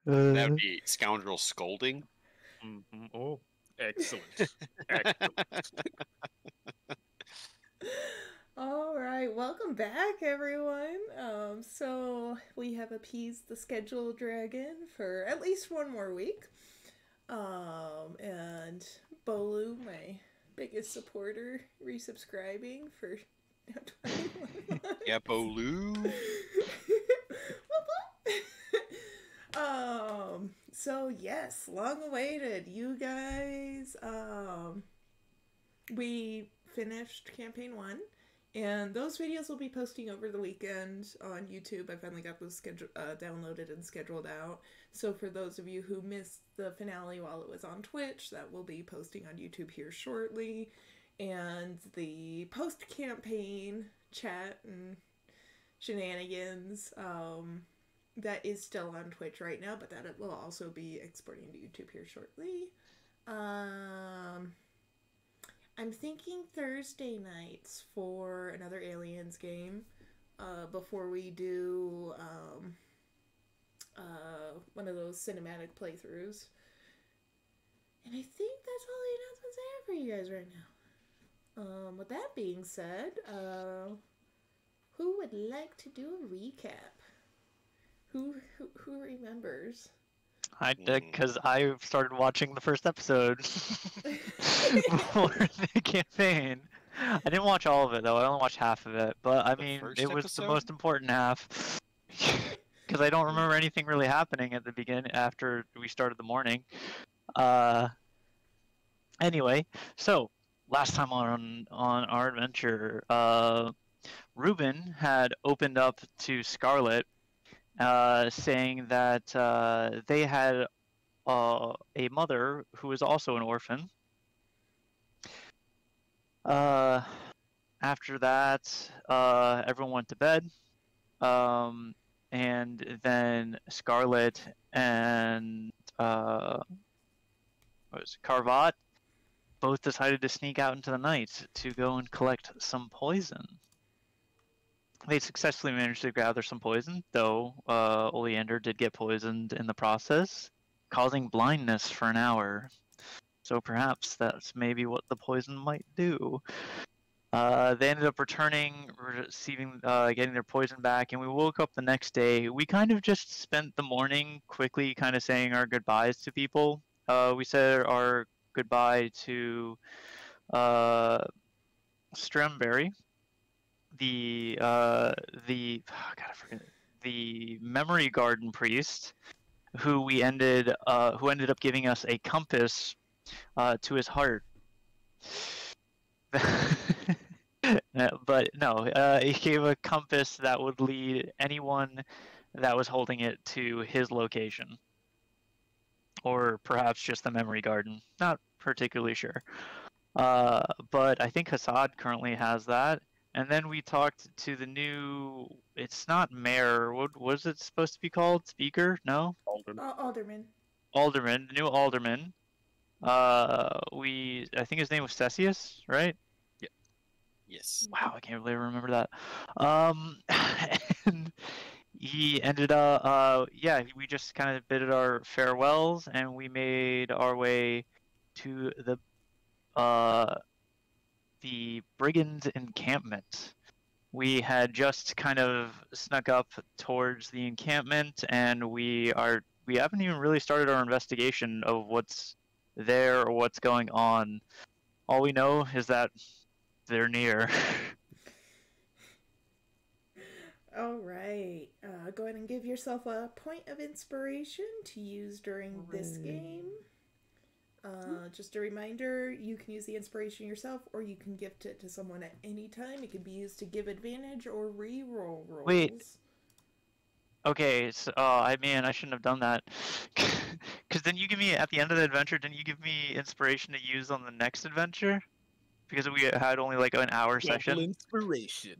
That would be Scoundrel scolding. Mm-hmm. Oh, excellent. Excellent. All right, welcome back, everyone. So we have appeased the schedule dragon for at least one more week. And Bolu, my biggest supporter, resubscribing for 21 months. Yeah, Bolu. So yes, long awaited, you guys. We finished campaign 1, and those videos will be posting over the weekend on YouTube. I finally got those downloaded and scheduled out. So for those of you who missed the finale while it was on Twitch, that will be posting on YouTube here shortly. And the post-campaign chat and shenanigans, that is still on Twitch right now, but that it will also be exporting to YouTube here shortly. I'm thinking Thursday nights for another Aliens game, before we do one of those cinematic playthroughs. And I think that's all the announcements I have for you guys right now. With that being said, who would like to do a recap? Who remembers? I did, because I started watching the first episode before the campaign. I didn't watch all of it, though. I only watched half of it. But, I mean, it was the most important half. Because I don't remember anything really happening at the beginning after we started the morning. Anyway, so, last time on our adventure, Ruben had opened up to Scarlet, saying that they had a mother who was also an orphan. After that, everyone went to bed, and then Scarlet and Carvat both decided to sneak out into the night to go and collect some poison. They successfully managed to gather some poison, though Oleander did get poisoned in the process, causing blindness for an hour. So perhaps that's maybe what the poison might do. They ended up returning, getting their poison back, and we woke up the next day. We kind of just spent the morning quickly kind of saying our goodbyes to people. We said our goodbye to Stremberry, the memory garden priest, who ended up giving us a compass to his heart. But no, he gave a compass that would lead anyone that was holding it to his location, or perhaps just the memory garden. Not particularly sure. But I think Hassad currently has that. And then we talked to the new, it's not mayor, what was it supposed to be called? Speaker? No? Alderman. Alderman, the new alderman. I think his name was Cesius, right? Yeah. Yes. Wow, I can't really remember that. And he ended up, we just kind of bid our farewells, and we made our way to the brigand encampment. We had just kind of snuck up towards the encampment, and we haven't even really started our investigation of what's there or what's going on. All we know is that they're near. All right. Go ahead and give yourself a point of inspiration to use during this game. Just a reminder, you can use the inspiration yourself, or you can gift it to someone at any time. It can be used to give advantage or re-roll rolls. Wait. Okay, so I shouldn't have done that. Because then you give me at the end of the adventure. Didn't you give me inspiration to use on the next adventure? Because we had only like an hour session. Inspiration.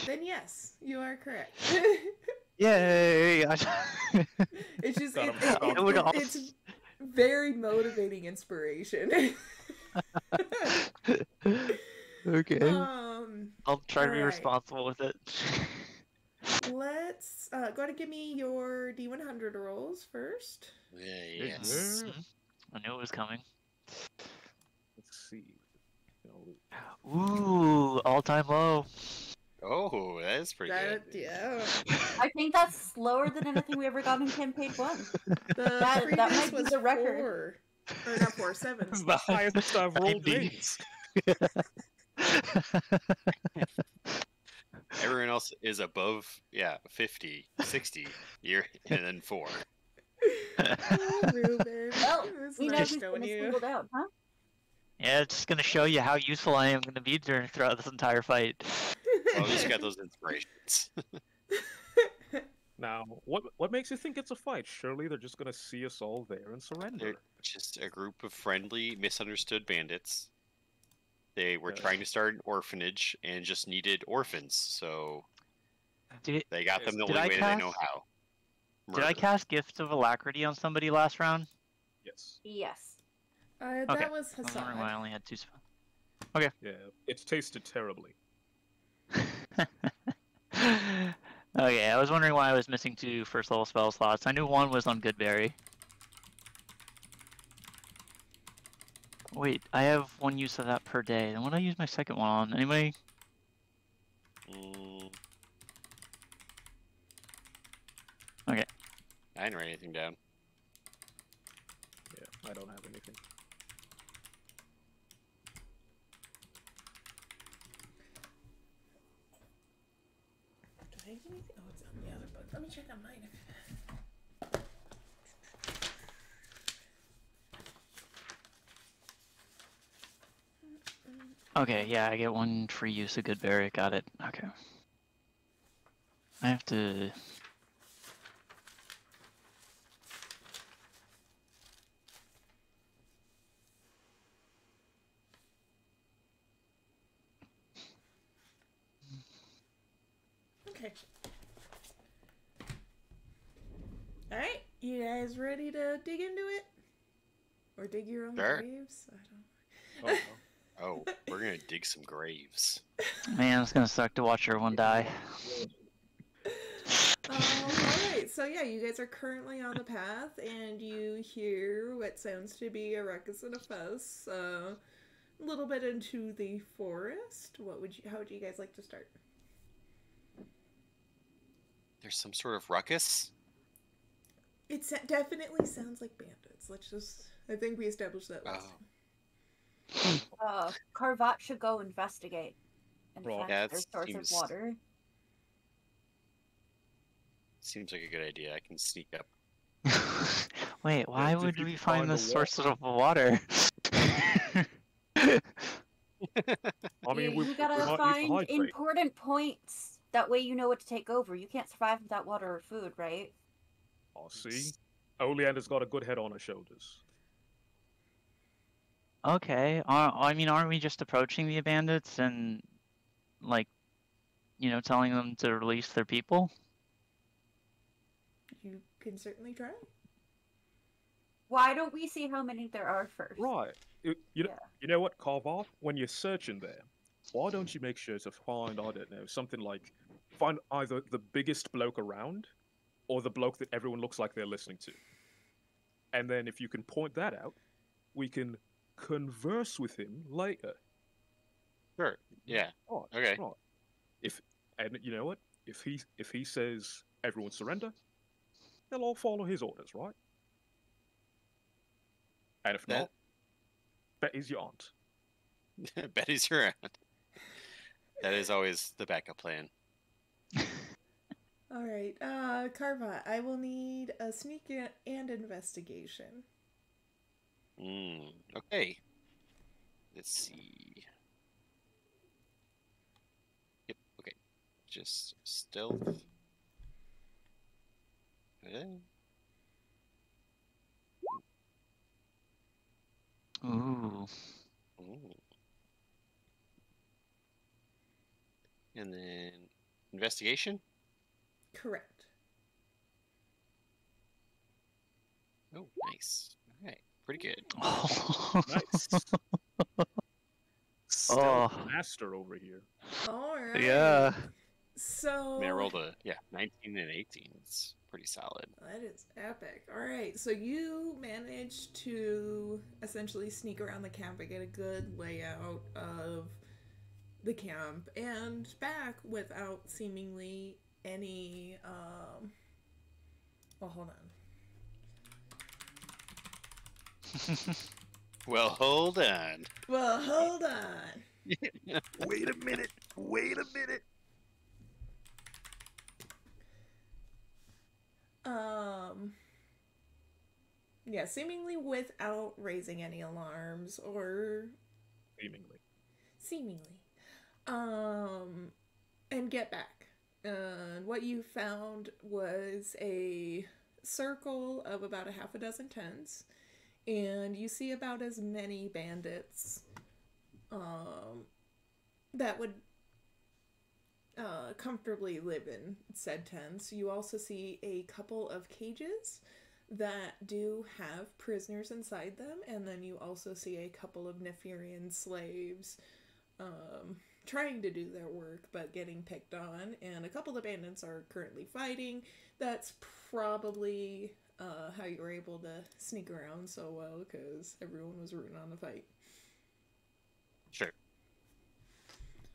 Then yes, you are correct. Yay! It's just Got him. it's very motivating inspiration. Okay. I'll try to be alright. responsible with it. Let's go ahead and give me your D100 rolls first. Yes. I knew it was coming. Let's see. Ooh, all-time low. Oh, that is pretty good. Yeah. I think that's slower than anything we ever got in campaign 1. The previous might be was the record. 4. Or not 4, 7. This is the highest I've rolled these. Everyone else is above, 50, 60, and then 4. Oh, Ruben. Well, It was we know nice who's knowing gonna you. singled out, huh? Yeah, it's just gonna show you how useful I am gonna be throughout this entire fight. Well, at least you got those inspirations. Now, what makes you think it's a fight? Surely they're just gonna see us all there and surrender. They're just a group of friendly, misunderstood bandits. They were trying to start an orphanage and just needed orphans, so they got them the only way they know how. Did I cast Gift of Alacrity on somebody last round? Yes. Yes. That Okay. was I was wondering why I Hassan. only had 2 spells. Okay. Yeah, it's tasted terribly. Okay, I was wondering why I was missing 2 first level spell slots. I knew 1 was on Goodberry. Wait, I have 1 use of that per day. Then what do I use my second one on? Anybody? Okay. I didn't write anything down. Yeah, I don't have anything. Do I have anything? Oh, it's on the other book. Let me check on mine. Okay, yeah, I get 1 free use of Goodberry. Got it. Okay. I have to... Okay. Alright, you guys ready to dig into it? Or dig your own Sure. graves? I Oh, no. Oh, we're gonna dig some graves. Man, it's gonna suck to watch everyone die. Alright, so yeah, you guys are currently on the path, and you hear what sounds to be a ruckus and a fuss. A little bit into the forest. How would you guys like to start? There's some sort of ruckus? It definitely sounds like bandits. I think we established that last time. Carvat should go investigate and Right. find Yeah, their that source seems- of water. Seems like a good idea. I can sneak up. Wait, why if would you we can find find the the source of water? I mean, you we gotta might need to find hydrate. important points. That way you know what to take over. You can't survive without water or food, right? Oh, see? Oleander's got a good head on her shoulders. Okay, aren't we just approaching the bandits and, like, telling them to release their people? You can certainly try. Why don't we see how many there are first? Right. You know what, Carvat? When you're searching there, why don't you make sure to find, I don't know, something like, find either the biggest bloke around, or the bloke that everyone looks like they're listening to. And then if you can point that out, we can converse with him later. Sure. Yeah. Right, Okay. right. And you know what? If he says everyone surrender, they'll all follow his orders, right? And if not, Betty's your aunt. Betty's your aunt. That is always the backup plan. Alright, Carva, I will need a sneak and investigation. Okay. Let's see. Yep. Okay. Just stealth. Okay. Ooh. And then investigation? Correct. Oh, nice. All right. Pretty good. Oh. Nice. Stealth master over here. All right. Yeah. So I mean, I rolled a 19 and 18. It's pretty solid. that is epic. All right, so you managed to essentially sneak around the camp and get a good layout of the camp and back without seemingly any well, hold on. Well, hold on. Well, hold on. Wait a minute. Wait a minute. Yeah, seemingly without raising any alarms or seemingly. And get back. And what you found was a circle of about a half a dozen tents, and you see about as many bandits that would comfortably live in said tents. You also see a couple of cages that do have prisoners inside them, and then you also see a couple of Nefarian slaves trying to do their work but getting picked on, and a couple of bandits are currently fighting. That's probably how you were able to sneak around so well, because everyone was rooting on the fight. Sure.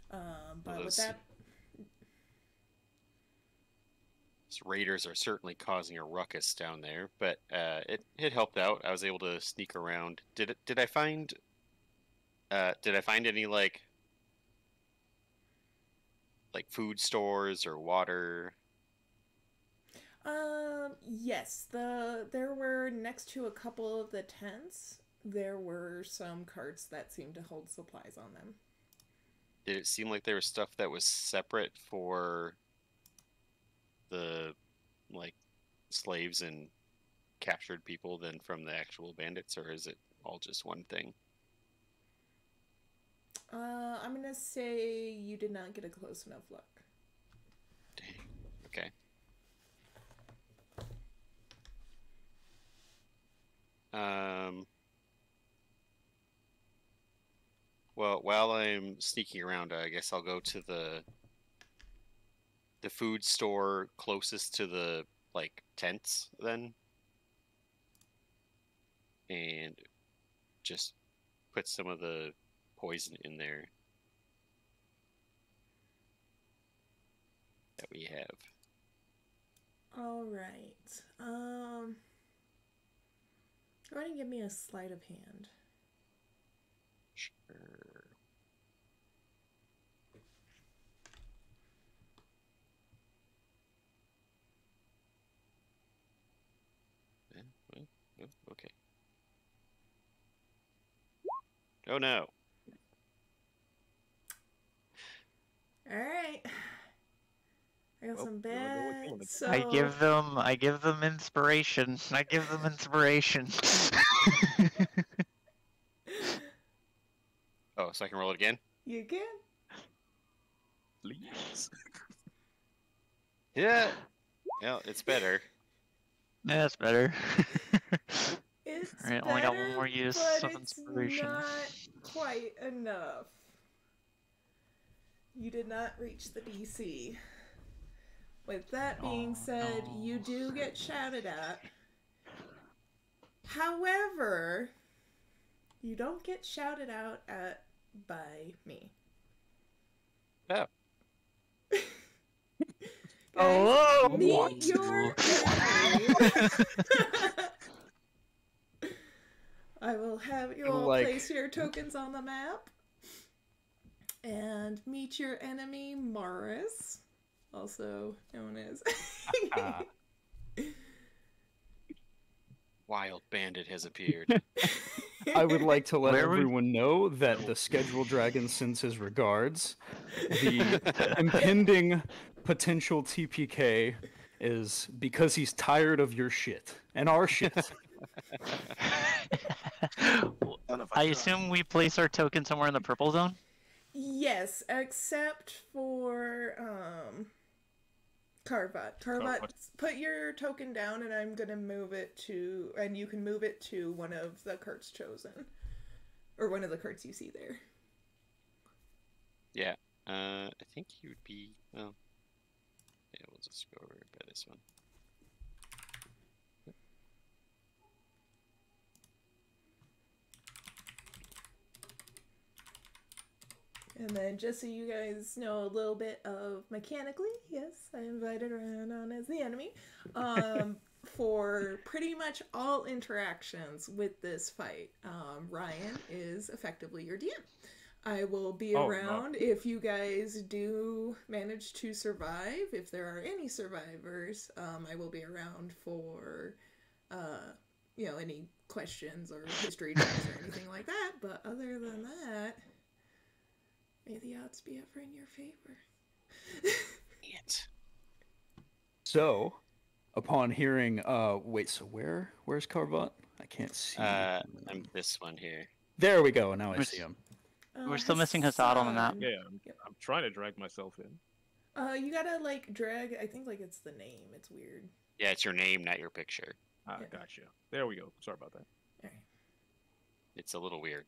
But with that, raiders are certainly causing a ruckus down there, but it helped out. I was able to sneak around. Did I find any like food stores or water? Yes, there were, next to a couple of the tents, there were some carts that seemed to hold supplies on them. Did it seem like there was stuff that was separate for the slaves and captured people than from the actual bandits, or is it all just one thing? I'm gonna say you did not get a close enough look. Dang. Okay. Well, while I'm sneaking around, I guess I'll go to the food store closest to the tents then, and just put some of the poison in there that we have. All right. Go ahead and give me a sleight of hand. Sure. Okay. Oh no. All right. I got some bad. So I give them inspiration. I give them inspiration. Oh, so I can roll it again? You can. Please. Yeah. Well, it's better. Yeah, it's better. It's Alright, better, only got one more use but of inspiration. It's not quite enough. You did not reach the DC. With that being said, no. you do get shouted at. However, you don't get shouted out at by me. Oh. Guys, Oh, meet what? your enemy. I will have you all place your tokens on the map. And meet your enemy, Morris, also known as... Wild Bandit has appeared. I would like to let everyone know that the schedule dragon sends his regards. The impending potential TPK is because he's tired of your shit and our shit. I assume we place our token somewhere in the purple zone? Yes, except for Carvot. Carvot, put your token down and I'm gonna move it to, and you can move it to one of the carts chosen. Or one of the carts you see there. Yeah. I think he would be, well, yeah, we'll just go over by this one. And then just so you guys know a little bit of mechanically, yes, I invited Ryan on as the enemy. For pretty much all interactions with this fight, Ryan is effectively your DM. I will be around if you guys do manage to survive. If there are any survivors, I will be around for, any questions or history checks or anything like that. But other than that, may the odds be ever in your favor. So, upon hearing, so where's Carvot? I can't see. I'm this one here. There we go. Now I see him. We're still missing Hassad on the map. Yeah, I'm trying to drag myself in. You gotta drag. I think it's the name. It's weird. Yeah, it's your name, not your picture. Gotcha. There we go. Sorry about that. All right. It's a little weird.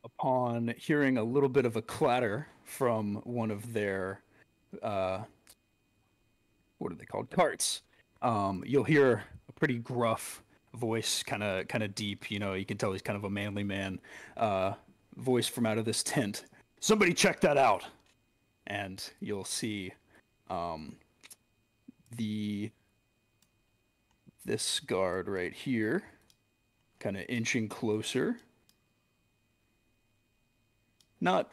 Upon hearing a little bit of a clatter from one of their, what are they called? Carts. You'll hear a pretty gruff voice, kind of deep. You can tell he's kind of a manly man. Voice from out of this tent. Somebody check that out. And you'll see, this guard right here, kind of inching closer. Not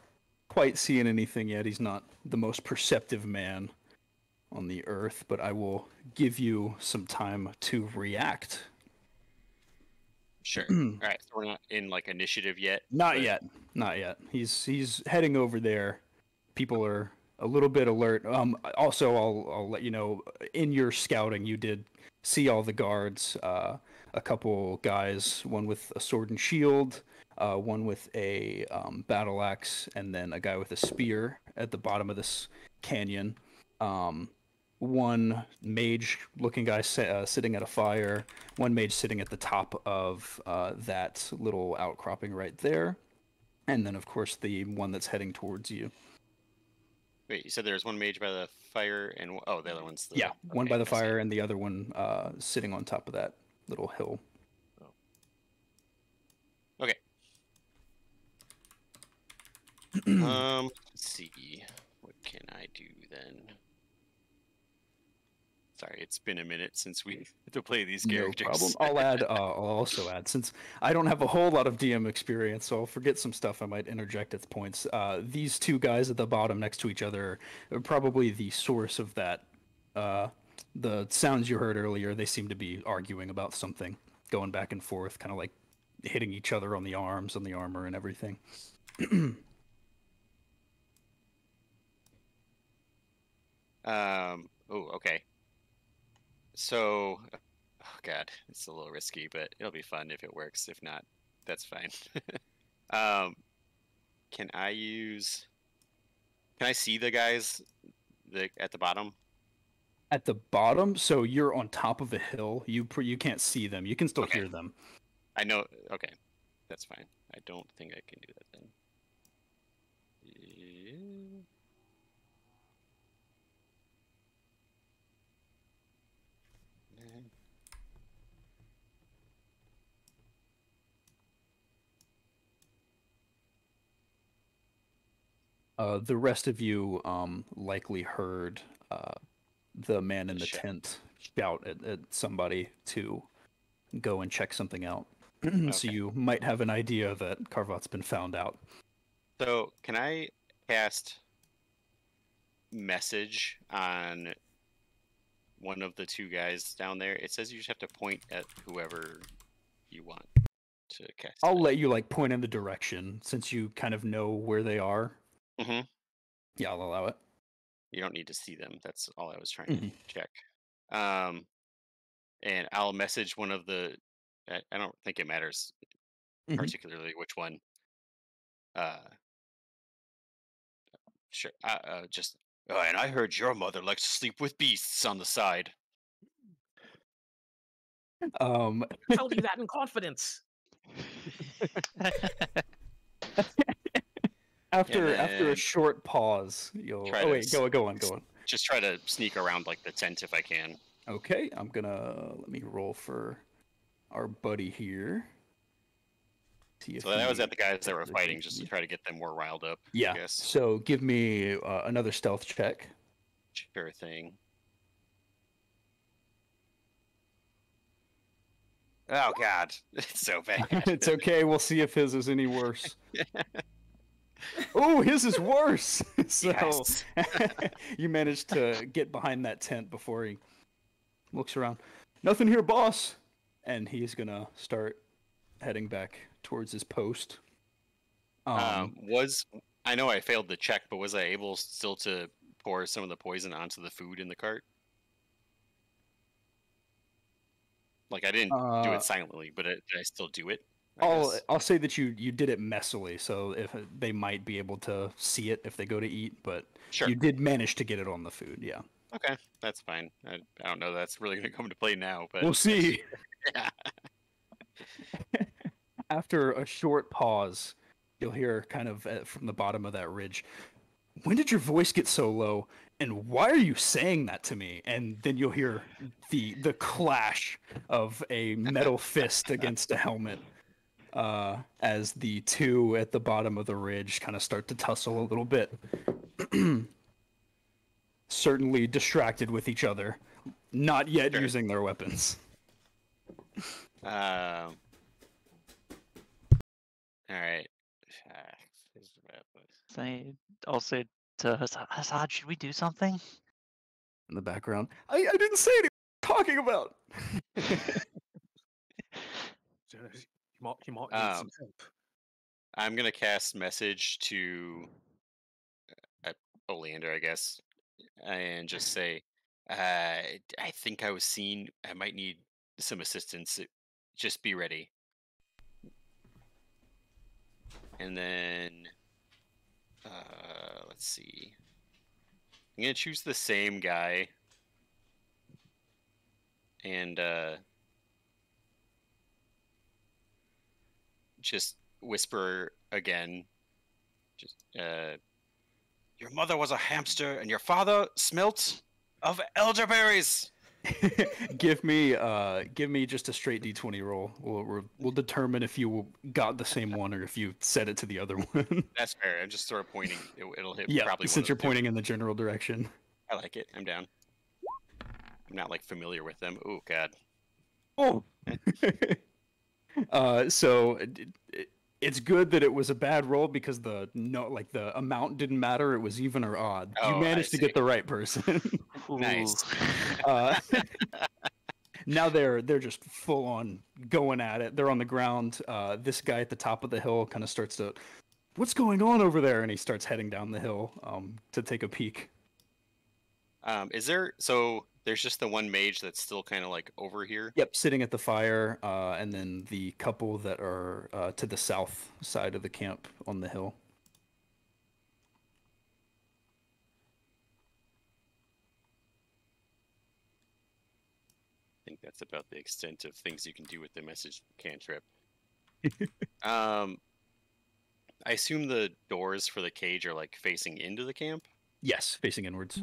quite seeing anything yet. He's not the most perceptive man on the earth, but I will give you some time to react. Sure. All right. So we're not in initiative yet. Not yet. He's heading over there. People are a little bit alert. Also, I'll let you know, in your scouting, you did see all the guards. A couple guys, one with a sword and shield, one with a battle axe, and then a guy with a spear at the bottom of this canyon. One mage-looking guy sitting at a fire, one mage sitting at the top of that little outcropping right there, and then, of course, the one that's heading towards you. Wait, you said there was one mage by the fire, and the other one's the... Yeah, one by the fire, and the other one sitting on top of that little hill. Okay. Let's see. What can I do then? Sorry, it's been a minute since we had to play these characters. No problem. I'll also add, since I don't have a whole lot of DM experience, so I'll forget some stuff I might interject at points. These two guys at the bottom next to each other are probably the source of that. The sounds you heard earlier, they seem to be arguing about something, going back and forth, kind of like hitting each other on the arms, on the armor, and everything. Okay. So, oh god, it's a little risky, but it'll be fun if it works. If not, that's fine. Can I see the guys at the bottom? At the bottom? So you're on top of a hill. You can't see them. You can still hear them. I know. Okay, that's fine. I don't think I can do that then. The rest of you likely heard the man in the tent shout at somebody to go and check something out. So you might have an idea that Carvot's been found out. So can I cast message on one of the two guys down there? It says you just have to point at whoever you want to cast? I'll let you like point in the direction since you kind of know where they are. Mm-hmm. Yeah, I'll allow it. You don't need to see them. That's all I was trying to check. And I'll message one of the. I don't think it matters particularly which one. Sure. Just. Oh, and I heard your mother likes to sleep with beasts on the side. I told you that in confidence. After a short pause, you'll. Oh wait, go on. Just try to sneak around like the tent if I can. Okay, I'm gonna let me roll for our buddy here. So that was at the guys that were fighting, just to try to get them more riled up. Yeah. I guess. So give me another stealth check. Sure thing. Oh God, it's so bad. It's okay. We'll see if his is any worse. Oh, his is worse. So Yes. you managed to get behind that tent before he looks around. Nothing here, boss. And he's gonna start heading back towards his post. I know I failed the check, but was I able still to pour some of the poison onto the food in the cart? Like I didn't do it silently, but did I still do it? I'll say that you did it messily, so if they might be able to see it if they go to eat, but sure. You did manage to get it on the food, yeah. Okay, that's fine. I don't know that's really going to come into play now, but we'll see. Yeah. After a short pause, you'll hear kind of from the bottom of that ridge, when did your voice get so low? And why are you saying that to me? And then you'll hear the clash of a metal fist against a helmet as the two at the bottom of the ridge kind of start to tussle a little bit. Certainly distracted with each other, not yet using their weapons. All right. I'll say to Hassad, should we do something? In the background, I didn't say anything. Talking about. He might need some help. I'm gonna cast message to Oleander, I guess, and just say, I think I was seen. I might need some assistance. Just be ready. And then, let's see. I'm gonna choose the same guy, and just whisper again. Just, your mother was a hamster, and your father smelt of elderberries. give me just a straight D20 roll. We'll determine if you got the same one or if you said it to the other one. That's fair. I'm just sort of pointing. It'll hit. Yeah, probably since you're pointing in the general direction. I like it. I'm down. I'm not like familiar with them. Oh God. Oh. So it's good that it was a bad roll because the amount didn't matter. It was even or odd. You managed to get the right person. Nice. Now they're just full on going at it. They're on the ground. This guy at the top of the hill kind of starts to, what's going on over there? And he starts heading down the hill to take a peek. There's just the one mage that's still kind of like over here? Yep, sitting at the fire, and then the couple that are to the south side of the camp on the hill. I think that's about the extent of things you can do with the message cantrip. I assume the doors for the cage are like facing into the camp? Yes, facing inwards.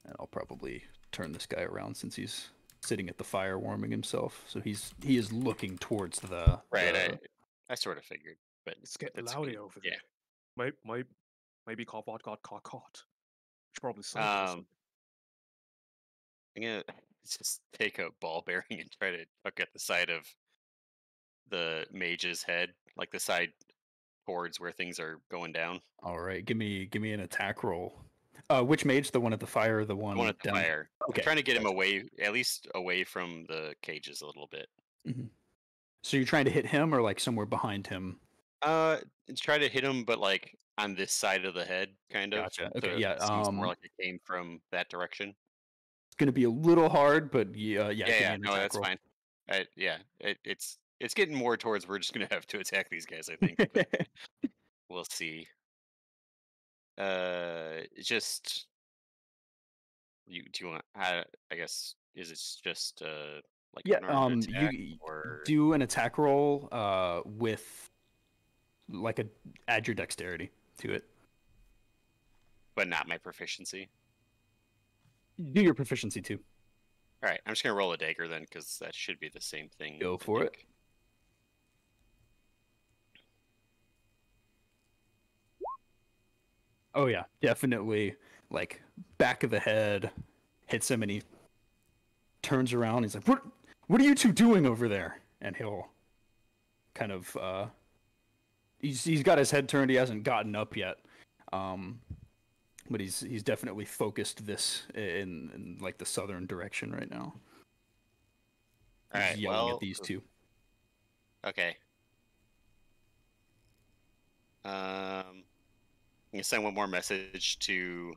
And I'll probably turn this guy around since he's sitting at the fire warming himself. So he is looking towards the right. I sort of figured, but it's getting loudy over there. Yeah. Maybe Carbot got caught. Should probably say I'm gonna just take a ball bearing and try to hook at the side of the mage's head, like the side towards where things are going down. All right, give me an attack roll. Which mage? The one at the fire, or the one at the down? fire. Okay. I'm trying to get him away, at least away from the cages a little bit. Mm-hmm. So you're trying to hit him, or like somewhere behind him? Try to hit him, but like on this side of the head, kind of. Gotcha. Okay, so yeah. It seems more like it came from that direction. It's gonna be a little hard, but yeah. No, that's fine. It's getting more towards we're just gonna have to attack these guys, I think. We'll see. Just do you want? I guess is it just like yeah. an attack, You or do an attack roll with like add your dexterity to it, but not my proficiency. Do your proficiency too. All right, I'm just gonna roll a dagger then, because that should be the same thing. Go for it. Oh yeah, definitely. Like back of the head hits him, and he turns around. He's like, "What are you two doing over there?" And he'll kind of he's got his head turned. He hasn't gotten up yet, but he's definitely focused this in like the southern direction right now. All right, he's yelling at these two. Okay. I'm gonna send one more message to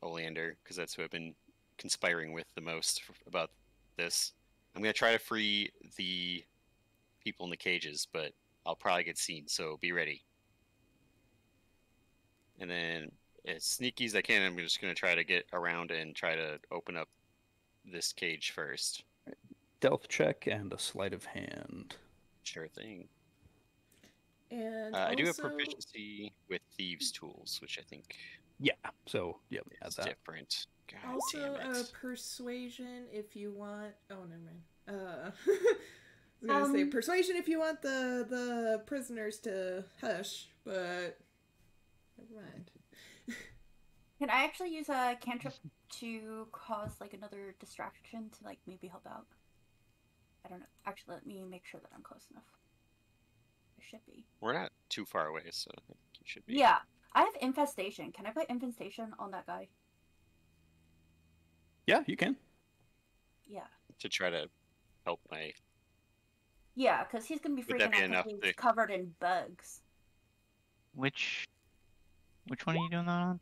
Oleander, because that's who I've been conspiring with the most about this. I'm gonna try to free the people in the cages, but I'll probably get seen, so be ready. And then, as sneaky as I can, I'm just gonna try to get around and try to open up this cage first. Stealth check and a sleight of hand. Sure thing. And I do have proficiency with thieves' tools, which I think. Yeah. So yeah, it's different. God also, damn it. Persuasion if you want. Oh, never mind. I was gonna say persuasion if you want the prisoners to hush, but never mind. Can I actually use a cantrip to cause like another distraction to like maybe help out? I don't know. Actually, let me make sure that I'm close enough. I should be. We're not too far away, so I think you should be. Yeah, I have infestation. Can I put infestation on that guy? Yeah, you can. Yeah. To try to help my. Yeah, because he's gonna be freaking out because he's covered in bugs. Which one are you doing that on?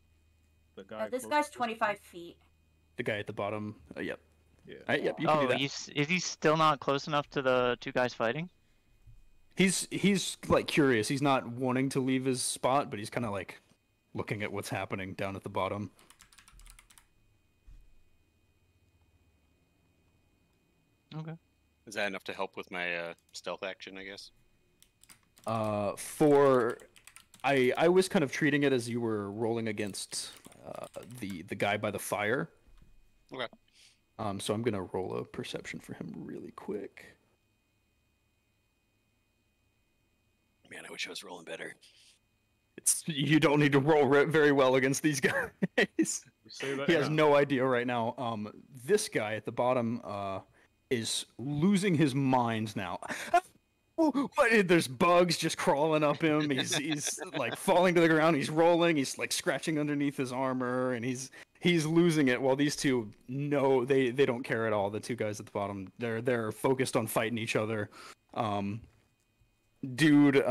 The guy. This guy's 25 feet. The guy at the bottom. Yep. Yeah. Right, yep. You can do that. Is he still not close enough to the two guys fighting? He's like curious. He's not wanting to leave his spot, but he's kind of like looking at what's happening down at the bottom. Okay. Is that enough to help with my stealth action, I guess? I was kind of treating it as you were rolling against the guy by the fire. Okay. So I'm gonna roll a perception for him really quick. Man, I wish I was rolling better. You don't need to roll very well against these guys. He has no idea right now. This guy at the bottom is losing his mind now. There's bugs just crawling up him. He's like falling to the ground. He's rolling. He's like scratching underneath his armor, and he's losing it. While these two, no, they don't care at all. The two guys at the bottom, they're focused on fighting each other. Dude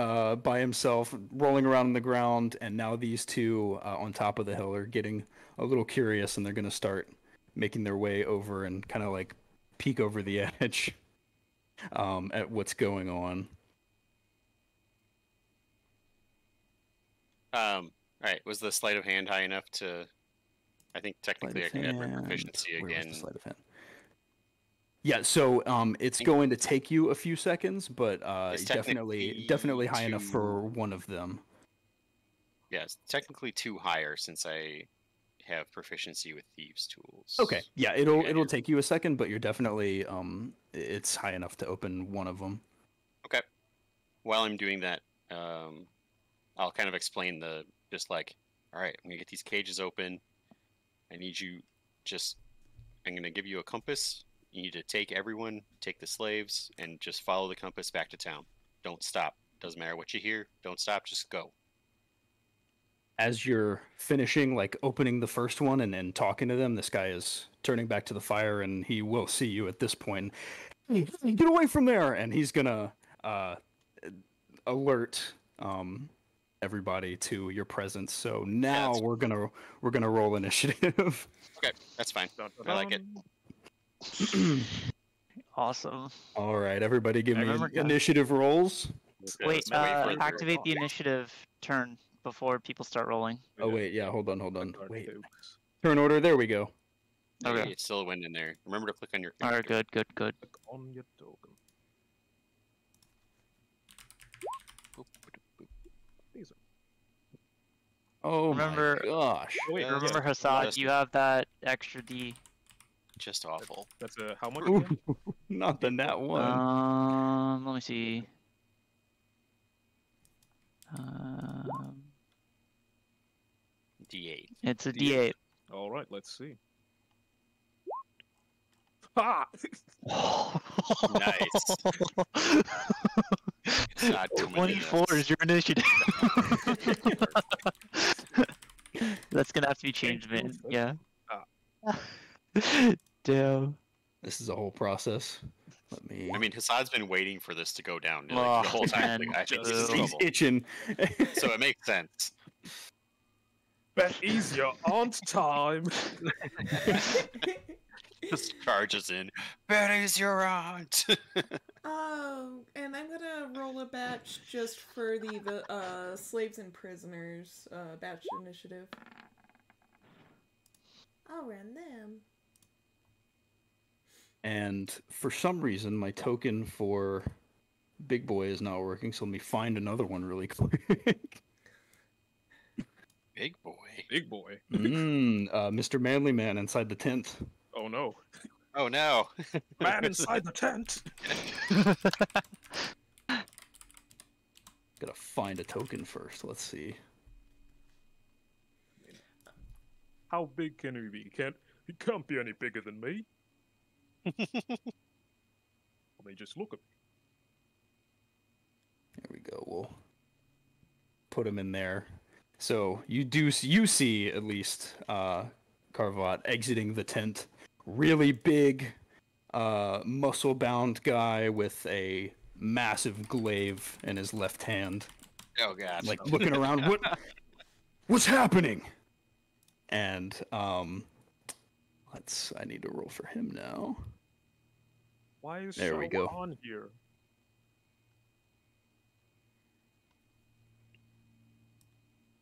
by himself rolling around on the ground, and now these two on top of the hill are getting a little curious, and they're gonna start making their way over and kind of like peek over the edge at what's going on. All right, was the sleight of hand high enough to? I think technically I can add my proficiency again. Sleight of hand? Yeah, so it's going to take you a few seconds, but definitely high enough for one of them. Yeah, it's technically two higher since I have proficiency with thieves' tools. Okay, yeah, it'll take you a second, but you're definitely it's high enough to open one of them. Okay. While I'm doing that, I'll kind of explain all right, I'm gonna get these cages open. I need you I'm gonna give you a compass. You need to take the slaves, and just follow the compass back to town. Don't stop. Doesn't matter what you hear. Don't stop. Just go. as you're finishing, like opening the first one and talking to them, this guy is turning back to the fire, and he will see you at this point. Hey, get away from there! And he's gonna alert everybody to your presence. So now we're gonna roll initiative. Okay, that's fine. I like it. Awesome. All right, everybody, give me initiative rolls. Wait, activate the initiative turn before people start rolling. Oh wait, yeah, hold on. Wait, turn order. There we go. Okay, it's still a win in there. Remember to click on your. All right, good. Click on your token. Oh my gosh! Wait, remember Hassad, you have that extra D. Just awful. That's a how much? Again? Not the nat one. Let me see. D8. It's a D8. All right, let's see. Ha! Nice. 24 is your initiative. That's gonna have to be changed, man. Yeah. Damn. This is a whole process. I mean, Hassad's been waiting for this to go down the whole time. Like, I think he's itching. So it makes sense. Betty's your aunt time. Just charges in. Betty's your aunt. Oh, and I'm gonna roll a batch just for the slaves and prisoners batch initiative. I'll run them. And for some reason, my token for Big Boy is not working, so let me find another one really quick. Big Boy? Big Boy? Mr. Manly Man inside the tent. Oh no. Oh no. Man inside the tent! Gotta find a token first, let's see. How big can he be? He can't be any bigger than me. I mean, just look at me. There we go. We'll put him in there. So you see at least Carvat exiting the tent. Really big, muscle-bound guy with a massive glaive in his left hand. Oh god! Like looking around. What's happening? And I need to roll for him now. Why is there we go. on here?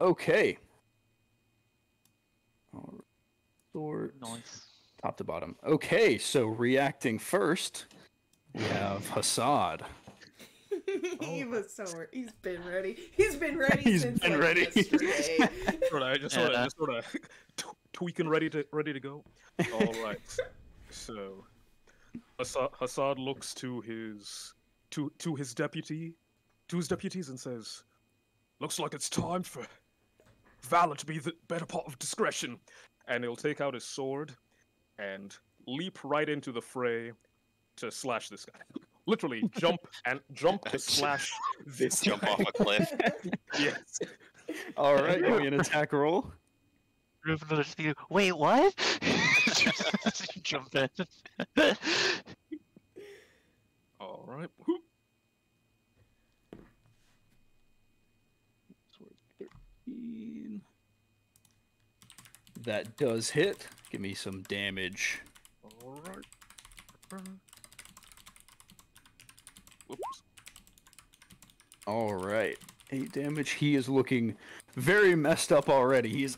Okay. All right. Sort. Nice. Top to bottom. Okay, so reacting first, we have Hassad. He's been ready. He's been ready. He's been ready. Yesterday. just sort of tweaking, ready to go. All right. So Hassad looks to his deputies and says, "Looks like it's time for valor to be the better part of discretion." And he'll take out his sword and leap right into the fray to slash this guy. Literally jump to slash this jump guy. off a cliff. Yes. All right, give me an attack roll. Wait, what? Jump in. All right. 13. That does hit. Give me some damage. All right. Whoops. All right. 8 damage. He is looking very messed up already.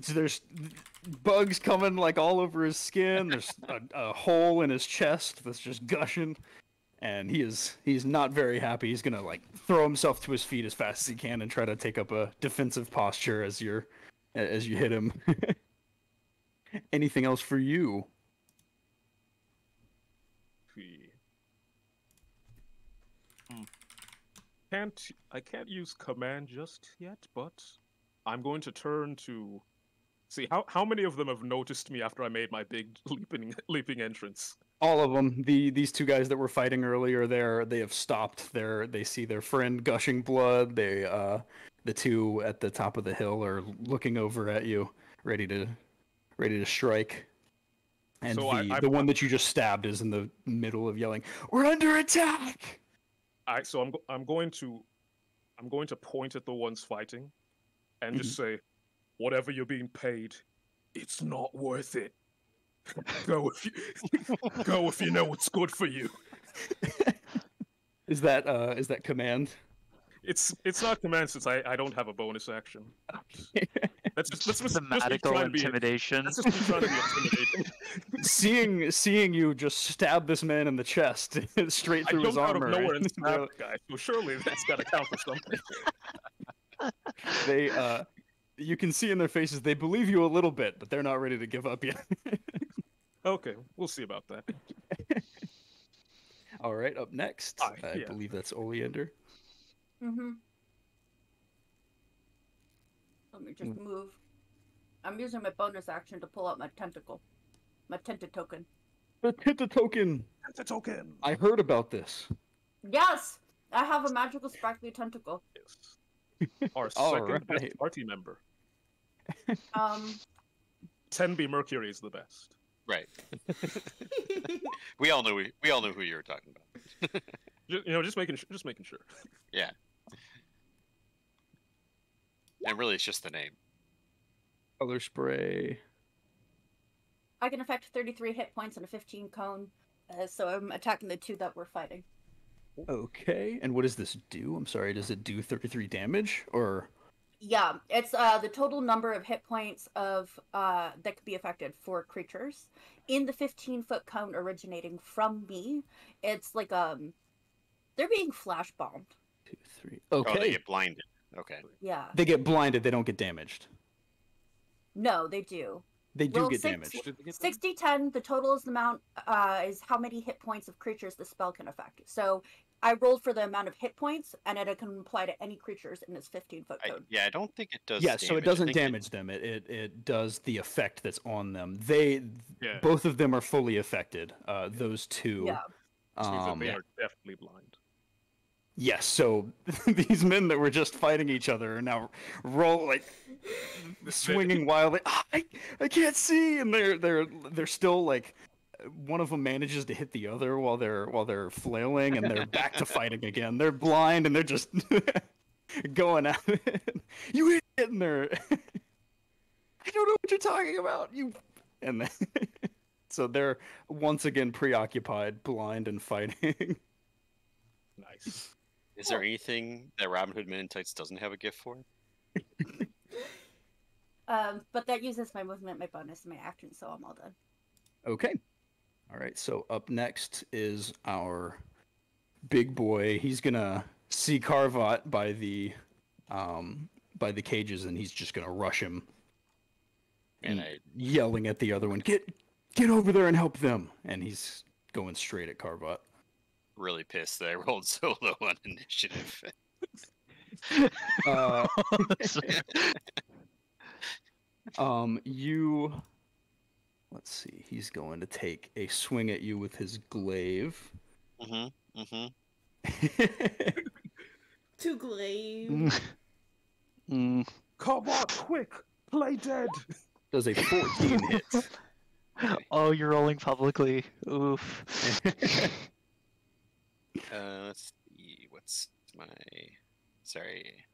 There's bugs coming like all over his skin. There's a hole in his chest that's just gushing. And he's not very happy. He's gonna like throw himself to his feet as fast as he can and try to take up a defensive posture as you hit him. Anything else for you? I can't use command just yet, but I'm going to turn to See, how many of them have noticed me after I made my big leaping entrance? All of them. These two guys that were fighting earlier, they have stopped. They see their friend gushing blood. The two at the top of the hill are looking over at you, ready to strike. And so the one that you just stabbed is in the middle of yelling, "We're under attack!" So I'm going to point at the ones fighting, and just say, "Whatever you're being paid, it's not worth it. Go if you know what's good for you." Is that command? It's not command since I don't have a bonus action. That's just thematical intimidation. That's just me trying to be intimidating. Seeing you just stab this man in the chest straight through his armor. I jumped out of nowhere and stabbed the guy, so surely that's got to count for something. You can see in their faces they believe you a little bit, but they're not ready to give up yet. Okay, we'll see about that. All right, up next, I believe that's Oleander. Mm-hmm. Let me just move. I'm using my bonus action to pull out my tentacle. My tentatoken. The tentatoken! Tentatoken! I heard about this. Yes! I have a magical sparkly tentacle. Yes. Our second best party member. 10B Mercury is the best. Right. we all know who you were talking about. Just making sure. Yeah. And really, it's just the name. Color spray. I can affect 33 hit points and a 15 cone, so I'm attacking the two that we're fighting. Okay, and what does this do? I'm sorry, does it do 33 damage, or...? Yeah, it's the total number of hit points of that could be affected for creatures. In the 15-foot cone originating from me, it's like, they're being flash bombed. 2, 3... Okay. Oh, they get blinded. Okay. Yeah. They get blinded, they don't get damaged. No, they do. They do get damaged. 60-10, the total is the amount, is how many hit points of creatures the spell can affect. So I rolled for the amount of hit points, and it can apply to any creatures in this 15-foot cone. I don't think it does. Yeah, so it doesn't damage them. It does the effect that's on them. Both of them are fully affected. Those two. Yeah. They are definitely blind. Yes, so these men that were just fighting each other are now swinging wildly. I can't see, and they're still like. One of them manages to hit the other while they're flailing, and they're back to fighting again. They're blind and they're just going at it. You idiot! And they're I don't know what you're talking about. And then so they're once again preoccupied, blind, and fighting. Nice. Is there anything that Robin Hood Men in Tights doesn't have a gift for? But that uses my movement, my bonus, and my action, so I'm all done. Okay. All right, so up next is our big boy. He's gonna see Carvot by the cages, and he's just gonna rush him. And yelling at the other one, get over there and help them. And he's going straight at Carvot. Really pissed that I rolled so low on initiative. Let's see. He's going to take a swing at you with his glaive. To glaive. Come on, quick! Play dead! Does a 14 hit. Oh, you're rolling publicly. Oof. Let's see. What's my... Sorry.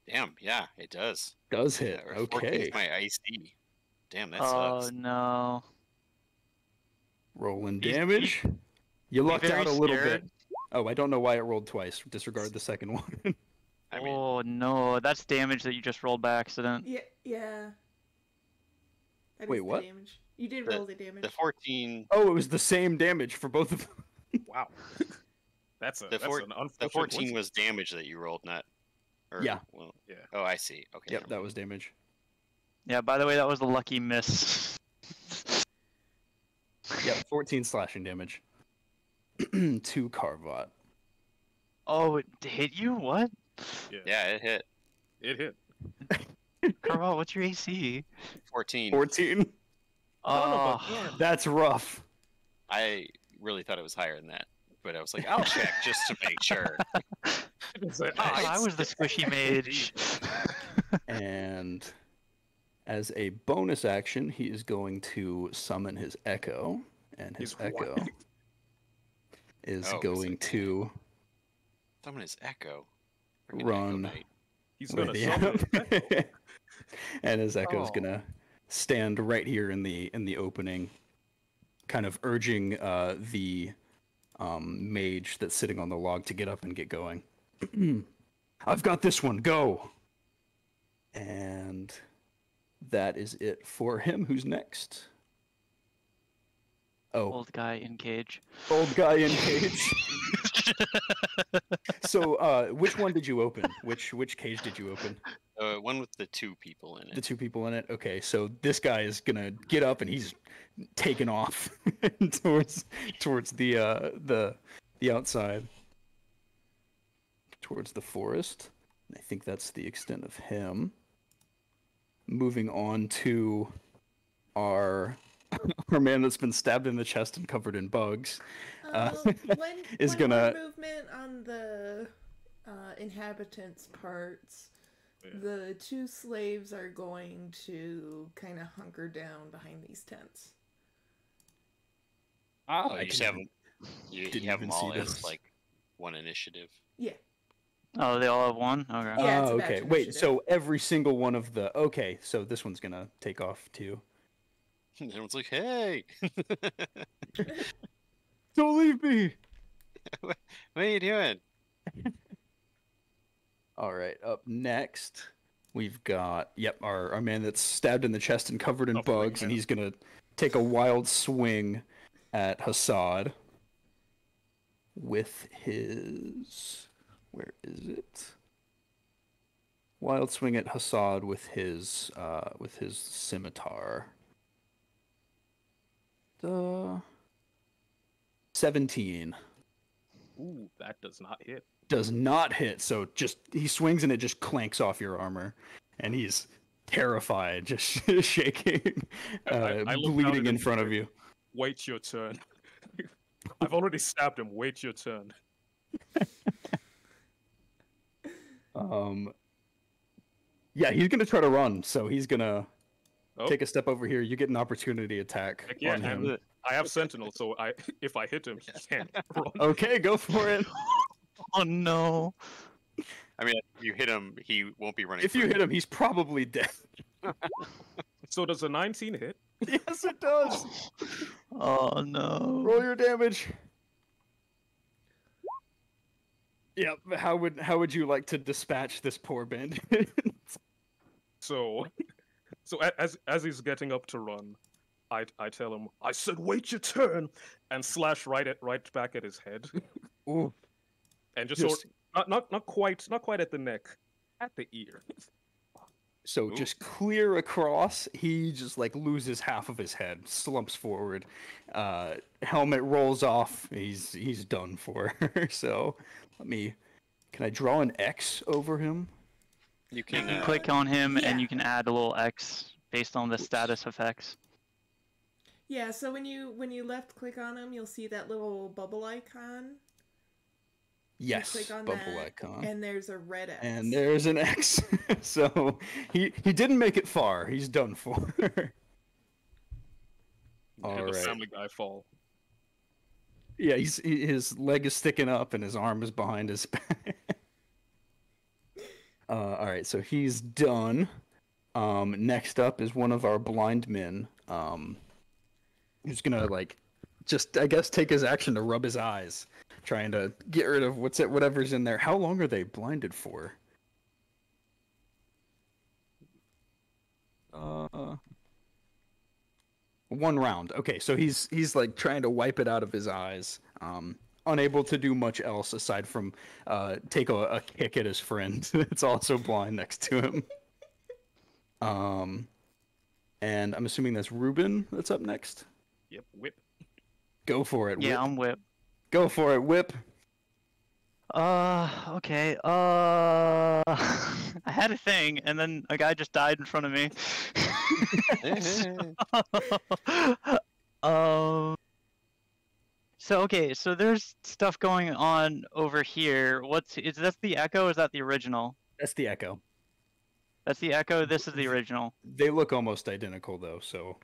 Damn, yeah, it does. Does hit, okay. My IC. Damn, that sucks. Oh, no. Rolling damage. You lucked out a little bit. Oh, I don't know why it rolled twice. Disregard the second one. Oh, no. That's damage that you just rolled by accident. Yeah. Wait, what? Damage. You did roll the damage. The 14... Oh, it was the same damage for both of them. Wow. That's an unfortunate... The 14 was damage that you rolled, not... Yeah. Well, yeah. Oh, I see. Okay. Yep, that was damage. Yeah, by the way, that was a lucky miss. Yep, 14 slashing damage. To Carvot. Oh, it hit you? What? Yeah, it hit. It hit. Carval, what's your AC? 14. 14. Oh, That's rough. I really thought it was higher than that, but I was like, I'll check just to make sure. I was the squishy mage. And as a bonus action, he is going to summon his echo, and his echo is going to summon his echo. Run. He's gonna summon his echo. And his echo is gonna stand right here in the opening, kind of urging the mage that's sitting on the log to get up and get going. I've got this one. Go. And that is it for him. Who's next? Oh, old guy in cage. Old guy in cage. So, which one did you open? Which cage did you open? One with the 2 people in it. The 2 people in it. Okay, so this guy is gonna get up and he's taking off towards the outside, towards the forest. And I think that's the extent of him. Moving on to our man that's been stabbed in the chest and covered in bugs. Is gonna movement on the inhabitants' parts. Yeah. The 2 slaves are going to kind of hunker down behind these tents. Oh, you have them all as like one initiative. Yeah. Oh, they all have one? Okay. Yeah, okay. Wait, so every single one of the... Okay, so this one's gonna take off too. And everyone's like, hey! Don't leave me! What are you doing? Alright, up next, we've got... Yep, our man that's stabbed in the chest and covered in bugs, and he's gonna take a wild swing at Hassad with his... Where is it? Wild swing at Hassad with his scimitar. 17. Ooh, that does not hit. Does not hit. So just he swings and it just clanks off your armor, and he's terrified, just shaking, bleeding in front of you. Wait your turn. I've already stabbed him. Wait your turn. Yeah, he's gonna try to run, so he's gonna take a step over here. You get an opportunity attack on him. I have Sentinel, so if I hit him, he can't run. Okay, go for it. Oh no. I mean, if you hit him, he won't be running. If you hit him, he's probably dead. So does a 19 hit? Yes, it does. Oh no. Roll your damage. Yep. How would you like to dispatch this poor bandit? So as he's getting up to run, I tell him, I said wait your turn, and slash right back at his head. Ooh. And just not quite at the neck, at the ear. So just clear across, he just like loses half of his head, slumps forward, helmet rolls off, he's done for. So can I draw an X over him? You can click on him and you can add a little X based on the status effects. Yeah, so when you left click on him, you'll see that little bubble icon. Yes, click on bubble that, icon. and there's a red X. And there's an X. So he didn't make it far. He's done for. All right. The Family Guy fall. Yeah, his leg is sticking up and his arm is behind his back. All right, so he's done. Next up is one of our blind men. Who's gonna just I guess take his action to rub his eyes, trying to get rid of whatever's in there. How long are they blinded for? 1 round. Okay, so he's like trying to wipe it out of his eyes. Unable to do much else aside from take a kick at his friend that's also blind next to him. And I'm assuming that's Ruben that's up next. Yep, whip. Go for it. Yeah, Whip. I'm whip. Go for it, whip. Okay. had a thing, and then a guy just died in front of me. So okay, so there's stuff going on over here. Is that the Echo? Or is that the original? That's the Echo. That's the Echo. This is the original. They look almost identical though. So,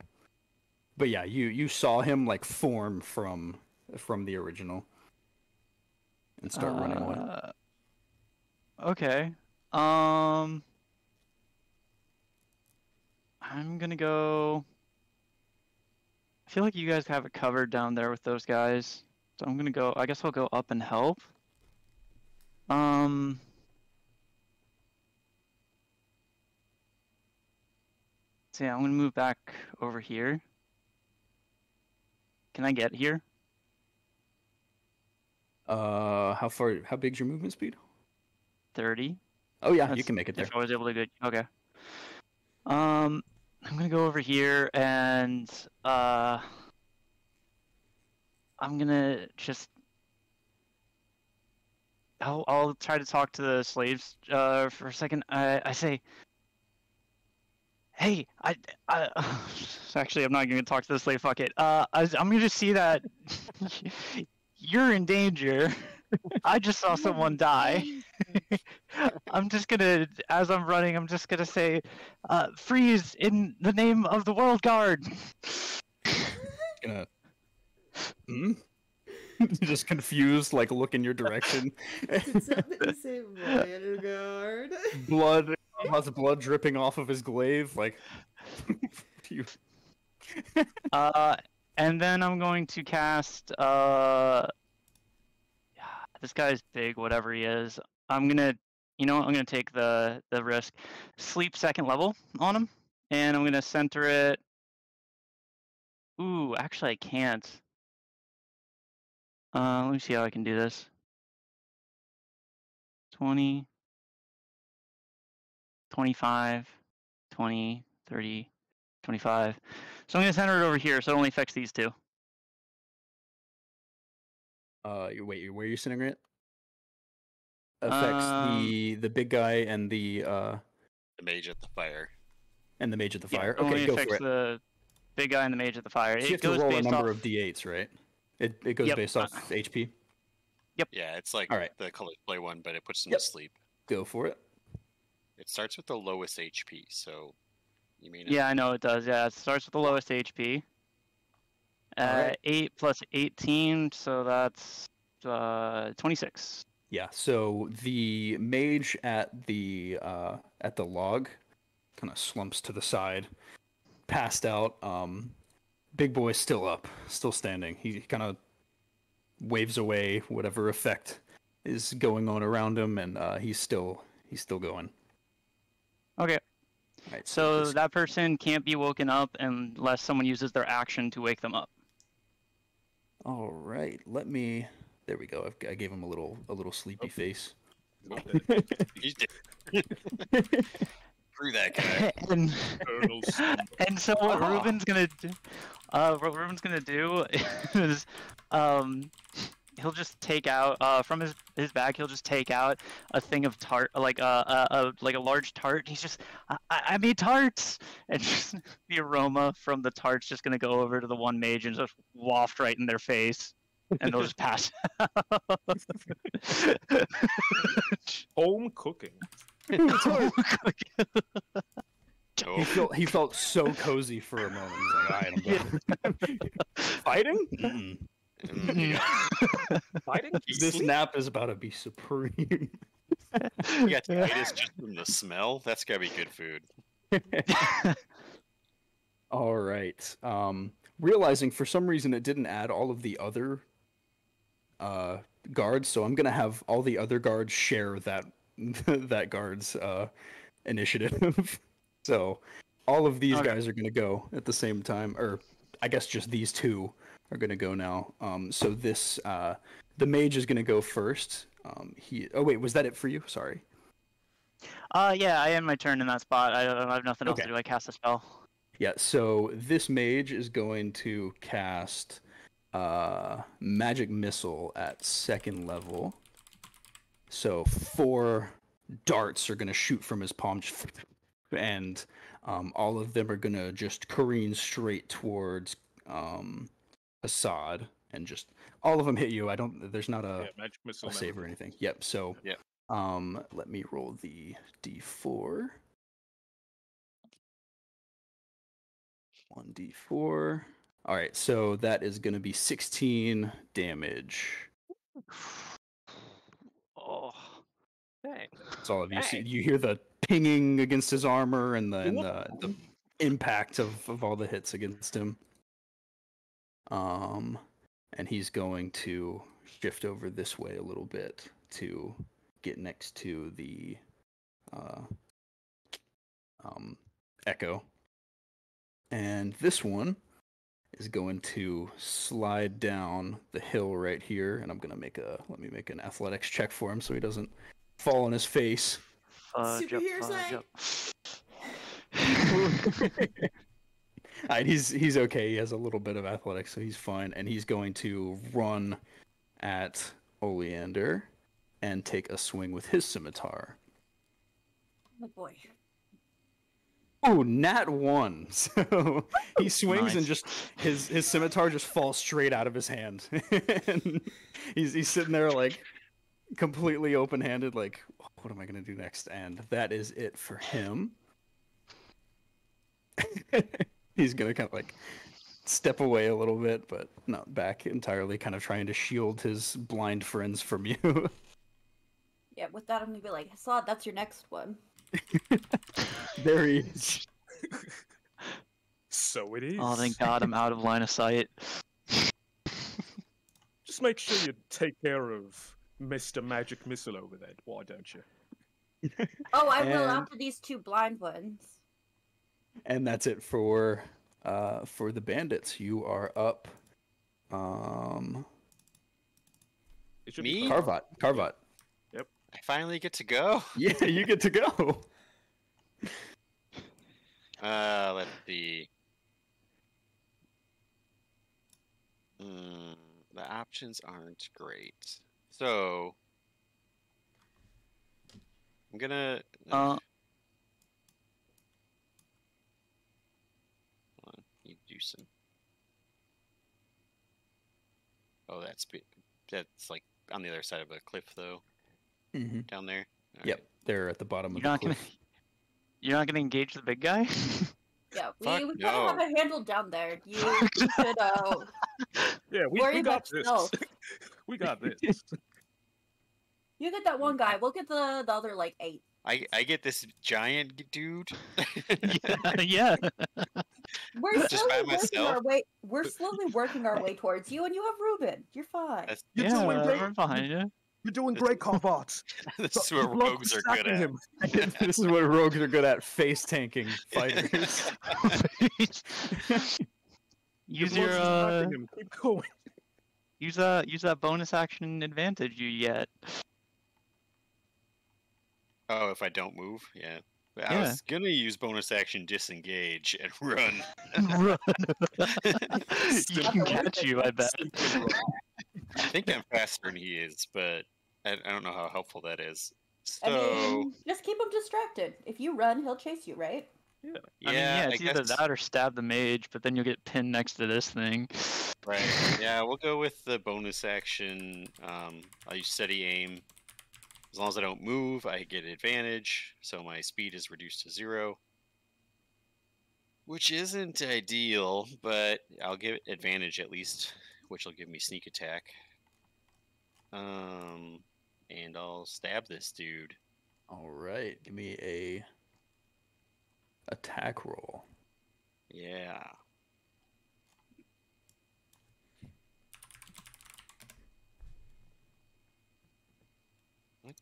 but yeah, you saw him like form from the original and start running away. Okay. I'm gonna go. I feel like you guys have it covered down there with those guys. So I'm gonna go. I guess I'll go up and help. So yeah, I'm gonna move back over here. Can I get here? How big's your movement speed? 30. Oh yeah, you can make it there. If I was able to go. Okay. I'm gonna go over here and I'm gonna just I'll try to talk to the slaves for a second. I say, hey, actually I'm not gonna talk to the slave. Fuck it. I'm gonna just see that you're in danger. I just saw someone die. I'm just gonna, as I'm running, I'm just gonna say, freeze in the name of the World Guard. Just confused, like look in your direction. Did somebody say World Guard? Blood, lots of blood dripping off of his glaive, like. And then I'm going to cast, this guy's big, whatever he is. I'm gonna take the risk. Sleep 2nd level on him, and I'm gonna center it. Ooh, actually I can't. Let me see how I can do this. 20, 25, 20, 30, 25. So I'm gonna center it over here, so it only affects these two. Wait, where are you centering it? Affects the big guy and the mage at the fire. And the mage at the fire. Yeah, okay, only go affects for it. the big guy and the mage at the fire. So you have to roll a number of d8s, right? It goes based off HP. Yep. Yeah, it's like the color play one, but it puts them to sleep. Go for it. It starts with the lowest HP, so you mean? Yeah, I know it does. Yeah, it starts with the lowest HP. 8 plus 18, so that's 26. Yeah. So the mage at the log kind of slumps to the side, passed out. Big boy's still up, still standing. He kind of waves away whatever effect is going on around him, and he's still going. Okay. Right, so that person can't be woken up unless someone uses their action to wake them up. All right. There we go. I gave him a little sleepy face. He's dead. Screw that guy. And so what Ruben's gonna do is he'll just take out from his bag. He'll just take out a thing of tart, like a large tart. He's just I made tarts, and just the aroma from the tarts just gonna go over to the one mage and just waft right in their face, and they'll just pass out. Home cooking. He felt so cozy for a moment. He's like, all right, I'm done. Fighting? Fighting? This nap is about to be supreme. You got tinnitus just from the smell? That's gotta be good food. All right. Realizing for some reason it didn't add all of the other guards, so I'm gonna have all the other guards share that guard's initiative. So all of these guys are gonna go at the same time, or I guess just these two are gonna go now. So this the mage is gonna go first. Oh wait, was that it for you? Sorry. Yeah, I end my turn in that spot. I have nothing else to do. I cast a spell. Yeah, so this mage is going to cast Magic Missile at 2nd level. So 4 darts are going to shoot from his palm, and all of them are going to just careen straight towards Assad, and just all of them hit you. There's not a save or anything. Yep. So let me roll the d4. 1d4. All right, so that is going to be 16 damage. Oh, dang! That's all of you see. You hear the pinging against his armor and the impact of all the hits against him. And he's going to shift over this way a little bit to get next to the Echo. And this one is going to slide down the hill right here, and I'm gonna let me make an athletics check for him so he doesn't fall on his face. Superhero side. Alright, he's okay. He has a little bit of athletics, so he's fine, and he's going to run at Oleander and take a swing with his scimitar. Oh boy. Oh, nat 1. So he swings Nice. and just his scimitar just falls straight out of his hand. And he's sitting there like completely open-handed, like, what am I gonna do next? And that is it for him. He's gonna kind of like step away a little bit, but not back entirely, kind of trying to shield his blind friends from you. Yeah, with that I'm gonna be like, Assad, that's your next one. There he is. So it is. oh, thank God I'm out of line of sight. Just make sure you take care of Mr. Magic Missile over there. Why don't you? Oh, I will And- after these two blind ones. And that's it for the bandits. You are up. It should Me? be fun. Carvot. I finally get to go. Yeah, you get to go. Let's see. The options aren't great. So I'm gonna. Hold on, you do some. Oh, that's like on the other side of a cliff, though. Mm-hmm. Down there. All Yep, right. they're at the bottom of You're the not gonna cliff. you're not gonna engage the big guy? Yeah, we Fuck kind of no. have it handled down there. You should Yeah, worry we got about this. yourself. We got this. You get that one guy. We'll get the other like 8. I get this giant dude. yeah. We're Just by slowly working our myself? way. We're slowly working our way towards you, and you have Ruben. You're fine. That's, You're Yeah, doing great. we're behind you. You're doing great, Carvot. this is what rogues are good at. This is what rogues are good at: face tanking fighters. Use Your your blood's distracting him. Keep going. use that bonus action advantage you get. Oh, if I don't move, yeah. But I Yeah. was gonna use bonus action disengage and run. Run. He can catch you, I bet. I think I'm faster than he is, but I don't know how helpful that is. I So mean, just keep him distracted. If you run, he'll chase you, right? Yeah. I mean, yeah, it's either guess- that or stab the mage, but then you'll get pinned next to this thing. Right. Yeah, we'll go with the bonus action. I'll use steady aim. As long as I don't move, I get advantage, so my speed is reduced to 0. Which isn't ideal, but I'll give it advantage at least, which will give me sneak attack. And I'll stab this dude. All right, give me a attack roll. Yeah. What?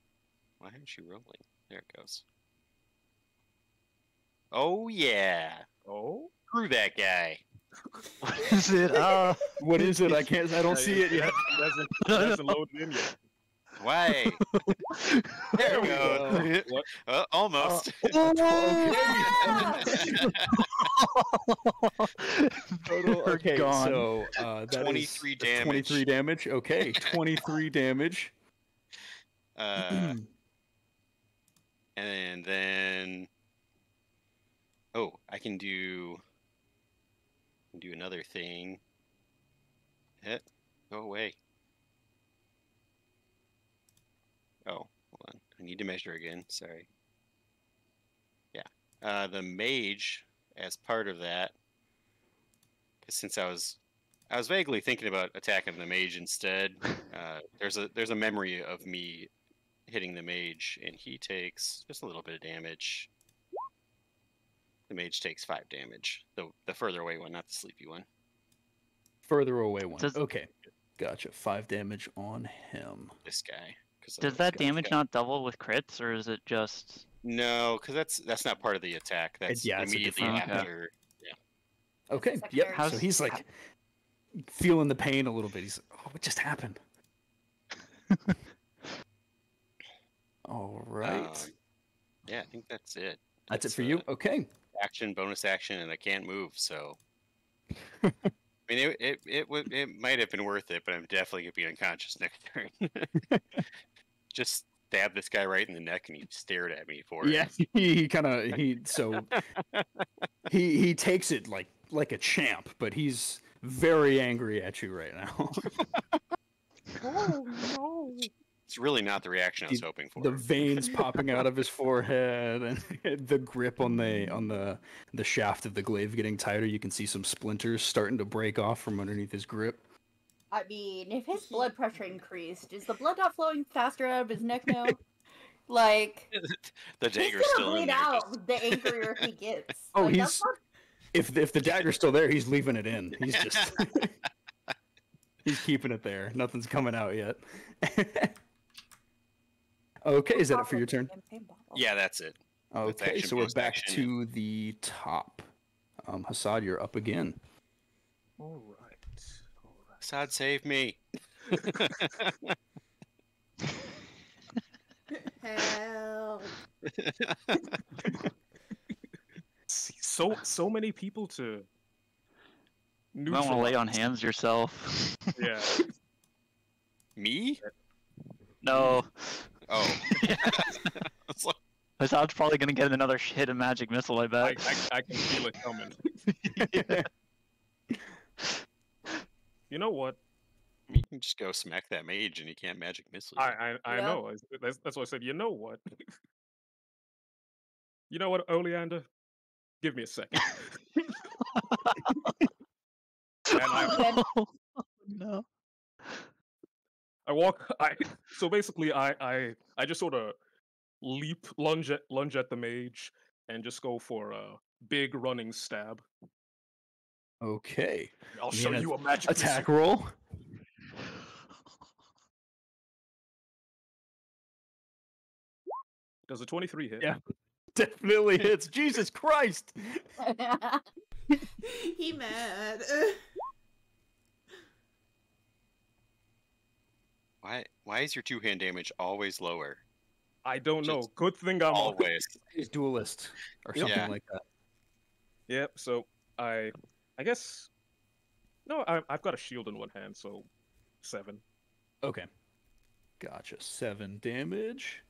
Why aren't you rolling? There it goes. Oh yeah. Oh? Screw that guy. What is it? What is it? I don't see it yet. It hasn't loaded in yet. Why? There we go. What? Almost. Total. Okay, gone. so that is 23 damage. 23 damage. Okay, 23 damage. And then... Oh, I can do another thing. Go away. Oh, hold on. I need to measure again. Sorry. Yeah. The mage, as part of that, since I was vaguely thinking about attacking the mage instead, there's a memory of me hitting the mage, and he takes just a little bit of damage. The mage takes 5 damage. The further away one, not the sleepy one. Further away one. Okay. Gotcha. 5 damage on him. This guy. Does that damage not double with crits, or is it just... No, because that's not part of the attack. That's immediately after. Yeah. Okay. Yep. So he's like feeling the pain a little bit. He's like, oh, what just happened? All right. Yeah, I think that's it. That's it for you? Okay. Action, bonus action, and I can't move, so... I mean, it might have been worth it, but I'm definitely going to be unconscious next turn. Just stab this guy right in the neck, and he stared at me for it. Yeah, he takes it like a champ, but he's very angry at you right now. Oh, no. It's really not the reaction I was hoping for. The veins popping out of his forehead, and the grip on the shaft of the glaive getting tighter. You can see some splinters starting to break off from underneath his grip. I mean, if his blood pressure increased, is the blood not flowing faster out of his neck now? Like, the dagger's still in there. He's gonna bleed out the angrier he gets. Oh, like, he's if the dagger's still there, he's leaving it in. He's just he's keeping it there. Nothing's coming out yet. Okay, is that it for your turn? Yeah, that's it. Okay, so we're back to the top. Hassad, you're up again. All right. Hassad, save me. Help. So many people to You might want to lay on hands yourself. Yeah. Me? No. Oh. Hassad's probably going to get another hit of magic missile, I bet. I can feel it coming. You know what? You can just go smack that mage and he can't magic missile. I know. That's why I said, you know what? You know what, Oleander? Give me a second. No. So basically I just sort of lunge at the mage and just go for a big running stab. Okay. I'll show you a magic attack roll. Does a 23 hit? Yeah. Definitely hits. Jesus Christ. He mad. Why is your 2-hand damage always lower? I don't know. Good thing I'm always. He's duelist or something like that. Yep. So I guess no. I've got a shield in one hand, so 7. Okay. Gotcha. 7 damage.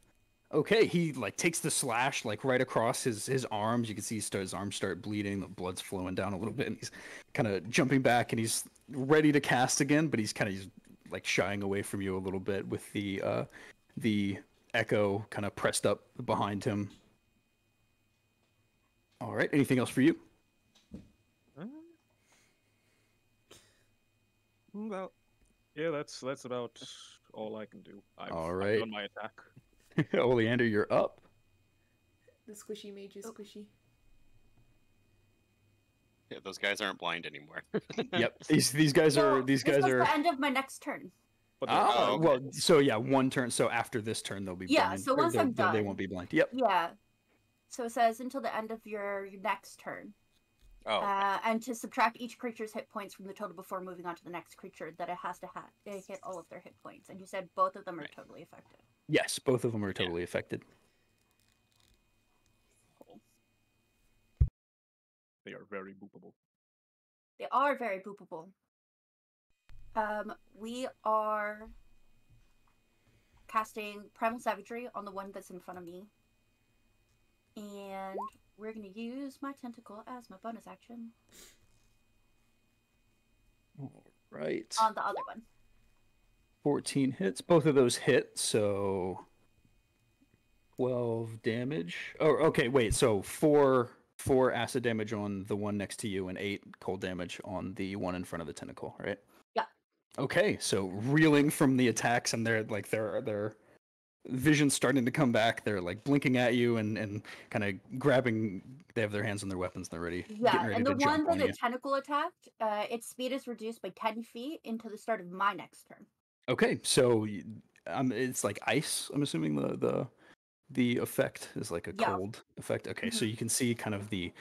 Okay, he takes the slash right across his arms. You can see his arms start bleeding. The blood's flowing down a little bit, and he's kind of jumping back, and he's ready to cast again, but he's kind of shying away from you a little bit with the echo kind of pressed up behind him. All right. Anything else for you? Well, yeah, that's about all I can do. All right. I've done my attack. Oleander, you're up. The squishy mage is squishy. Yeah, those guys aren't blind anymore. Yep. These guys are the end of my next turn. Okay. Well, so yeah, one turn. So after this turn, they'll be blind. Yeah, so once I'm done, they won't be blind. Yep. Yeah. So it says until the end of your next turn. Oh. And to subtract each creature's hit points from the total before moving on to the next creature, that it has to hit all of their hit points. And you said both of them are totally affected. Yes, both of them are totally affected. Cool. They are very boopable. They are very boopable. We are casting Primal Savagery on the one that's in front of me. And we're going to use my tentacle as my bonus action. All right. On the other one. 14 hits. Both of those hit, so 12 damage. Oh, okay, wait. So four acid damage on the one next to you and 8 cold damage on the one in front of the tentacle, right? Yeah. Okay, so reeling from the attacks, and their vision's starting to come back. They're like blinking at you and kind of grabbing. They have their hands on their weapons. They're ready. Yeah, ready and the one that the you. tentacle attacked, its speed is reduced by 10 feet until the start of my next turn. Okay, so it's like ice. I'm assuming the effect is like a cold effect. Okay, so you can see kind of the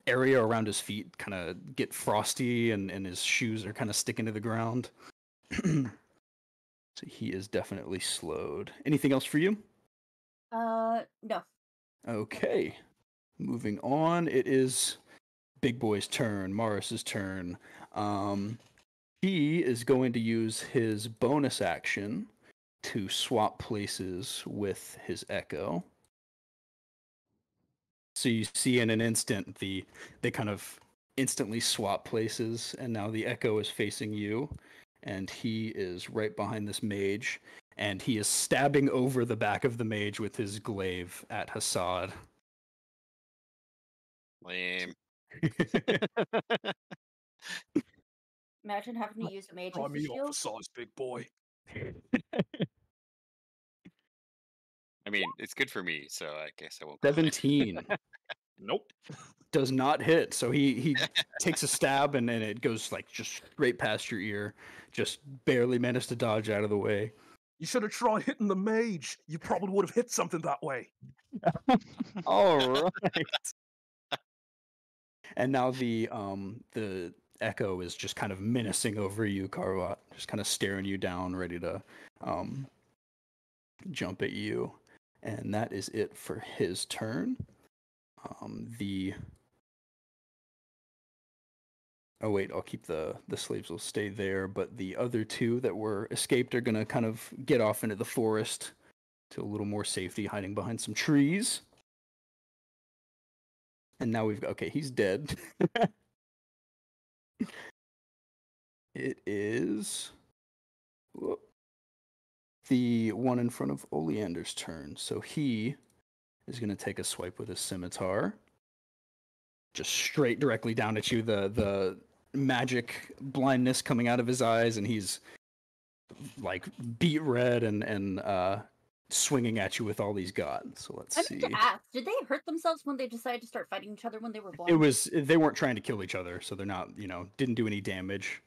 area around his feet kind of get frosty, and his shoes are kind of sticking to the ground. So he is definitely slowed. Anything else for you? No. Okay, moving on. It is Big Boy's turn. Morris's turn. He is going to use his bonus action to swap places with his Echo. So you see in an instant they kind of instantly swap places, and now the Echo is facing you, and he is right behind this mage, and he is stabbing over the back of the mage with his glaive at Hassad. Lame. Imagine having to use a mage as a shield. Size, big boy. I mean, it's good for me, so I guess I won't. 17. Nope. Does not hit. So he takes a stab, and then it goes like just straight past your ear. Just barely managed to dodge out of the way. You should have tried hitting the mage. You probably would have hit something that way. All right. And now the Echo is just kind of menacing over you, Karwat, just kind of staring you down, ready to jump at you. And that is it for his turn. Oh wait, I'll keep the slaves will stay there, but the other two that were escaped are gonna kind of get off into the forest to a little more safety, hiding behind some trees. And now we've got, okay, he's dead. It is the one in front of Oleander's turn. So he is going to take a swipe with his scimitar. Just straight directly down at you. The magic blindness coming out of his eyes, and he's like beet red and swinging at you with all he's got. So let's see. I need to ask, did they hurt themselves when they decided to start fighting each other when they were born? They weren't trying to kill each other, so they're not, didn't do any damage,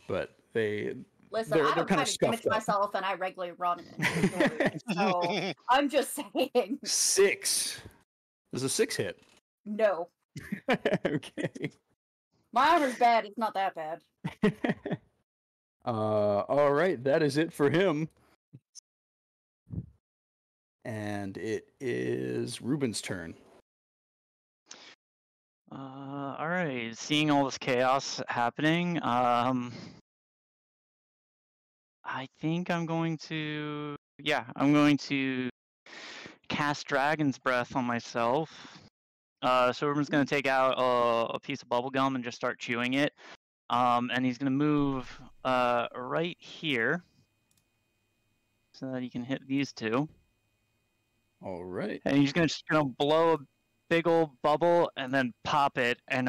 but Listen, they're I don't kind try of to damage myself, and I regularly run it. So I'm just saying. 6. Does a 6 hit? No. Okay. My armor's bad. It's not that bad. All right, that is it for him. And it is Ruben's turn. All right, seeing all this chaos happening, I think I'm going to cast Dragon's Breath on myself. So Ruben's going to take out a piece of bubble gum and just start chewing it. And he's going to move right here so that he can hit these two. All right. And he's just going to blow a big old bubble and then pop it, and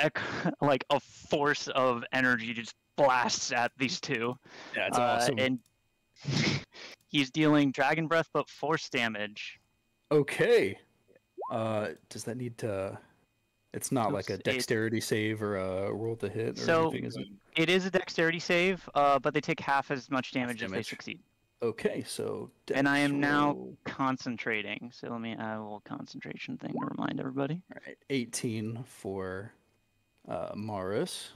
a force of energy just blasts at these two. That's awesome. And he's dealing Dragon Breath but force damage. Okay. Does that need to... It's not like a dexterity save or a roll to hit or anything, is it? It is a dexterity save, but they take half as much damage as they succeed. Okay, so... And I am now concentrating, so let me add a little concentration thing to remind everybody. All right, 18 for Morris.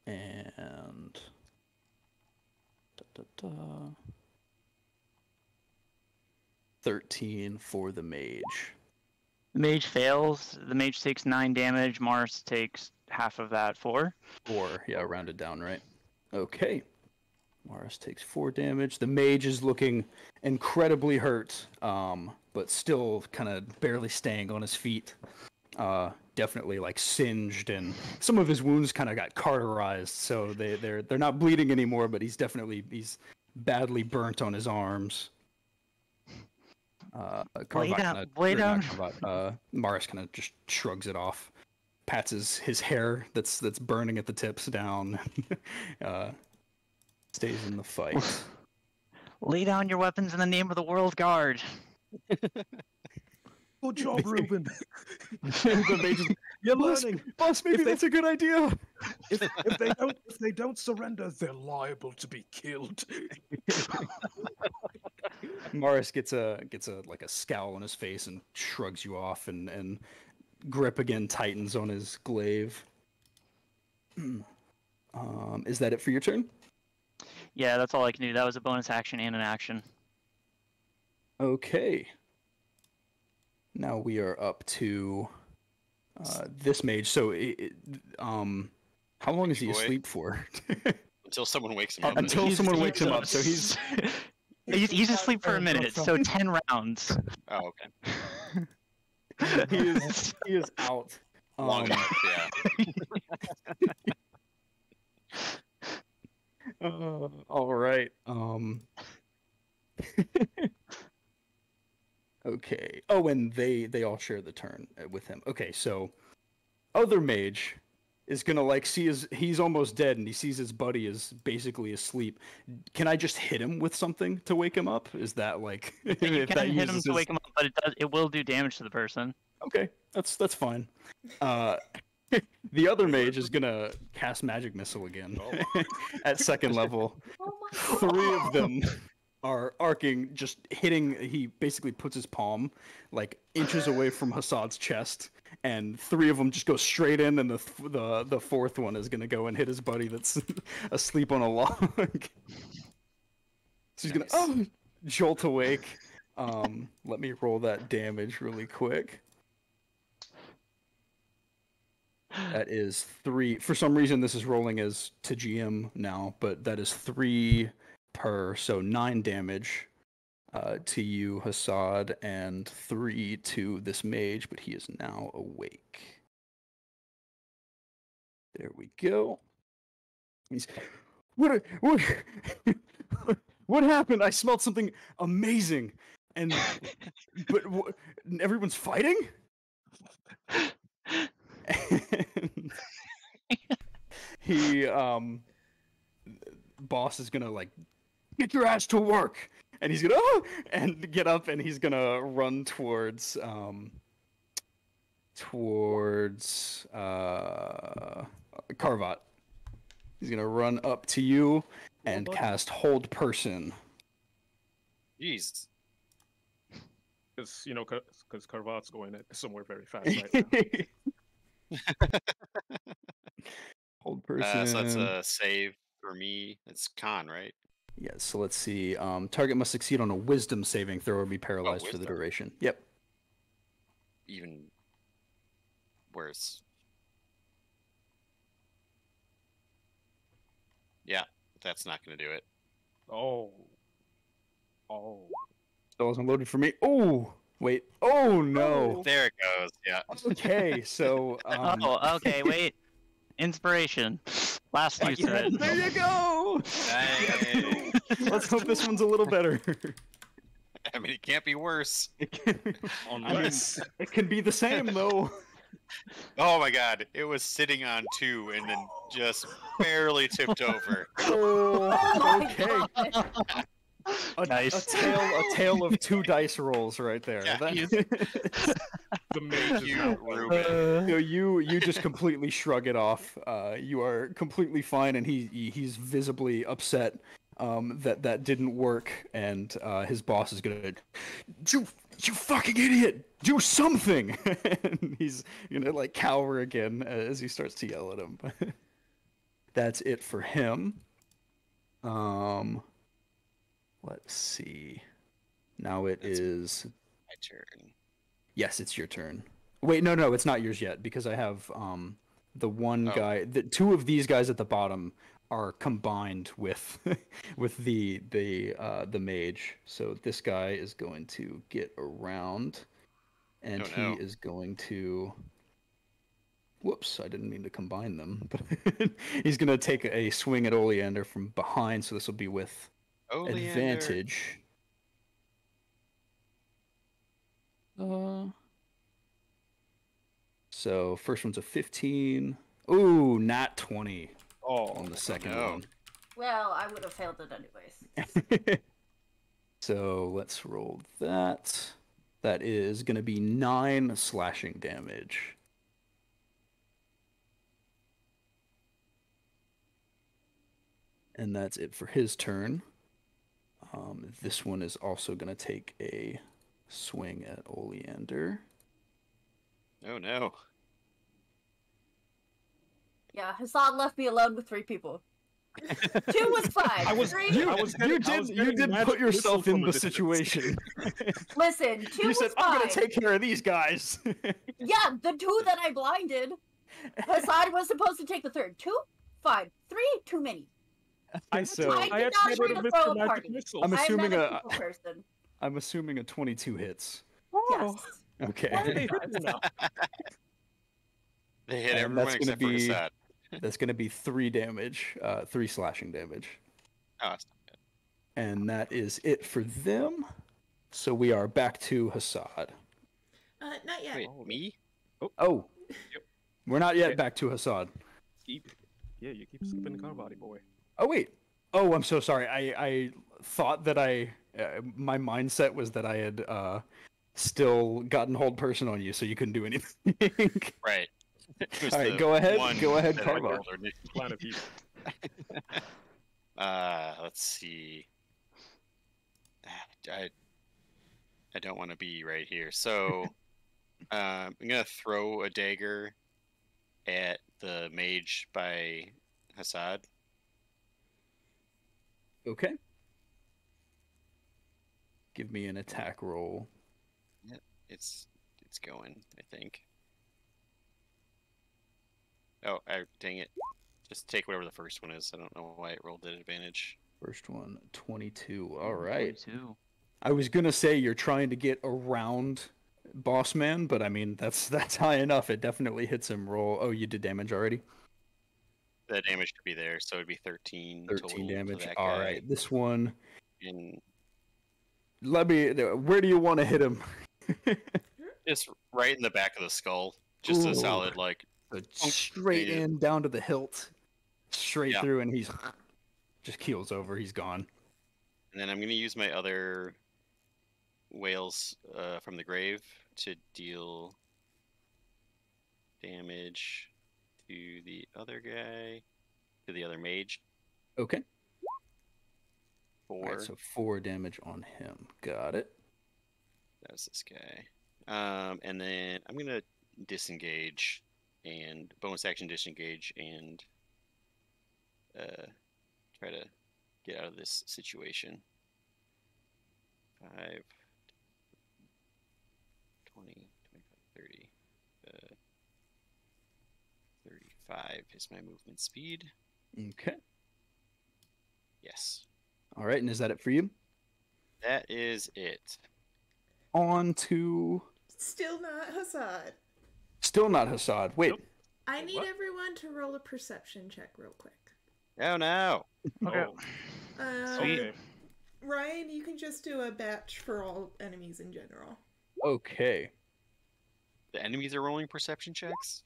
And... 13 for the mage. The mage fails. The mage takes 9 damage. Morris takes half of that, 4. 4, yeah, rounded down, right? Okay. Morris takes 4 damage. The mage is looking incredibly hurt, but still kind of barely staying on his feet. Definitely like singed, and some of his wounds kind of got cauterized, so they're not bleeding anymore. But he's badly burnt on his arms. Morris kind of just shrugs it off, pats his hair that's burning at the tips down. Stays in the fight. Lay down your weapons in the name of the World Guard. Good job, Ruben. You're learning. Boss, maybe that's a good idea. If they don't surrender, they're liable to be killed. Morris gets a like a scowl on his face and shrugs you off, and grip again tightens on his glaive. Is that it for your turn? Yeah, that's all I can do. That was a bonus action and an action. Okay. Now we are up to this mage. So, how long is he asleep for? Until someone wakes him up. Until someone wakes him up. So he's asleep for a minute. So 10 rounds. Oh, okay. He is out. Long enough, yeah. All right. Okay. Oh, and they all share the turn with him. Okay, so other mage is gonna see he's almost dead, and he sees his buddy is basically asleep. Can I just hit him with something to wake him up? Is that like you can hit him to wake him up, but it will do damage to the person. Okay, that's fine. The other mage is gonna cast magic missile again at 2nd level. Oh my 3 of them are arcing, just hitting. He basically puts his palm like inches away from Hassad's chest, and 3 of them just go straight in, and the 4th one is gonna go and hit his buddy that's asleep on a log. So he's gonna jolt awake. Let me roll that damage really quick. That is 3. For some reason, this is rolling as to GM now, but that is 3 per, so 9 damage to you, Hassad, and 3 to this mage, but he is now awake. There we go. He's what happened? I smelled something amazing, but everyone's fighting. And he boss is gonna get your ass to work, and he's gonna and get up, and he's gonna run towards Carvat. He's gonna run up to you and cast Hold Person. Jeez. Because Carvat's going somewhere very fast right now. Hold Person. So that's a save for me. It's con, right? Yeah, so let's see. Target must succeed on a Wisdom saving throw or be paralyzed for the duration. Yep. Even worse. Yeah, that's not going to do it. Oh. Still wasn't loaded for me. Oh, wait. Oh, no. There it goes, yeah. Okay, so... okay, wait. Inspiration. Last you said. There you go! Hey. Let's hope this one's a little better. I mean, it can't be worse. It can be the same, though. Oh my god, it was sitting on 2 and then just barely tipped over. Oh, okay. Nice. A tale of 2 dice rolls right there. Yeah, The mage is not Ruben. You just completely shrug it off. You are completely fine, and he's visibly upset that didn't work, and his boss is gonna, you fucking idiot, do something. And he's gonna cower again as he starts to yell at him. That's it for him. Let's see. Now is my turn. Yes, it's your turn. Wait, no, it's not yours yet, because I have the one guy. The 2 of these guys at the bottom are combined with with the mage. So this guy is going to get around, and he is going to. Whoops! I didn't mean to combine them, but he's going to take a swing at Oleander from behind. So this will be with advantage. So first one's a 15. Ooh, nat 20. On the second one. Well, I would have failed it anyways. So let's roll that. That is going to be 9 slashing damage. And that's it for his turn. This one is also going to take a swing at Oleander. Oh no. Yeah, Hassan left me alone with 3 people. 2 was fine. You did put yourself in the situation. Listen, 2 you was said, fine. I'm going to take care of these guys. Yeah, the 2 that I blinded. Hassan was supposed to take the 3rd. 2, fine. 3, too many. I did not try to throw a party. I'm assuming a 22 hits. Yes. Okay. They hit everyone except for Hassad. That's going to be 3 damage, 3 slashing damage. Oh, that's not good. And that is it for them. So we are back to Hassad. Not yet. Wait, me? Oh. Yep. We're not yet back to Hassad. Yeah, you keep skipping the Carbody boy. Oh, wait. Oh, I'm so sorry. I thought that my mindset was that I had still gotten hold person on you, so you couldn't do anything. Right. All right, go ahead. Go ahead, Carvar. Let's see. I don't want to be right here, so I'm gonna throw a dagger at the mage by Hassad. Okay. Give me an attack roll. Yep, it's going, I think. Oh, dang it. Just take whatever the first one is. I don't know why it rolled at advantage. First one, 22. All right. 22. I was going to say you're trying to get around Boss Man, but I mean, that's high enough. It definitely hits him. Roll. Oh, you did damage already? The damage should be there, so it'd be 13 13 damage. To that All guy. right. This one. And where do you want to hit him? Just right in the back of the skull. Just a solid, like... straight in, down to the hilt. Straight through, and he's... just keels over. He's gone. And then I'm going to use my other whales from the grave to deal damage to the other guy, to the other mage. Okay. 4. All right, so 4 damage on him. Got it. That was this guy. And then I'm going to disengage and bonus action disengage and try to get out of this situation. 5, 20, 25, 30, 35 is my movement speed. Okay. Yes. All right, and is that it for you? That is it. On to... Still not Hassad. Still not Hassad. Wait. Nope. I need everyone to roll a perception check real quick. Oh, no. Okay. Sweet. Ryan, you can just do a batch for all enemies in general. Okay. The enemies are rolling perception checks?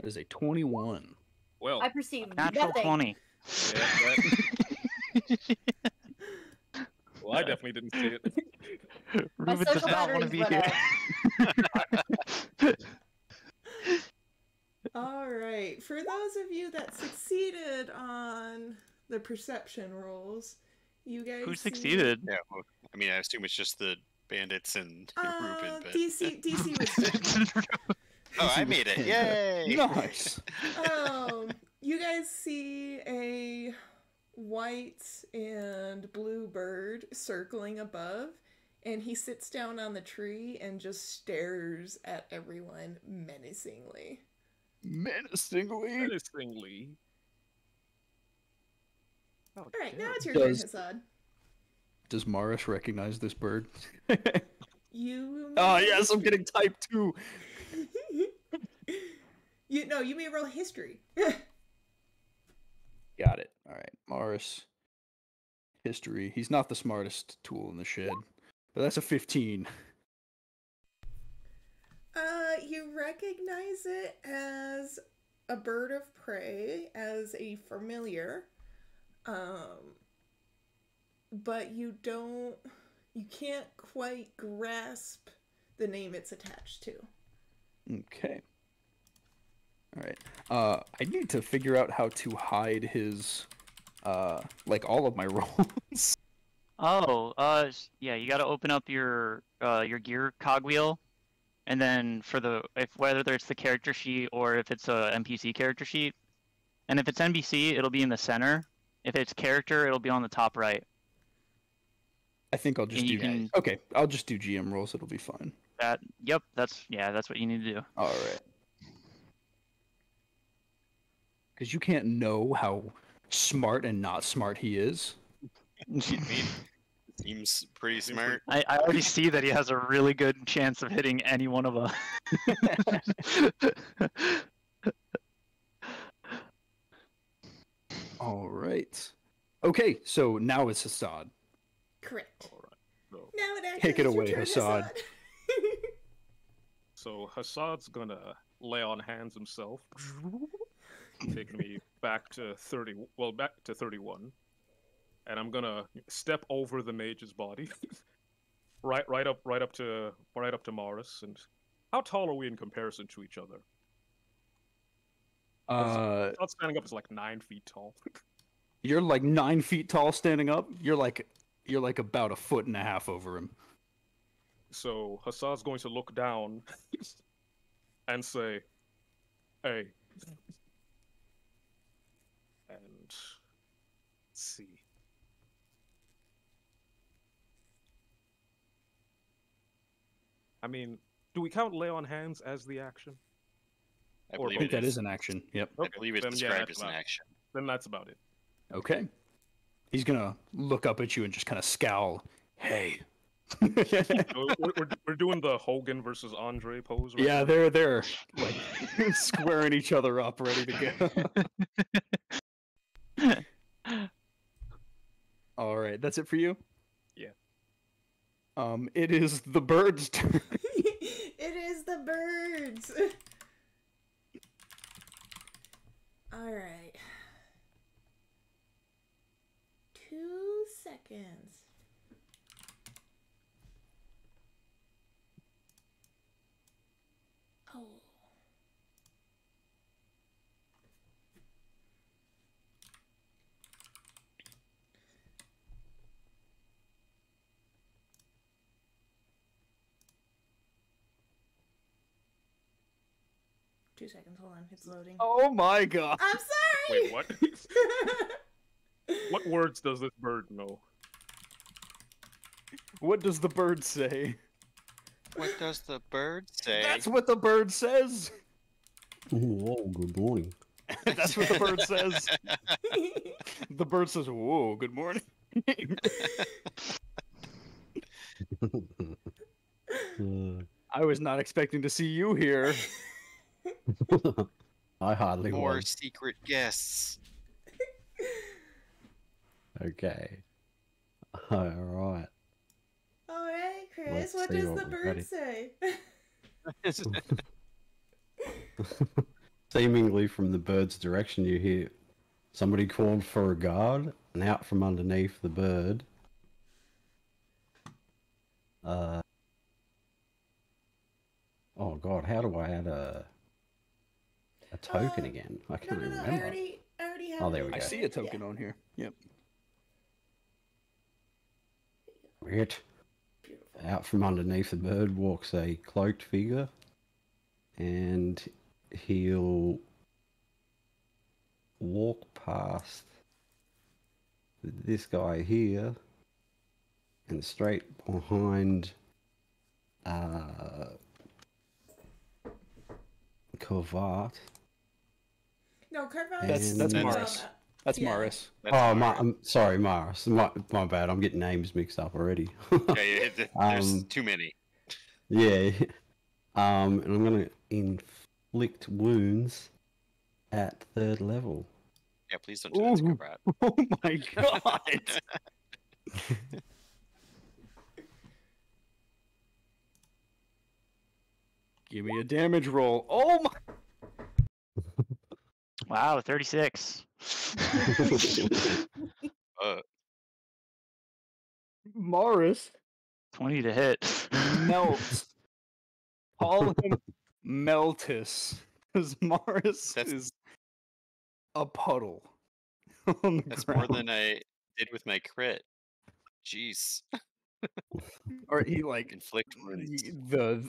That is a 21. Well, I perceive Natural nothing. 20. Well, I definitely didn't see it. Ruben does social not want to batteries be went here. All right. For those of you that succeeded on the perception rolls, you guys. Who succeeded? Yeah, well, I mean, I assume it's just the bandits and Ruben. But... DC was. Oh, I made it! Yay! Nice. You guys see a white and blue bird circling above, and he sits down on the tree and just stares at everyone menacingly. Menacingly. Oh, all right, now it's your turn, Hassad. Does Morris recognize this bird? You. Oh yes, I'm getting type 2. You may roll history. Got it. All right, Morris. History. He's not the smartest tool in the shed, but that's a 15. You recognize it as a bird of prey, as a familiar, but you can't quite grasp the name it's attached to. Okay. All right. I need to figure out how to hide his, like all of my rolls. Oh, yeah, you got to open up your gear cogwheel, and then for whether it's the character sheet or if it's a NPC character sheet, and if it's NPC, it'll be in the center. If it's character, it'll be on the top right. I think I'll just Okay, I'll just do GM rolls. It'll be fine. Yep, that's what you need to do. All right. Because you can't know how smart and not smart he is. Seems pretty smart. I already see that he has a really good chance of hitting any one of us. All right. Okay, so now it's Hassad. Correct. All right. So, now it actually take it away, Hassad. So Hassad's gonna lay on hands himself, taking me back to 31, and I'm gonna step over the mage's body, right up to Morris. And how tall are we in comparison to each other? Not standing up is like 9 feet tall. You're like 9 feet tall standing up. You're like about 1.5 feet over him. So Hassad's going to look down and say, "Hey," and let's see. I mean, do we count lay on hands as the action? I think that is an action. Yep. Okay. I believe it's described as an action. Then that's about it. Okay. He's gonna look up at you and just kind of scowl. Hey. we're doing the Hogan versus Andre pose. Right yeah, now. they're like squaring each other up, ready to go. All right, that's it for you. Yeah. It is the bird's turn. It is the birds. All right. 2 seconds. Oh. Two seconds, hold on, it's loading. Oh my god. I'm sorry! Wait, what? What words does this bird know? What does the bird say? What does the bird say? That's what the bird says. Whoa, good morning. That's what the bird says. The bird says, "Whoa, good morning." I was not expecting to see you here. I hardly More was. secret guests. Okay. Alright. Alright, Chris, Let's what see does what the we're bird ready. say? Seemingly from the bird's direction you hear somebody called for a guard, and out from underneath the bird oh god, how do I add a token again? I can't No, remember. I already have Oh, there it. we I go. see a token on here. Yep. Right. Out from underneath the bird walks a cloaked figure, and he'll walk past this guy here and straight behind Covart. No, Carvat. That's And- Morris. That's Morris. I'm sorry, Morris. My bad. I'm getting names mixed up already. There's too many. Yeah. And I'm gonna inflict wounds at 3rd level. Yeah, please don't do that to Cobrat. Oh my god! Give me a damage roll. Oh my! Wow, 36. Morris 20 to hit. melts. Call him Meltus, because Morris is a puddle. That's more than I did with my crit. Jeez. Or he like inflict wounds.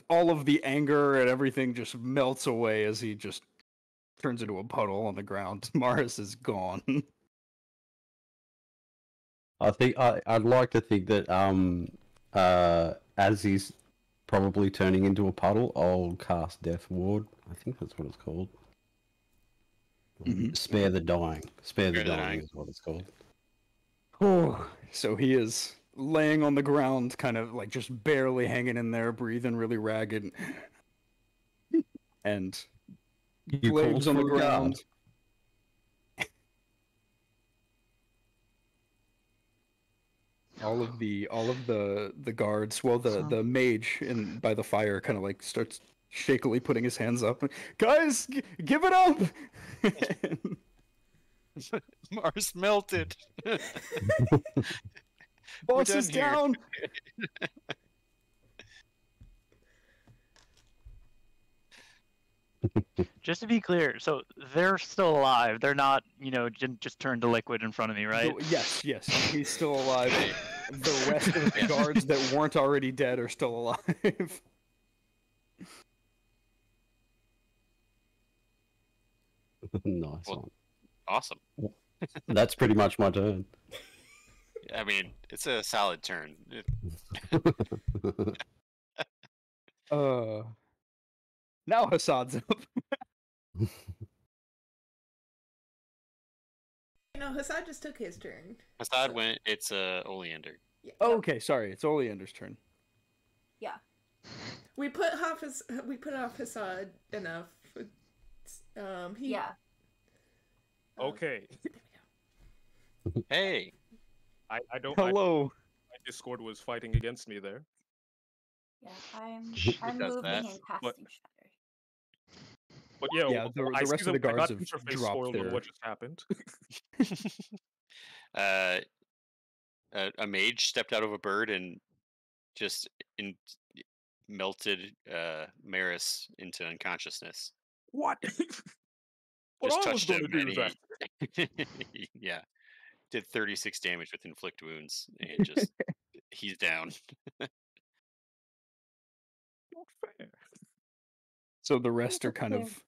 All of the anger and everything just melts away as he just turns into a puddle on the ground. Morris is gone. I think I'd like to think that as he's probably turning into a puddle, I'll cast Death Ward. I think that's what it's called. Spare the dying. Spare the dying is what it's called. Oh, so he is laying on the ground, kind of like just barely hanging in there, breathing really ragged, and legs on the ground. All of the guards, well, the mage by the fire kind of like starts shakily putting his hands up. Guys, give it up! Mars melted. Boss is down. Just to be clear, so they're still alive. They're not, just turned to liquid in front of me, right? Yes, he's still alive. The rest of the guards that weren't already dead are still alive. Nice one. Awesome. That's pretty much my turn. I mean, it's a solid turn. Now Hassad's up. No, Hassad just took his turn. Hassad went. It's Oleander. Yeah. Oh, okay, sorry. It's Oleander's turn. Yeah. We put off Hassad enough. Yeah. Okay. Hey. I don't. Hello. My Discord was fighting against me there. Yeah, I'm moving and casting shatter. But yeah, the rest of the guards have dropped their... what just happened. A mage stepped out of a bird and just melted Maris into unconsciousness. What? Just touched him and yeah, did 36 damage with inflict wounds and just he's down. Not fair. So the rest are kind of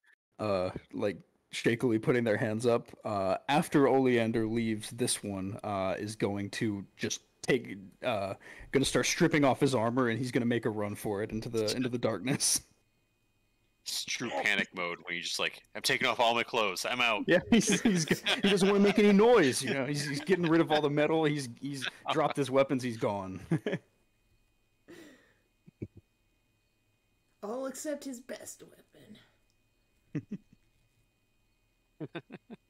like shakily putting their hands up. After Oleander leaves, this one is going to just gonna start stripping off his armor, and he's gonna make a run for it into the darkness. It's true panic mode when you just like, I'm taking off all my clothes. I'm out. Yeah, he doesn't want to make any noise. He's getting rid of all the metal. He's dropped his weapons. He's gone. All except his best weapon.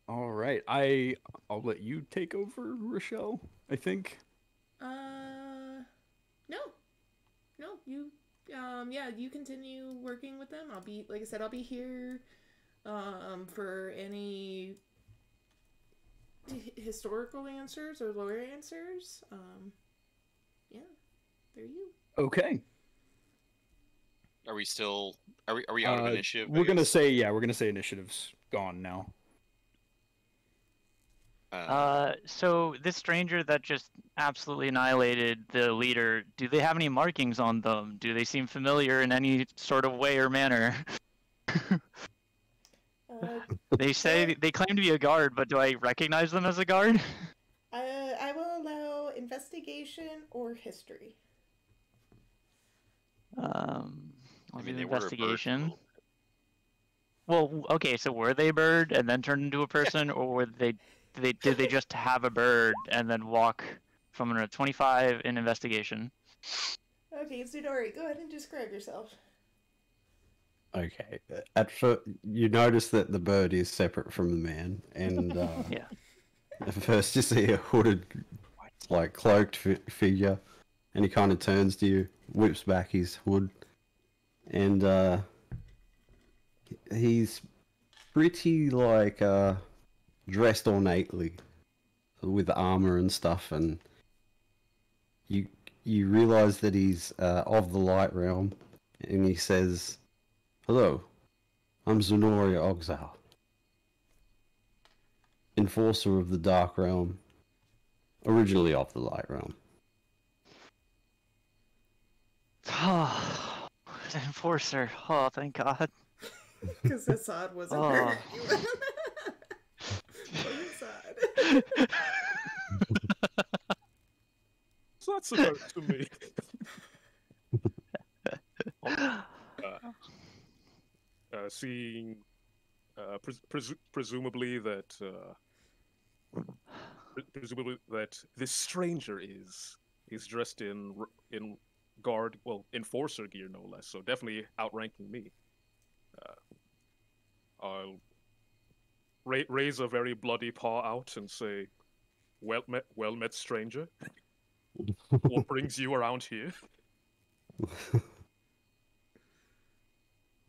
All right, I'll let you take over, Richelle. I think. No, you. Yeah, you continue working with them. I'll be, like I said, I'll be here, for any historical answers or lore answers. Yeah, they're you. Okay. Are we out of initiative? We're gonna say initiative's gone now. So this stranger that just absolutely annihilated the leader, do they have any markings on them? Do they seem familiar in any sort of way or manner? They claim to be a guard, but do I recognize them as a guard? I will allow investigation or history. I'll do they investigation. Well, okay, so were they a bird and then turned into a person, or were they did they just have a bird and then walk from a 25 in investigation? Okay, Zidori, go ahead and describe yourself. Okay. At first, you notice that the bird is separate from the man, and Yeah. at first you see a hooded, like cloaked figure, and he kind of turns to you, whips back his hood, and he's pretty like dressed ornately with armor and stuff, and you realize that he's of the light realm, and he says, "Hello, I'm Zenoria Oxal, enforcer of the dark realm, originally of the light realm." Oh, enforcer. Oh, thank God. Because Assad wasn't Oh. Poor Assad. So that's supposed to me. Seeing, presumably that this stranger is dressed in guard, well, enforcer gear no less. So definitely outranking me. I'll raise a very bloody paw out and say, well met, stranger. What brings you around here?"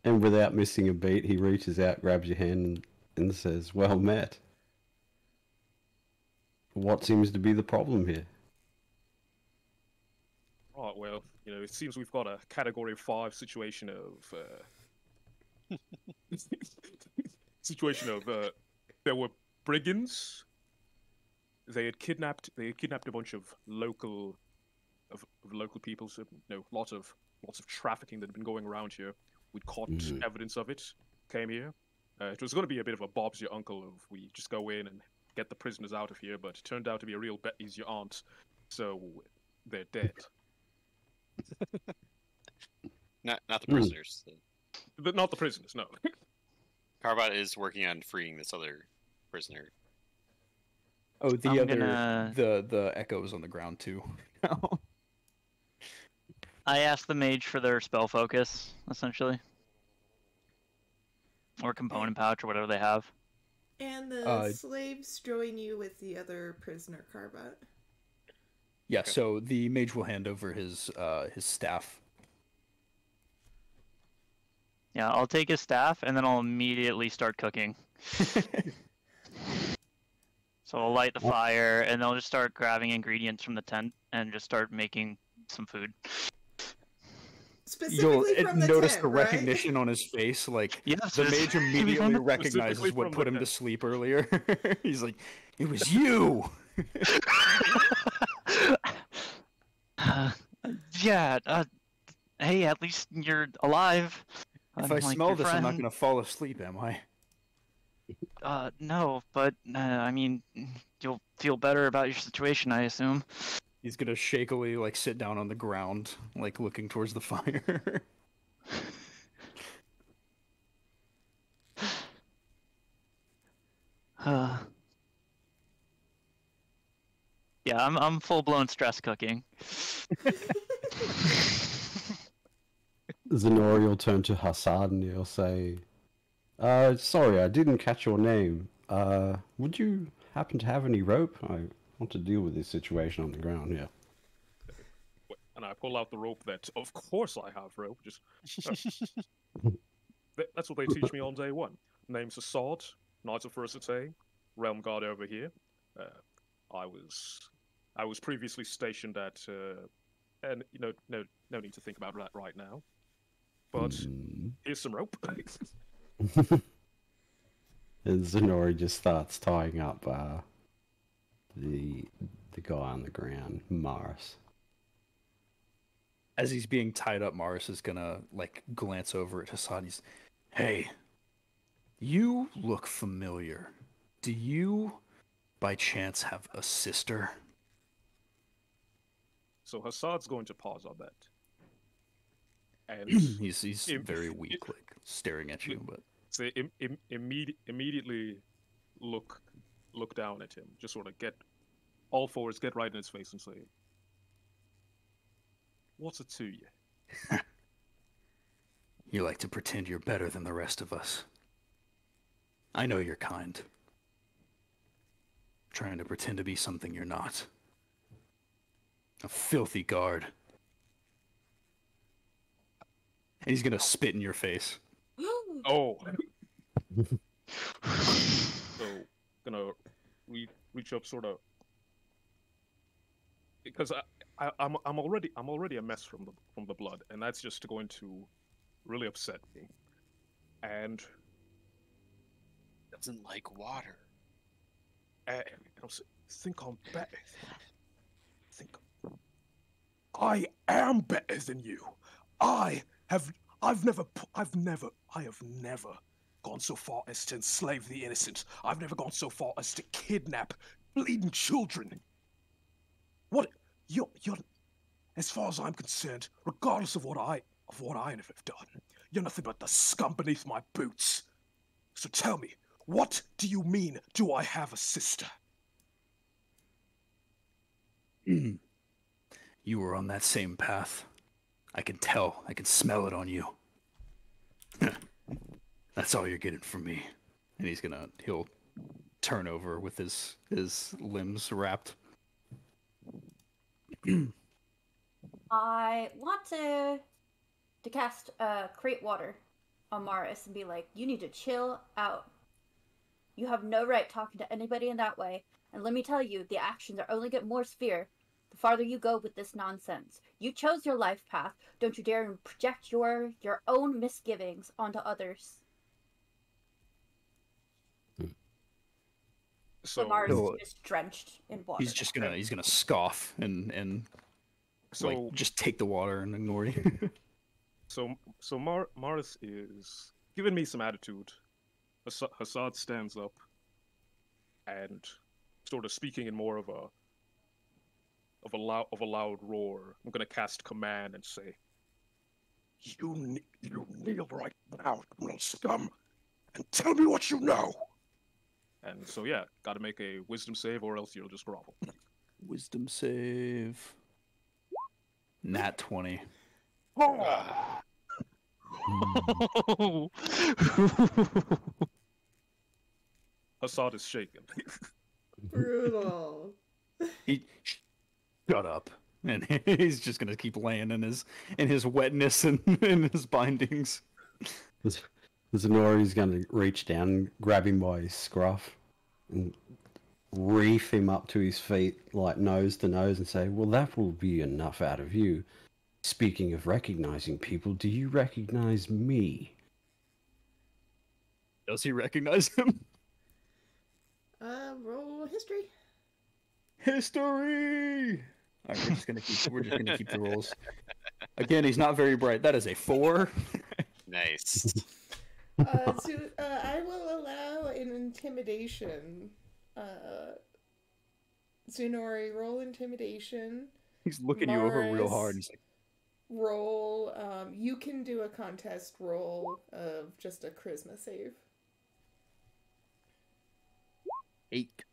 And without missing a beat, he reaches out, grabs your hand, and says, "Well met. What seems to be the problem here?" Right, well, it seems we've got a Category 5 situation of there were brigands. They had kidnapped a bunch of local people. So, lots of trafficking that had been going around here. We'd caught evidence of it. Came here. It was going to be a bit of a Bob's your uncle if we just go in and get the prisoners out of here, but it turned out to be a real Betty's your aunt, so they're dead. Not the prisoners. But not the prisoners, no. Carbot is working on freeing this other prisoner. Oh, the echoes on the ground too. I asked the mage for their spell focus, essentially. Or component pouch, or whatever they have. And the slaves join you with the other prisoner, Carbot. Yeah, okay. So the mage will hand over his staff. Yeah, I'll take his staff, and then I'll immediately start cooking. So I'll light the fire, and I'll just start grabbing ingredients from the tent, and just start making some food. You'll notice tent, the right? recognition on his face, like yes, the mage immediately recognizes what put him to sleep earlier. He's like, "It was you." Hey, at least you're alive. If I smell this, I'm not gonna fall asleep, am I? No, but I mean, you'll feel better about your situation, I assume. He's gonna shakily sit down on the ground, looking towards the fire. Yeah, I'm full blown stress cooking. Zenori will turn to Hassad and he'll say, "Sorry, I didn't catch your name. Would you happen to have any rope? I want to deal with this situation on the ground here." And I pull out the rope that, of course I have rope. Just that's what they teach me on day one. Name's Assad, Knights of Versatile, Realm Guard over here. I was previously stationed at, and no need to think about that right now. But here's some rope. And Zenori just starts tying up the guy on the ground, Morris. As he's being tied up, Morris is gonna glance over at Hassad. He's, "Hey, you look familiar. Do you, by chance, have a sister?" So Hassad's going to pause on that. And he's very weak, staring at you, but so immediately look look down at him, just sort of get all fours, get right in his face, and say, "What's it to you?" You like to pretend you're better than the rest of us. I know you're kind. Trying to pretend to be something you're not. A filthy guard. And he's gonna spit in your face. Oh. So, gonna reach up, sort of, because I'm already a mess from the blood, and that's just going to really upset me. And doesn't like water. Think I'm better. I am better than you. I have never gone so far as to enslave the innocent. I've never gone so far as to kidnap bleeding children. What you're as far as I'm concerned, regardless of what I have done, you're nothing but the scum beneath my boots. So tell me, what do you mean, do I have a sister? You were on that same path. I can tell. I can smell it on you. That's all you're getting from me. And he'll turn over with his limbs wrapped. I want to cast create water on Maris and be like, you need to chill out. You have no right talking to anybody in that way. And let me tell you, the actions are only get more severe the farther you go with this nonsense. You chose your life path. Don't you dare project your own misgivings onto others. So Mars is just drenched in water. He's gonna scoff and just take the water and ignore you. So Mars is giving me some attitude. Hassad stands up and sort of speaking in more of a loud roar. I'm gonna cast command and say, "You kneel right now, little scum, and tell me what you know." And so yeah, got to make a wisdom save, or else you'll just grovel. Wisdom save. Nat 20. Hassad is shaken. Brutal. Shut up. And he's just gonna keep laying in his wetness and in his bindings. Zenori's gonna reach down and grab him by his scruff and reef him up to his feet, like nose to nose, and say, "Well, that will be enough out of you. Speaking of recognizing people, do you recognize me?" Does he recognize him? Roll history. History. All right, we're just gonna keep the rolls. Again, he's not very bright. That is a 4. Nice. I will allow an intimidation. Tsunori, roll intimidation. He's looking you over real hard. He's like, roll. You can do a contest roll of just a charisma save. 8.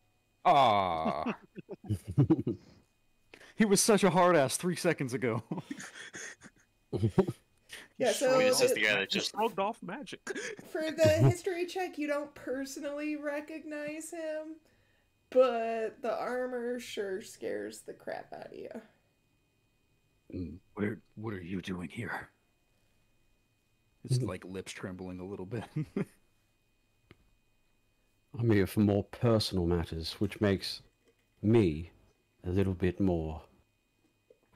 Ah. He was such a hard ass 3 seconds ago. Yeah, so this is the guy that just shrugged off magic. For the history check, you don't personally recognize him, but the armor sure scares the crap out of you. What are you doing here? His lips trembling a little bit. I'm here for more personal matters, which makes me a little bit more,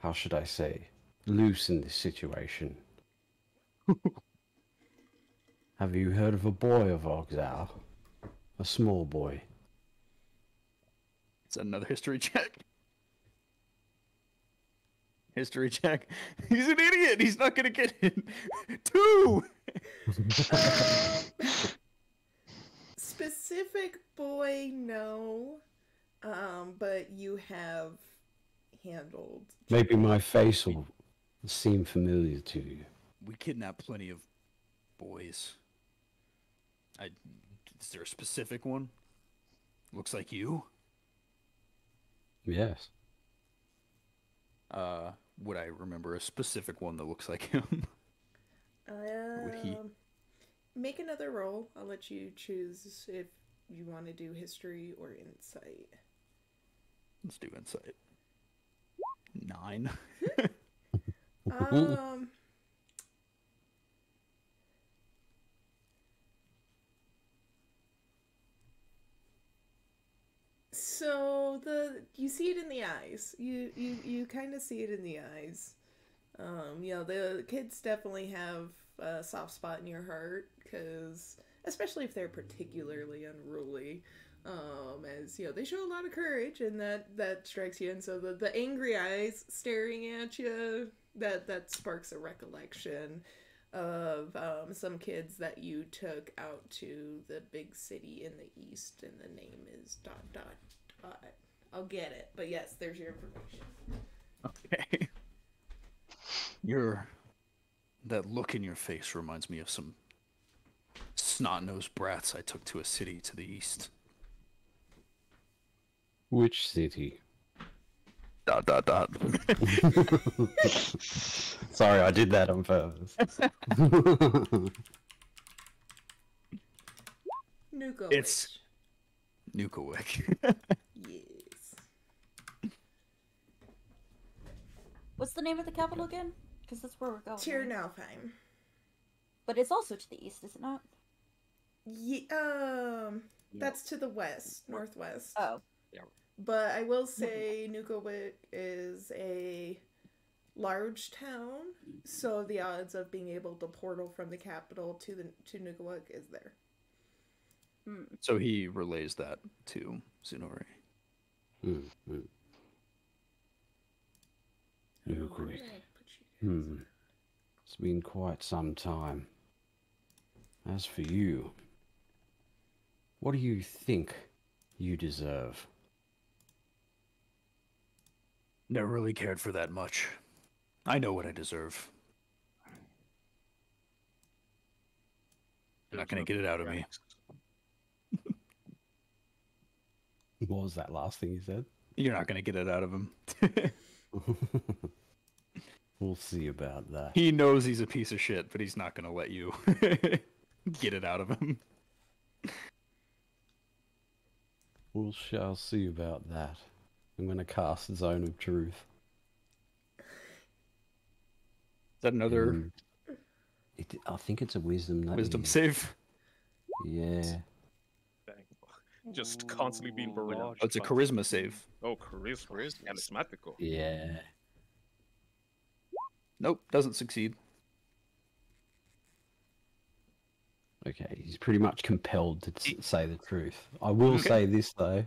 how should I say, loose in this situation. Have you heard of a boy of Oxal? A small boy. It's another history check. History check. He's an idiot. He's not gonna get it. 2. Specific boy, no. But you have handled. Maybe my face will seem familiar to you. We kidnap plenty of boys. Is there a specific one? looks like you. Yes. Would I remember a specific one that looks like him? Would he? Make another roll. I'll let you choose if you want to do history or insight. Let's do insight. 9. So you see it in the eyes. You kind of see it in the eyes. The kids definitely have a soft spot in your heart, because especially if they're particularly unruly, as they show a lot of courage, and that strikes you. And so the angry eyes staring at you, that sparks a recollection of some kids that you took out to the big city in the east, and the name is ... I'll get it, but yes, there's your information. Okay. That look in your face reminds me of some snot-nosed brats I took to a city to the east. Which city? ... Sorry, I did that on purpose. Nukowicz. It's Nukowicz. Yes. What's the name of the capital again? Because that's where we're going. Tirnaufheim. But it's also to the east, is it not? That's to the west, northwest. Oh. Yeah. But I will say Nukowicz is a large town, so the odds of being able to portal from the capital to Nukowicz is there. So he relays that to Tsunori. Nukowicz. It's been quite some time. As for you, what do you think you deserve? Never really cared for that much. I know what I deserve. You're not going to get it out of me. What was that last thing you said? You're not going to get it out of him. We'll see about that. He knows he's a piece of shit, but he's not going to let you get it out of him. We shall see about that. I'm going to cast Zone of Truth. Is that another... I think it's a wisdom. Wisdom save? Yeah. Just constantly being barraged. Oh, it's a charisma save. Oh, charisma. Charismatical. Yeah. Nope, doesn't succeed. Okay, he's pretty much compelled to say the truth. I will say this though,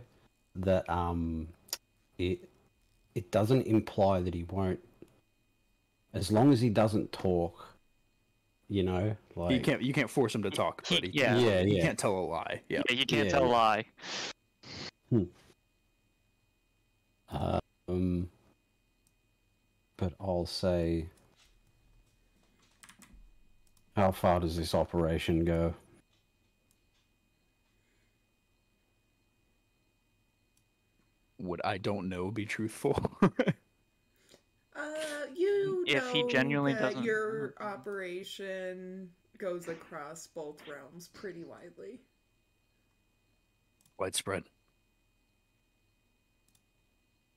that it doesn't imply that he won't, as long as he doesn't talk. Like you can't force him to talk, but he can't tell a lie. Yeah, you can't tell a lie. But I'll say, how far does this operation go? Would I don't know be truthful? If he genuinely doesn't, your operation goes across both realms pretty widely. Widespread.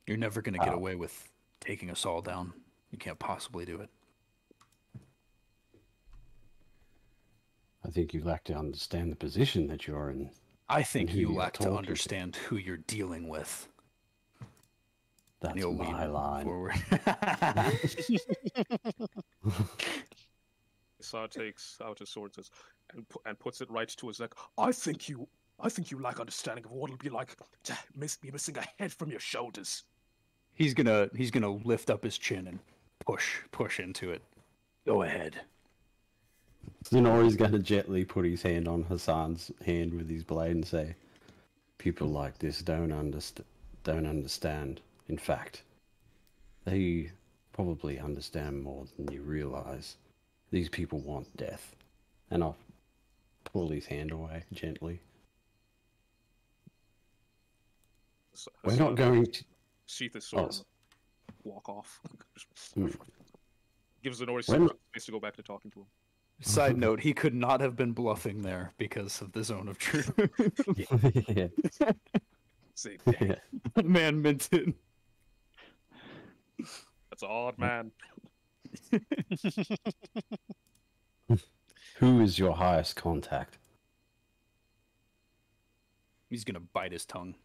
You're never going to get away with taking us all down. You can't possibly do it. I think you lack to understand the position that you're in. I think you lack to understand who you're dealing with. That's my line. Forward. Sar takes out his sword and puts it right to his neck. I think you lack understanding of what it'll be like to be missing a head from your shoulders. He's gonna lift up his chin and push into it. Go ahead. Tsunori's gonna gently put his hand on Hassan's hand with his blade and say, "People like this don't understand. In fact, they probably understand more than you realize. These people want death." And I'll pull his hand away gently. We're not going to sheath his sword. Walk off. Gives the noise space to go back to talking to him. Side note, he could not have been bluffing there because of the zone of truth. See, man meant it. That's an odd man. Who is your highest contact? He's gonna bite his tongue.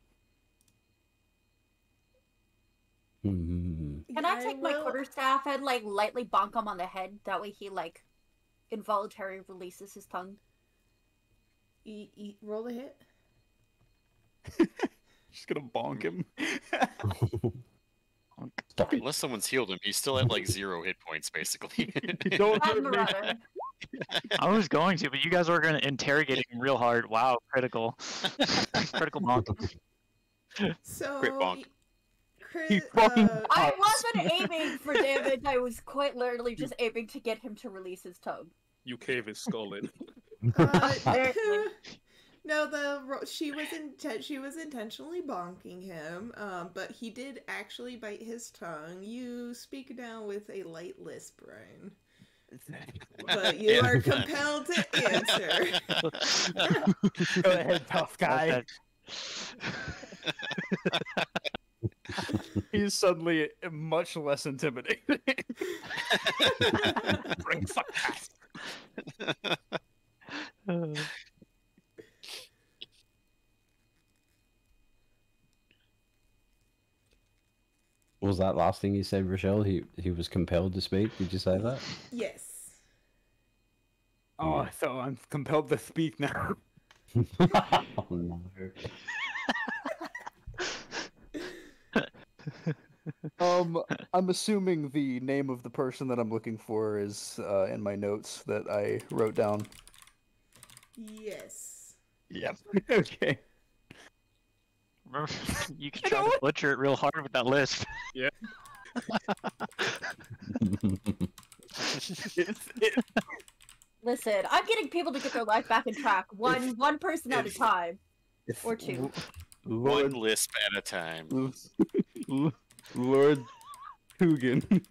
Can I take my quarterstaff and like lightly bonk him on the head? That way he like involuntarily releases his tongue. Roll a hit. Just gonna bonk him. Unless someone's healed him, he's still at like 0 hit points basically. Don't hurt me. Marauder. I was going to, but you guys were going to interrogate him real hard. Wow, critical. Critical bonk. So, Crit bonk. I wasn't aiming for damage. I was quite literally just aiming to get him to release his tongue. You cave his skull in. No, she was intentionally bonking him, but he did actually bite his tongue. You speak now with a light lisp, Brian. But you are compelled to answer. Go ahead, tough guy. He's suddenly much less intimidating. Bring fuck that. Was that last thing you said, Richelle? He was compelled to speak? Did you say that? Yes. Oh, so I'm compelled to speak now. Oh no. I'm assuming the name of the person that I'm looking for is in my notes that I wrote down. Yes. Yep. Okay. You can try to butcher it real hard with that list. Yeah. Listen, I'm getting people to get their life back in track, one person at a time, or two. One lisp at a time. Lord Coogan.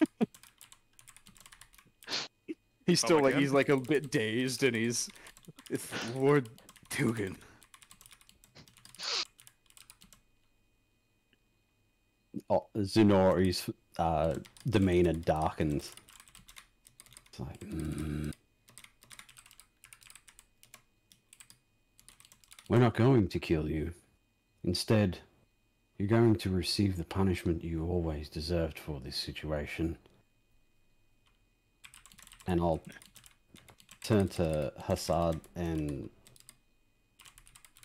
He's still like, he's like a bit dazed, and it's Lord Coogan. Oh, Zunori's demeanor darkens. It's like, We're not going to kill you. Instead, you're going to receive the punishment you always deserved for this situation. And I'll turn to Hassad and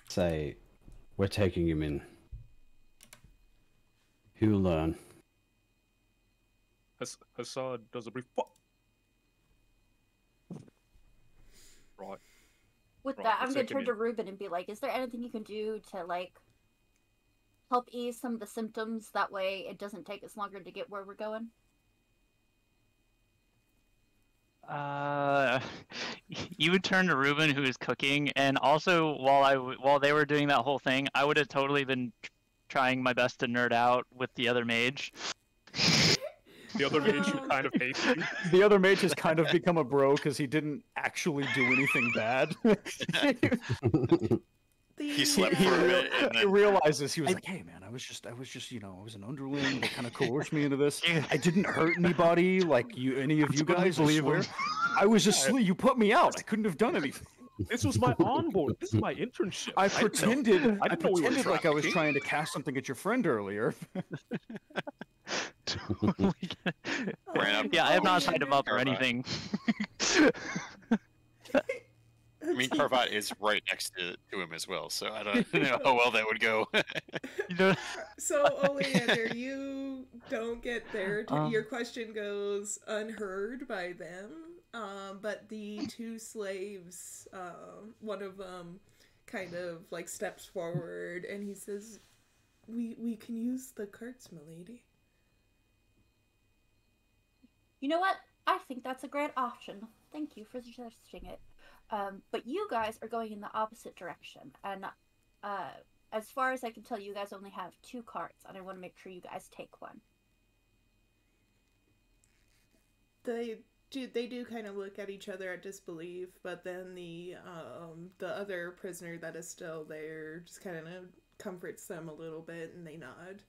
say, we're taking him in. He'll learn. Hassad does a brief. Right. With that, I'm gonna turn to Ruben and be like, "Is there anything you can do to like help ease some of the symptoms? That way, it doesn't take us longer to get where we're going." You would turn to Ruben, who is cooking, and also while they were doing that whole thing, I would have totally been trying my best to nerd out with the other mage. The other mage who kind of hates you. The other mage has kind of become a bro because he didn't actually do anything bad. He slept for a bit. He realizes he was like, "Hey man, I was just, you know, I was an underling. They kind of coerced me into this. I didn't hurt anybody, like any of you guys. I swear. I was just, you put me out. I couldn't have done anything. This was my onboard. This is my internship. I pretended pretended like I was trying to cast something at your friend earlier." Yeah, I have not signed him up or anything. I mean, Carvat is right next to him as well, so I don't know how well that would go. So, Oleander, you don't get there. Your question goes unheard by them, but the two slaves, one of them kind of like steps forward and he says, we can use the carts, milady. You know what? I think that's a great option. Thank you for suggesting it. But you guys are going in the opposite direction, and as far as I can tell, you guys only have 2 cards, and I want to make sure you guys take one. They do kind of look at each other at disbelief, but then the other prisoner that is still there just kind of comforts them a little bit, and they nod.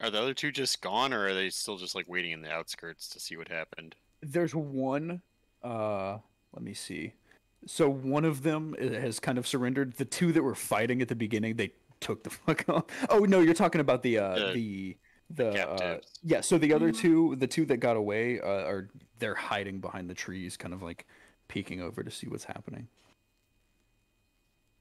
Are the other 2 just gone, or are they still just like waiting in the outskirts to see what happened? There's one. Let me see. So one of them has kind of surrendered. The 2 that were fighting at the beginning, they took the fuck off. Oh no, you're talking about the captives. Yeah. So the other 2, the 2 that got away, they're hiding behind the trees, kind of like peeking over to see what's happening.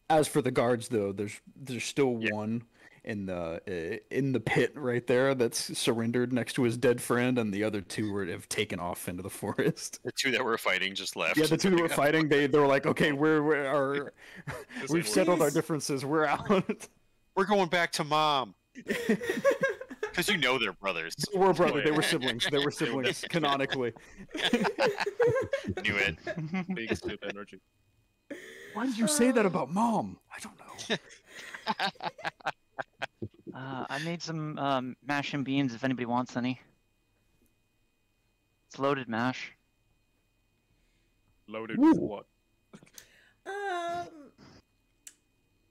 As for the guards, though, there's still one in the pit right there that's surrendered next to his dead friend, and the other 2 have taken off into the forest. The 2 that were fighting just left. Yeah, the 2 that were fighting, they were like, okay, we've settled our differences. We're out. We're going back to mom. Because you know they're brothers. We're brothers. They were siblings. They were siblings canonically. Knew it. Big sip energy. Why did you say that about mom? I don't know. I made some mash and beans if anybody wants any. It's loaded mash. Loaded with what?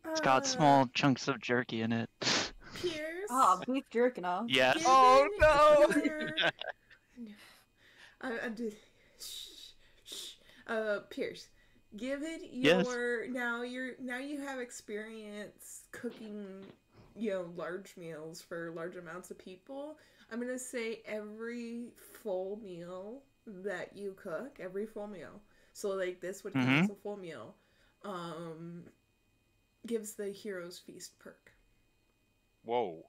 It's got small chunks of jerky in it. Piers? Oh, beef jerky, no? Yeah. Oh no! Piers, given your now you have experience cooking, large meals for large amounts of people. I'm gonna say every full meal that you cook, so like this would count as a full meal, gives the Hero's Feast perk. Whoa.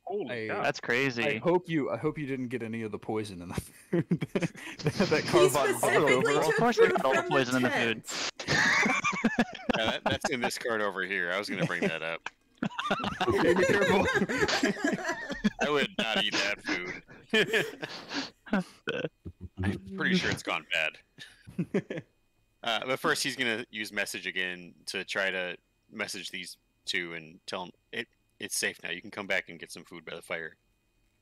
Holy cow. That's crazy. I hope you didn't get any of the poison in the food. that He specifically of course we got all the poison in the food. Yeah, that's in this card over here. I was going to bring that up. Okay, be careful. I would not eat that food. I'm pretty sure it's gone bad. But first he's going to use message again to try to message these 2 and tell them it's safe now. You can come back and get some food by the fire.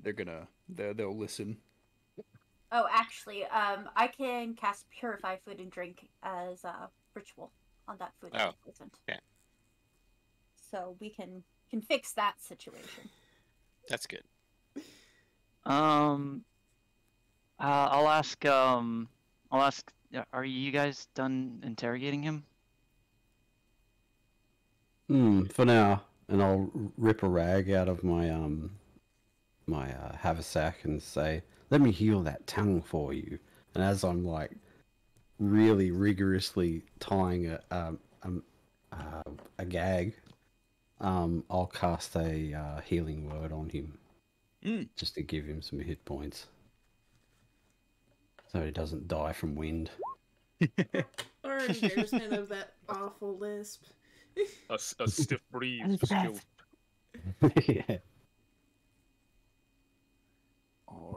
They'll listen. Oh, actually, I can cast Purify Food and Drink as a ritual on that food. Oh, yeah. So we can fix that situation. That's good. I'll ask. Are you guys done interrogating him? For now. And I'll rip a rag out of my my haversack and say, "Let me heal that tongue for you." And as I'm like really rigorously tying a gag, I'll cast a healing word on him, just to give him some hit points, so he doesn't die from wind. Or embarrassment of that awful lisp. A stiff breeze for skill. Yeah.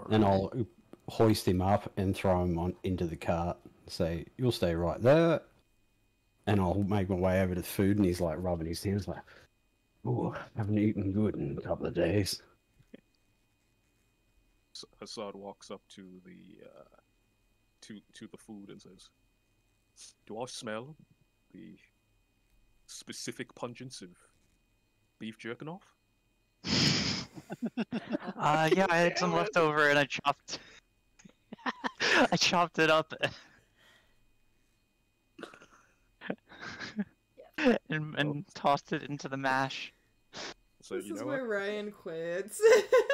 And I'll hoist him up and throw him into the cart. Say, "You'll stay right there." And I'll make my way over to the food, and he's like rubbing his hands, like, "Oh, haven't eaten good in a couple of days." Hassad walks up to the to the food and says, "Do I smell the specific pungence of beef jerking off?" Yeah, I had some left over and I chopped it up and tossed it into the mash. So This is where Ryan quits.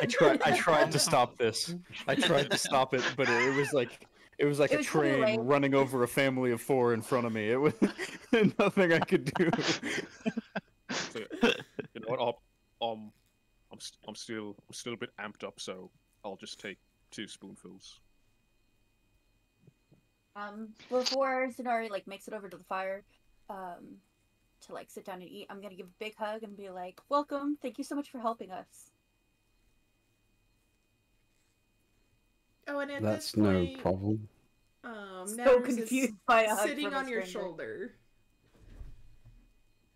I tried to stop this. I tried to stop it, but it was like a train running over a family of 4 in front of me. It was nothing I could do. So, you know what? I'm still a bit amped up, so I'll just take 2 spoonfuls. Before Zenari makes it over to the fire, to sit down and eat, I'm gonna give a big hug and be like, "Welcome, thank you so much for helping us." Oh, and at That's this point, no problem. so confused by a hug sitting from a on your stranger. shoulder.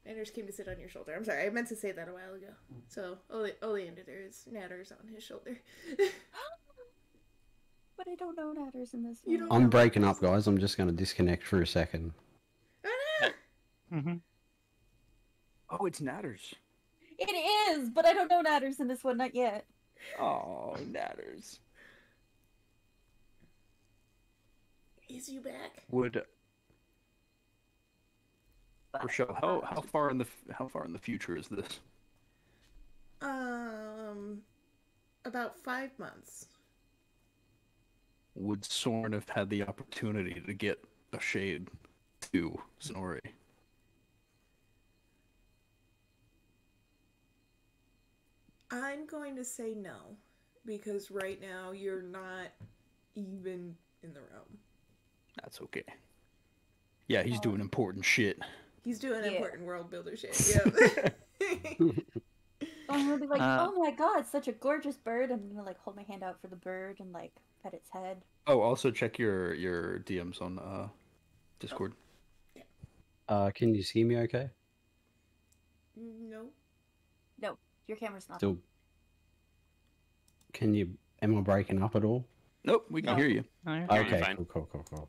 Nanners came to sit on your shoulder. I'm sorry, I meant to say that a while ago. So, Oleander, there's Natters on his shoulder. But I don't know Natters in this You one. don't I'm know breaking Natters. up, guys. I'm just going to disconnect for a second. Oh, no! Mm-hmm. Oh, it's Natters. It is, but I don't know Natters in this one, not yet. Oh, Natters. Is you back? Would Richelle, how far in the future is this? About 5 months. Would Soren have had the opportunity to get a shade to Snorri? I'm going to say no, because right now you're not even in the realm. That's okay. Yeah, he's doing important shit. He's doing Yeah. important world builder shit. Yep. I'm gonna be like, oh my god, such a gorgeous bird. I'm gonna like hold my hand out for the bird and like pet its head. Oh, also check your DMs on Discord. Can you see me okay? No. No, your camera's not. Still. Am I breaking up at all? Nope, we can hear you. Okay, fine. cool. All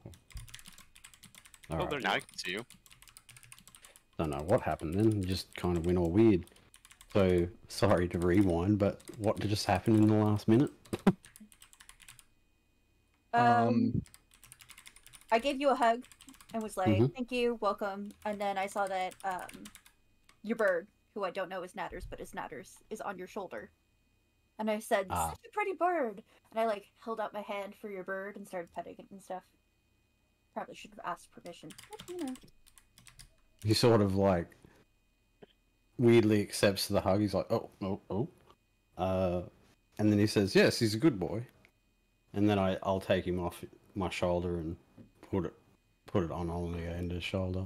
Oh, right. now I can see you. Don't know what happened then. It just kind of went all weird. So, sorry to rewind, but what just happened in the last minute? I gave you a hug and was like, Mhm. thank you, welcome. And then I saw that your bird, who I don't know is Natters, but is Natters, is on your shoulder. And I said, such a pretty bird. And I like held out my hand for your bird and started petting it and stuff. Probably should have asked permission. But, you know. He sort of like weirdly accepts the hug. He's like, oh. And then he says, yes, he's a good boy. And then I'll take him off my shoulder and put it on Oleander's shoulder.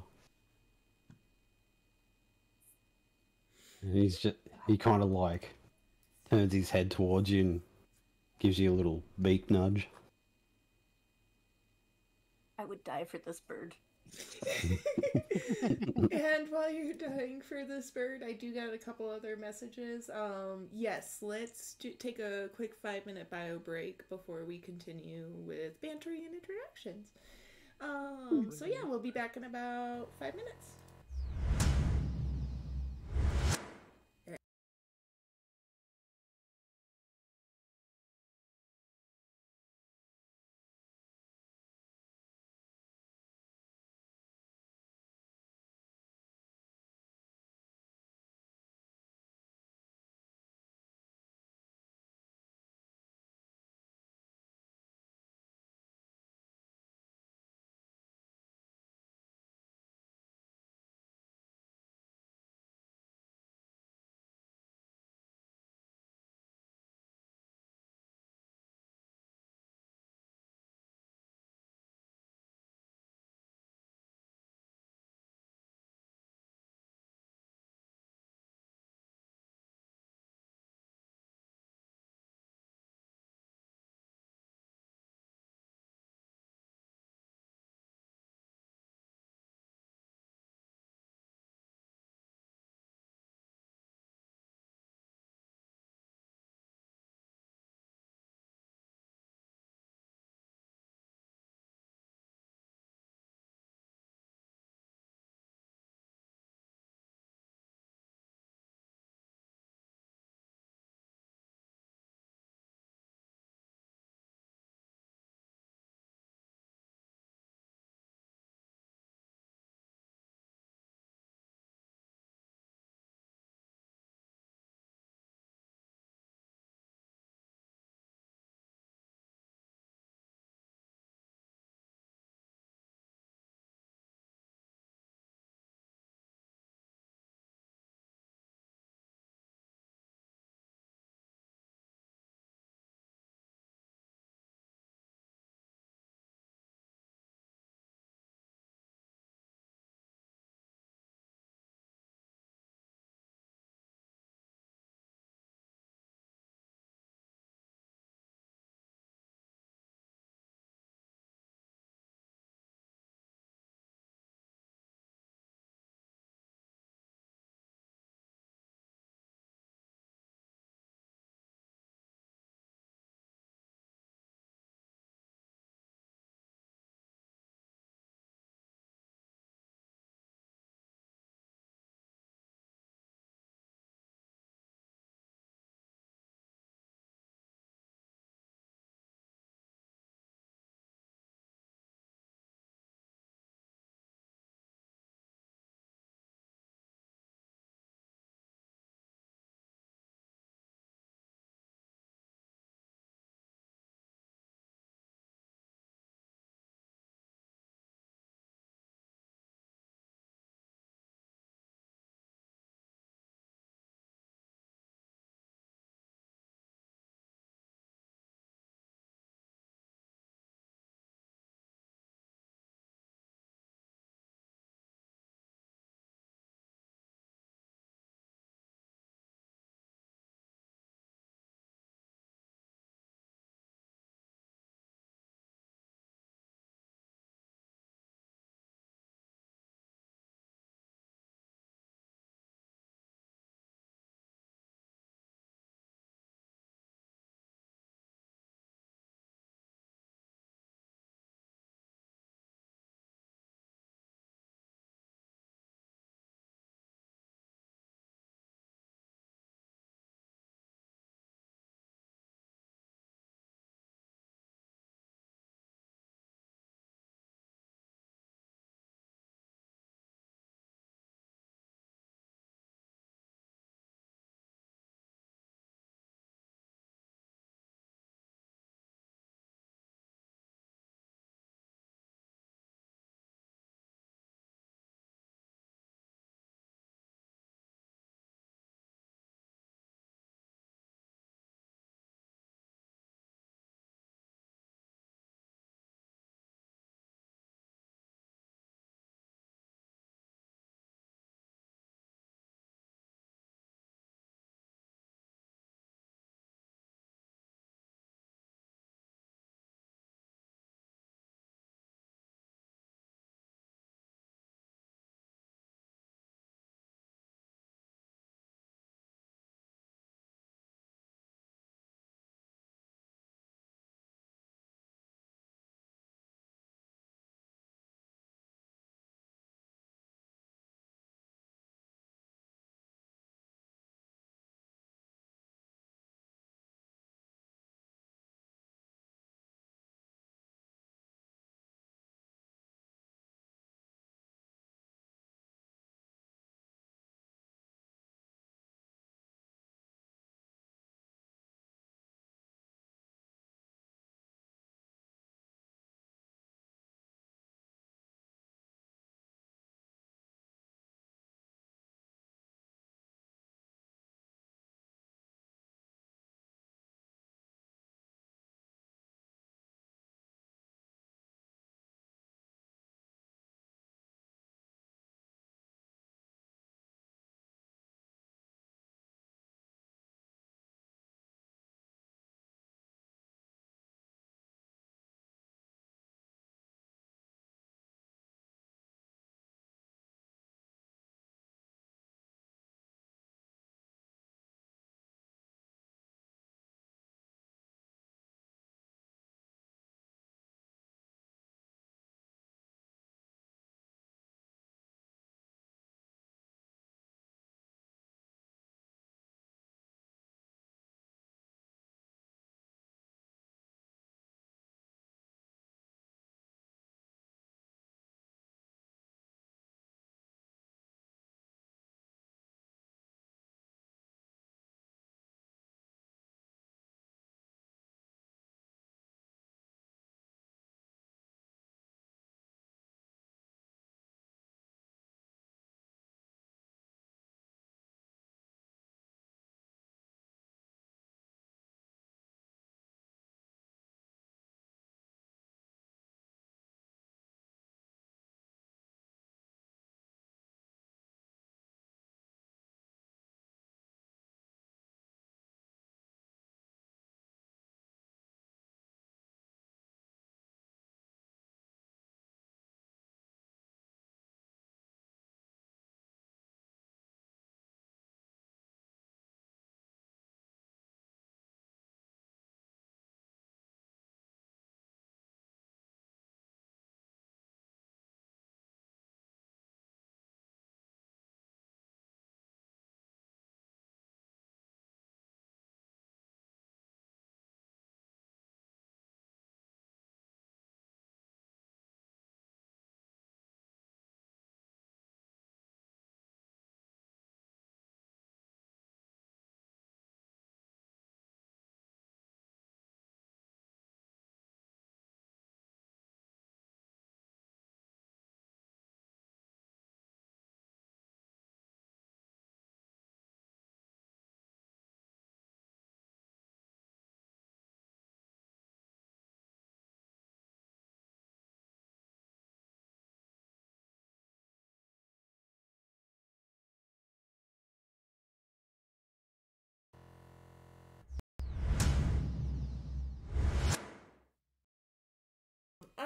And he kind of like turns his head towards you and gives you a little beak nudge. I would die for this bird. And while you're dying for this bird, I do got a couple other messages. Yes, let's take a quick 5-minute bio break before we continue with bantering and introductions. So yeah, we'll be back in about 5 minutes.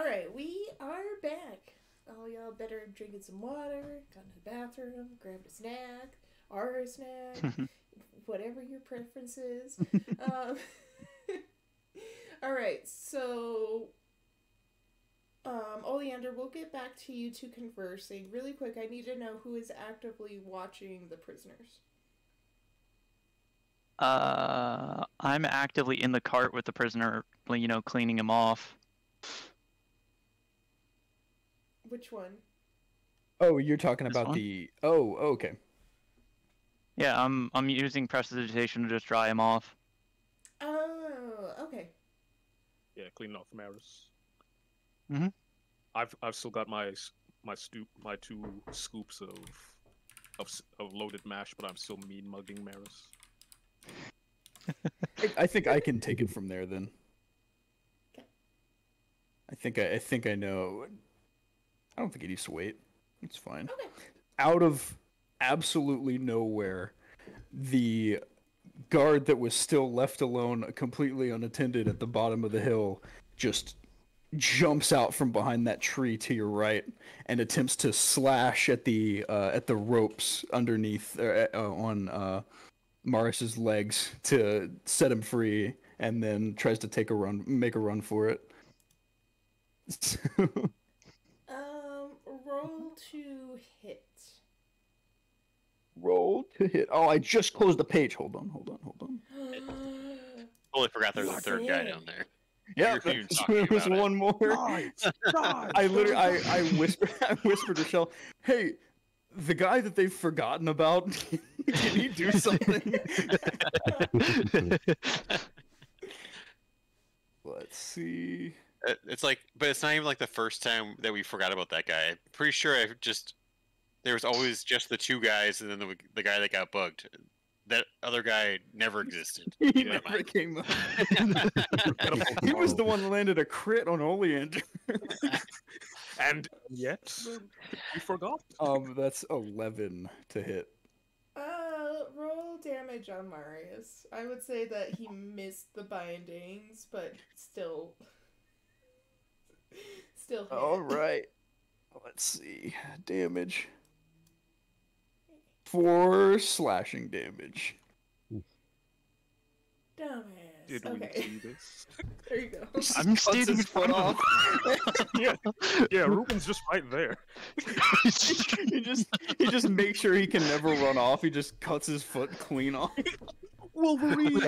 Alright, we are back. All y'all better drinking some water, gone to the bathroom, grabbed a snack, or a snack, whatever your preference is. Alright, so Oleander, we'll get back to you two conversing. Really quick, I need to know who is actively watching the prisoners. I'm actively in the cart with the prisoner, cleaning him off. Which one? Oh, you're talking This about one? the... Oh, okay. Yeah, I'm using prestidigitation to just dry him off. Oh, okay. Yeah, cleaning off Maris. Mhm. I've still got my 2 scoops of loaded mash, but I'm still mean mugging Maris. I think I can take it from there then. Okay. I think I know. I don't think it needs to wait. It's fine. Okay. Out of absolutely nowhere, the guard that was still left alone, completely unattended at the bottom of the hill, just jumps out from behind that tree to your right and attempts to slash at the ropes underneath on Morris's legs to set him free, and then tries to make a run for it. Roll to hit. Roll to hit. Oh, I just closed the page. Hold on. Totally forgot there was a third guy down there. Yeah, You're even talking there was about it. one more. I whispered to Richelle, "Hey, the guy that they've forgotten about, can he do something?" Let's see. It's like, but it's not even like the first time that we forgot about that guy. I'm pretty sure there was always just the 2 guys, and then the guy that got bugged. That other guy never existed. He never came up. He was the one that landed a crit on Oleander. And yet, we forgot. That's 11 to hit. Roll damage on Marius. I would say that he missed the bindings, but still hit. All right. Let's see. Damage. 4 slashing damage. Dumbass. Did Okay. we see this? There you go. I'm standing in front of him. Yeah, Ruben's just right there. he just makes sure he can never run off. He just cuts his foot clean off. Wolverine.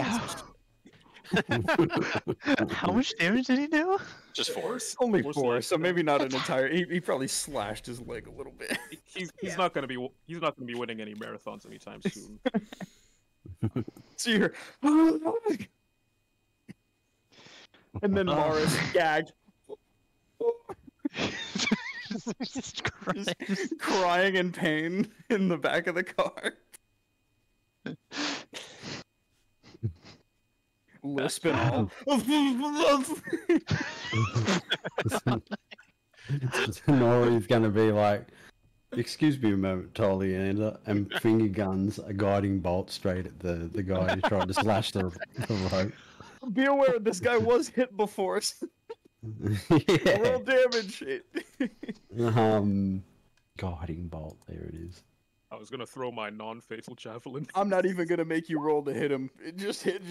How much damage did he do? Just 4. Only Four 4, slash so maybe not an entire. He probably slashed his leg a little bit. He's not gonna be winning any marathons anytime soon. See here. And then Morris gagged. Just Just crying in pain in the back of the car. Lisping all. Nori's gonna be like, "Excuse me a moment, Oleander," and finger guns a guiding bolt straight at the guy who tried to slash the rope. Be aware, this guy was hit before. Yeah. Roll damage. Guiding bolt. There it is. I was gonna throw my non-fatal javelin. I'm not even gonna make you roll to hit him. It just hit.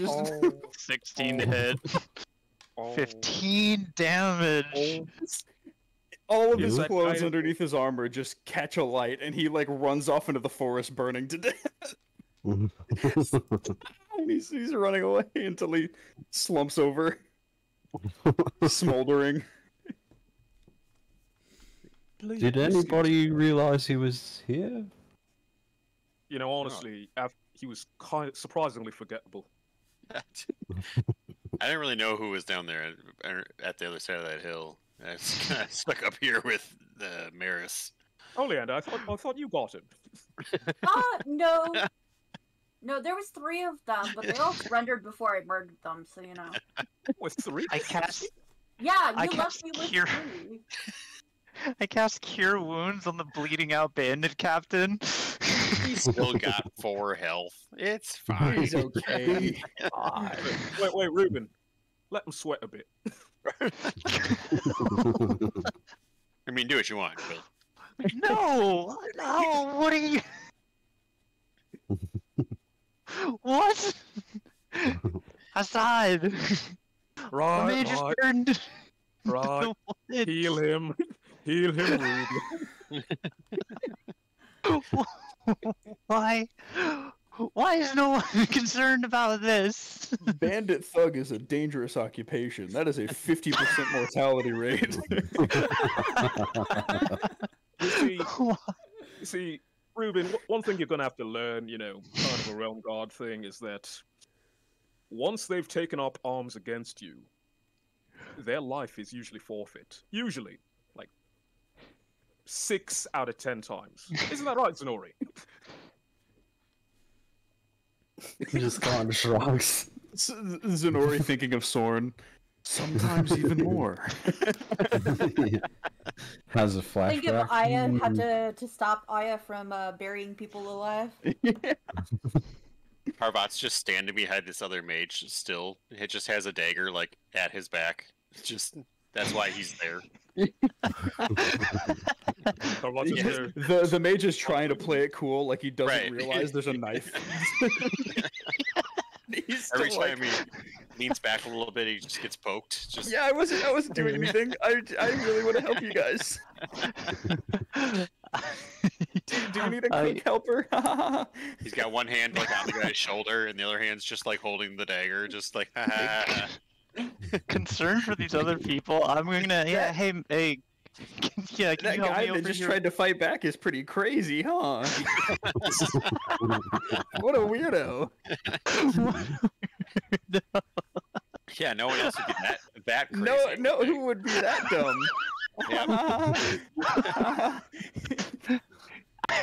16 to hit. 15 damage. All of Is his that clothes guy- underneath his armor just catch a light, and he like runs off into the forest, burning to death. He's running away until he slumps over, smoldering. Did anybody realize he was here? You know, honestly, he was surprisingly forgettable. I didn't really know who was down there at the other side of that hill. I was kind of stuck up here with the Maris. Oleander, I thought you got him. No. No, there was 3 of them, but they all surrendered before I murdered them, so you know. With 3? I cast Yeah, I you left cast me with Cure. 3. I cast Cure Wounds on the bleeding out bandit captain. He's still got 4 health. It's fine. He's okay. Wait, Ruben. Let him sweat a bit. what you want, but... No! No! What are you... What? Aside! Right, turned... right. Heal him. Heal him, Ruby. Why? Why is no one concerned about this? Bandit thug is a dangerous occupation. That is a 50% mortality rate. You see, Ruben, one thing you're going to have to learn, kind of a realm guard thing, is that once they've taken up arms against you, their life is usually forfeit. Usually. Like, 6 out of 10 times. Isn't that right, Zenori? He just kind of shrugs. Zenori thinking of Sorn. Sometimes even more. Has a flashback. Think if Aya had to stop Aya from burying people alive. Harvat's just standing behind this other mage still. It just has a dagger, like, at his back. That's why he's there. The mage is trying to play it cool, like he doesn't realize there's a knife. Every time he leans back a little bit, he just gets poked. Yeah, I wasn't doing anything. I really want to help you guys. Do you need a quick helper? He's got one hand like on the guy's shoulder, and the other hand's just like holding the dagger, just like. Concerned for these other people, I'm gonna. Yeah, hey. Yeah, that guy that just tried to fight back is pretty crazy, huh? What a weirdo. Yeah, no one else would be that crazy. No, who would be that dumb?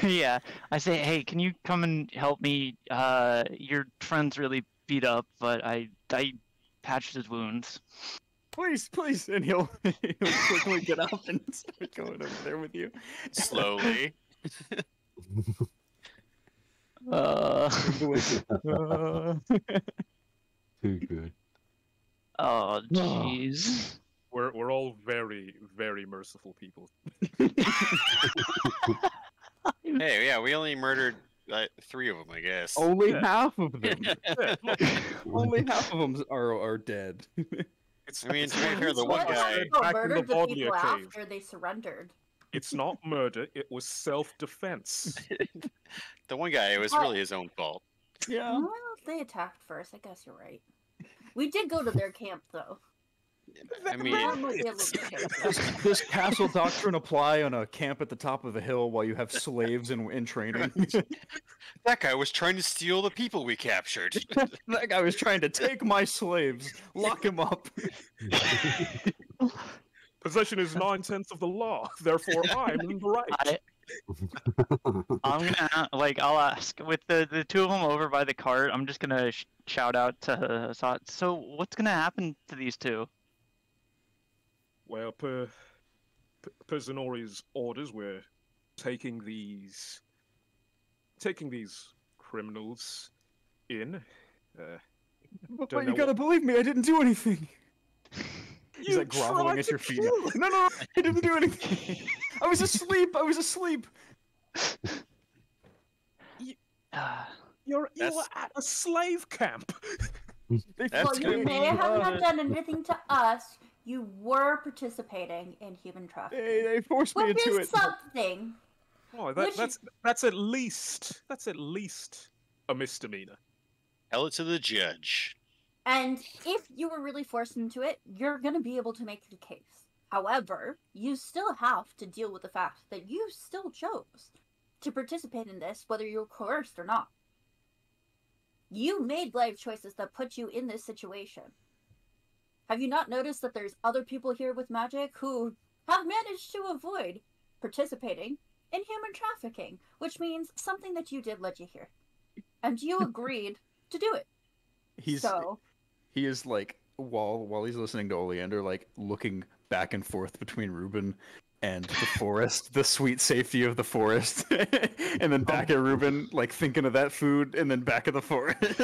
Yeah, I say, hey, can you come and help me? Your friend's really beat up, but I patched his wounds. Please, and he'll quickly get up and start going over there with you. Slowly. Too good. Oh, jeez. We're all very, very merciful people. Hey, yeah, we only murdered 3 of them, I guess. Only half of them. Only half of them are dead. I mean, to be fair, the one guy murdered the people after they surrendered. It's not murder; it was self-defense. The one guy, it was really his own fault. Yeah. Well, they attacked first. I guess you're right. We did go to their camp, though. I mean, does castle doctrine apply on a camp at the top of a hill while you have slaves in training? That guy was trying to steal the people we captured. That guy was trying to take my slaves. Lock him up. Possession is 9/10 of the law. Therefore, I'm in the right. I'm gonna I'll ask with the 2 of them over by the cart. I'm just gonna shout out to SOTS. So what's gonna happen to these 2? Well, per Zenori's orders, we're taking these criminals in. But you gotta believe me, I didn't do anything. He's like groveling at your feet. No, I didn't do anything. I was asleep. You were at a slave camp. Well, you may have not done anything to us. You were participating in human trafficking. They forced me into it. Something. Oh, that's at least a misdemeanor. Tell it to the judge. And if you were really forced into it, you're going to be able to make the case. However, you still have to deal with the fact that you still chose to participate in this, whether you were coerced or not. You made life choices that put you in this situation. Have you not noticed that there's other people here with magic who have managed to avoid participating in human trafficking, which means something that you did led you here. And you agreed to do it. He is like, while he's listening to Oleander, like looking back and forth between Ruben and the forest, the sweet safety of the forest, and then back at Ruben, like thinking of that food, and then back at the forest.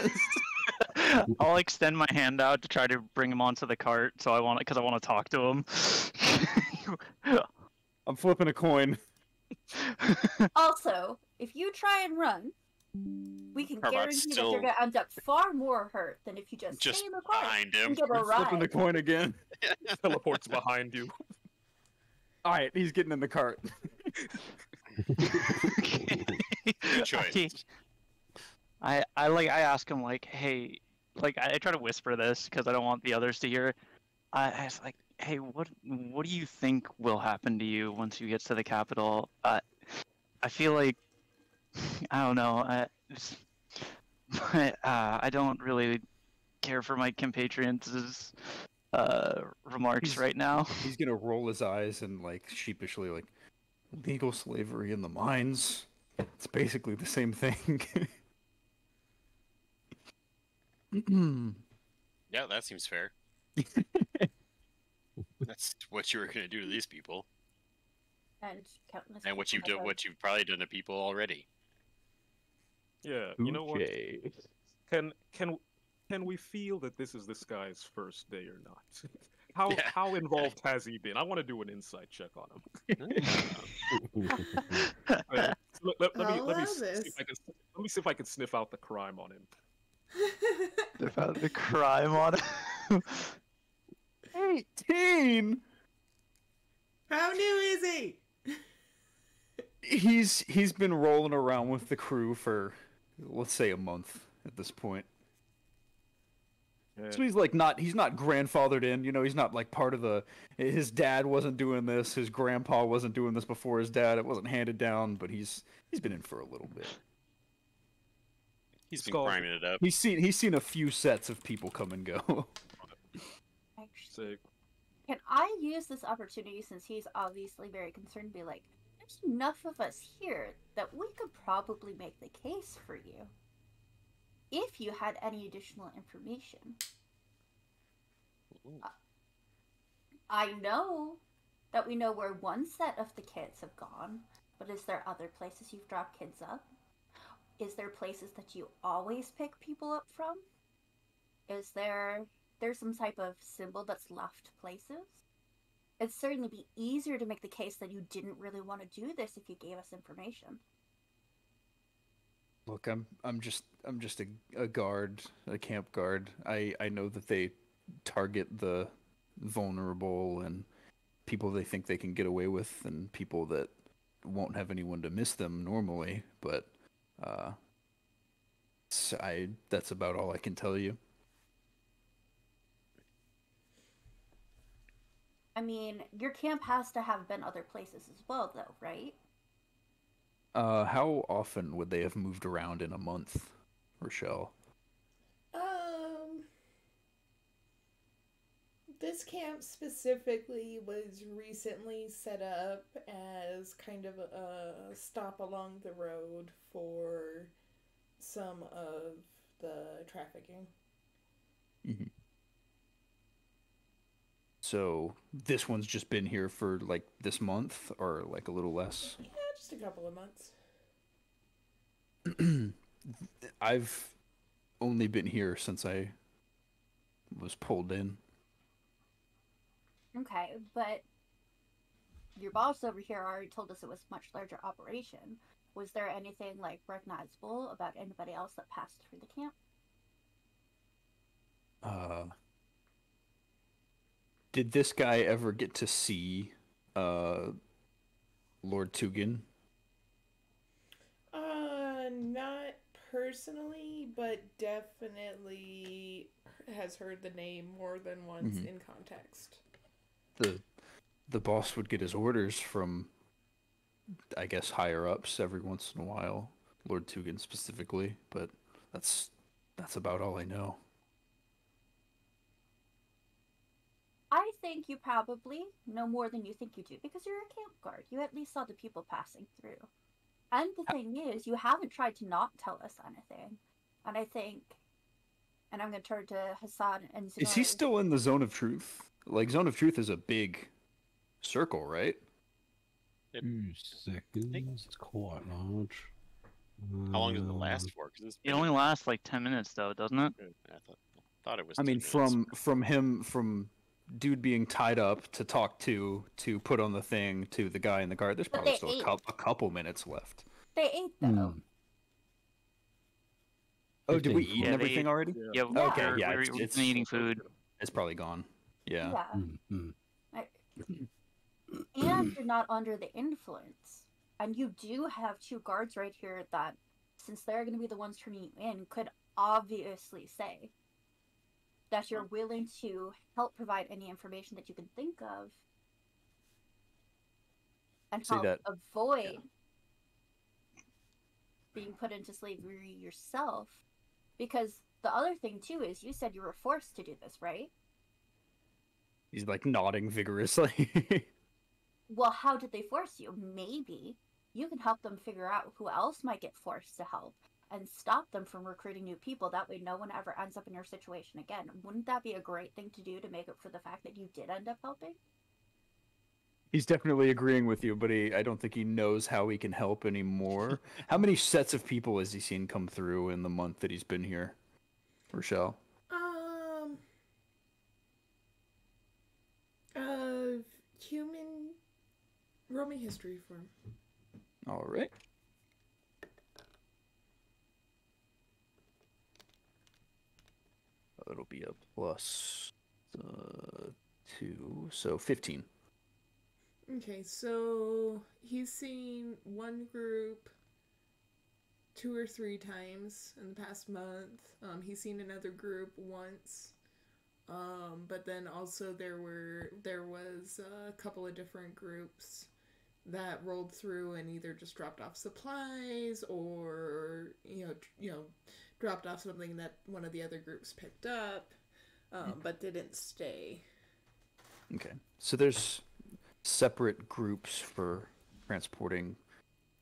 I'll extend my hand out to try to bring him onto the cart, because I want to talk to him. I'm flipping a coin. Also, if you try and run, we can guarantee that you're going to end up far more hurt than if you just stay in the car behind him. and get a ride. Flipping the coin again. Teleports behind you. All right, he's getting in the cart. Good choice. I ask him like, hey, like I try to whisper this because I don't want the others to hear it. I ask like, hey, what do you think will happen to you once you get to the capital? I feel like I don't know. I don't really care for my compatriots' remarks right now. He's gonna roll his eyes and like sheepishly like, legal slavery in the mines. It's basically the same thing. Yeah, that seems fair. That's what you were gonna do to these people, and what you've probably done to people already. Yeah, you know what? Can we feel that this is this guy's first day or not? How involved has he been? I want to do an insight check on him. Let me see if I can sniff out the crime on him. Sniff out the crime on him. 18. How new is he? He's been rolling around with the crew for, let's say, a month at this point. Yeah. So he's not grandfathered in, he's not like part of his dad wasn't doing this, his grandpa wasn't doing this before his dad, it wasn't handed down, but he's been in for a little bit. He's been grinding it up. He's seen a few sets of people come and go. Sick. Can I use this opportunity, since he's obviously very concerned, to be like, there's enough of us here that we could probably make the case for you if you had any additional information. I know that we know where one set of the kids have gone, but is there other places you've dropped kids up? Is there places that you always pick people up from? Is there's some type of symbol that's left places? It'd certainly be easier to make the case that you didn't really want to do this if you gave us information. Look, I'm just a guard, a camp guard. I know that they target the vulnerable and people they think they can get away with, and people that won't have anyone to miss them normally. But that's about all I can tell you. I mean, your camp has to have been other places as well, though, right? How often would they have moved around in a month, Richelle? This camp specifically was recently set up as kind of a stop along the road for some of the trafficking. Mm-hmm. So this one's just been here for like this month, or like a little less? Yeah, just a couple of months. I've only been here since I was pulled in. Okay, but your boss over here already told us it was a much larger operation. Was there anything like recognizable about anybody else that passed through the camp? Did this guy ever get to see Lord Tugan? Not personally, but definitely has heard the name more than once in context. The boss would get his orders from, I guess, higher ups every once in a while, Lord Tugan specifically, but that's about all I know. I think you probably know more than you think you do, because you're a camp guard. You at least saw the people passing through. And the thing is, you haven't tried to not tell us anything. And I think, and I'm going to turn to Hassan and Zinari. Is he still in the Zone of Truth? Like, Zone of Truth is a big circle, right? 2 seconds. It's quite large. How long does it last for? It only lasts like 10 minutes, though, doesn't it? I thought it was. I mean, from dude being tied up to talk to put on the thing to the guy in the guard. There's probably still a couple minutes left. They ate though. Oh, did we eat everything already? Yeah. Okay. Yeah. It's eating food. It's probably gone. Yeah. And you're not under the influence, and you do have 2 guards right here that, since they're going to be the ones turning you in, could obviously say that you're willing to help provide any information that you can think of and help avoid being put into slavery yourself. Because the other thing too is, you said you were forced to do this, right? He's like nodding vigorously. Well, how did they force you? Maybe you can help them figure out who else might get forced to help and stop them from recruiting new people. That way no one ever ends up in your situation again. Wouldn't that be a great thing to do to make up for the fact that you did end up helping? He's definitely agreeing with you, but I don't think he knows how he can help anymore. How many sets of people has he seen come through in the month that he's been here, Richelle? Human. Roll me history for him. All right. It'll be a plus 2, so 15. Okay, so he's seen one group 2 or 3 times in the past month. He's seen another group once. But then also there was a couple of different groups that rolled through and either just dropped off supplies or dropped off something that one of the other groups picked up, but didn't stay. Okay, so there's separate groups for transporting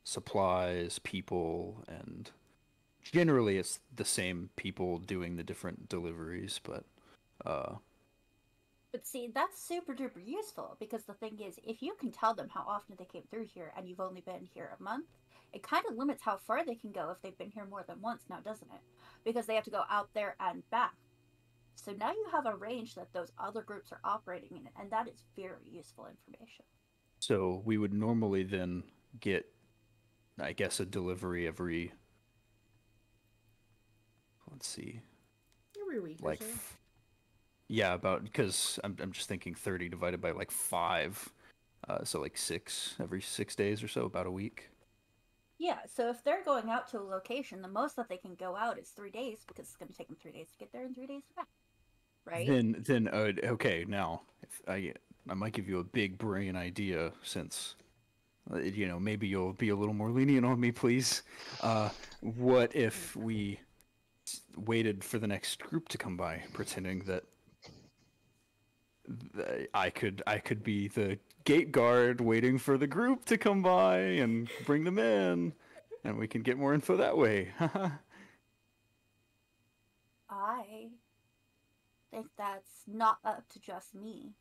supplies, people, and generally it's the same people doing the different deliveries, but see, that's super duper useful, because the thing is, if you can tell them how often they came through here and you've only been here a month, it kind of limits how far they can go if they've been here more than once now, doesn't it? Because they have to go out there and back. So now you have a range that those other groups are operating in, and that is very useful information. So we would normally then get, I guess, a delivery every, let's see, every week, like, or so. Yeah, about, because I'm just thinking 30 divided by like 5, so like 6 every 6 days or so, about a week. Yeah, so if they're going out to a location, the most that they can go out is 3 days, because it's going to take them 3 days to get there and 3 days to back, right? Then okay, now if I might give you a big brain idea, since maybe you'll be a little more lenient on me, please. What if we waited for the next group to come by, pretending that I could be the gate guard waiting for the group to come by and bring them in, and we can get more info that way. I think that's not up to just me,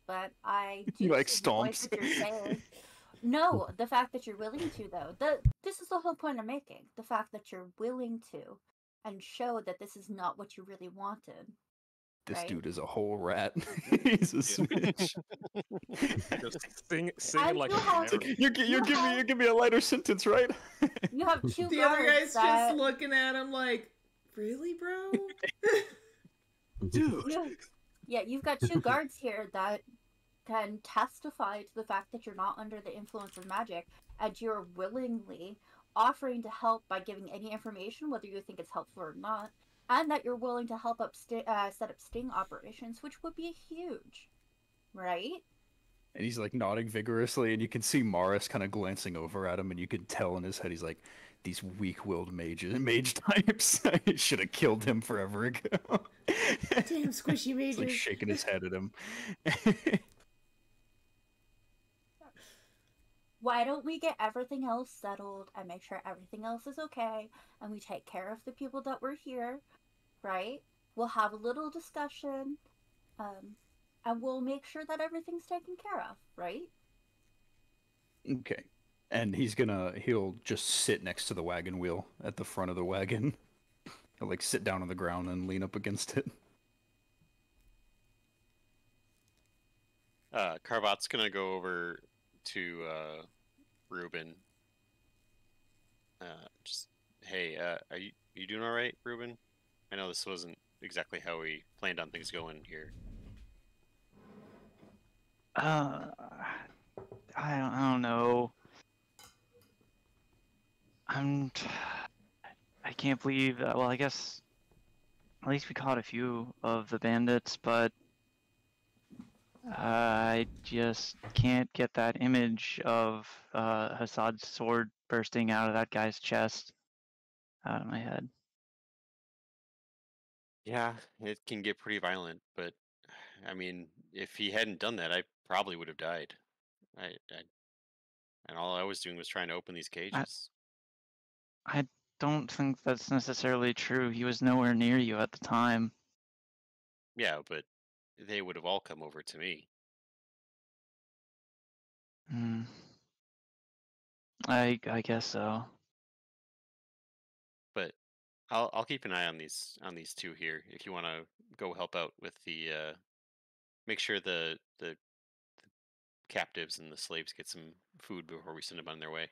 but I do you like see the point stomps. that you're saying. No, the fact that you're willing to, though. This is the whole point I'm making. The fact that you're willing to, and show that this is not what you really wanted. This right? dude is a whole rat. He's a switch. Just singing like you give me a lighter sentence, right? You have 2 The guards other guy's that... just looking at him like, really, bro? Dude. Yeah, you've got 2 guards here that can testify to the fact that you're not under the influence of magic, and you're willingly offering to help by giving any information, whether you think it's helpful or not, and that you're willing to help set up sting operations, which would be huge, right? And he's like nodding vigorously, and you can see Morris kind of glancing over at him, and you can tell in his head he's like, these weak-willed mage types. I should have killed him forever ago. Damn squishy mages. He's like shaking his head at him. Why don't we get everything else settled and make sure everything else is okay, and we take care of the people that were here, right? We'll have a little discussion, and we'll make sure that everything's taken care of, right? Okay. And he'll just sit next to the wagon wheel at the front of the wagon. He'll like sit down on the ground and lean up against it. Carvat's gonna go over to Ruben. Just hey, are you doing all right, Ruben? I know this wasn't exactly how we planned on things going here. I don't know. I can't believe that. Well, I guess at least we caught a few of the bandits, but I just can't get that image of Hassad's sword bursting out of that guy's chest out of my head. Yeah, it can get pretty violent, but I mean, if he hadn't done that, I probably would have died. And all I was doing was trying to open these cages. I don't think that's necessarily true. He was nowhere near you at the time. Yeah, but they would have all come over to me. I guess so. But I'll keep an eye on these two here. If you want to go help out with the make sure the captives and the slaves get some food before we send them on their way.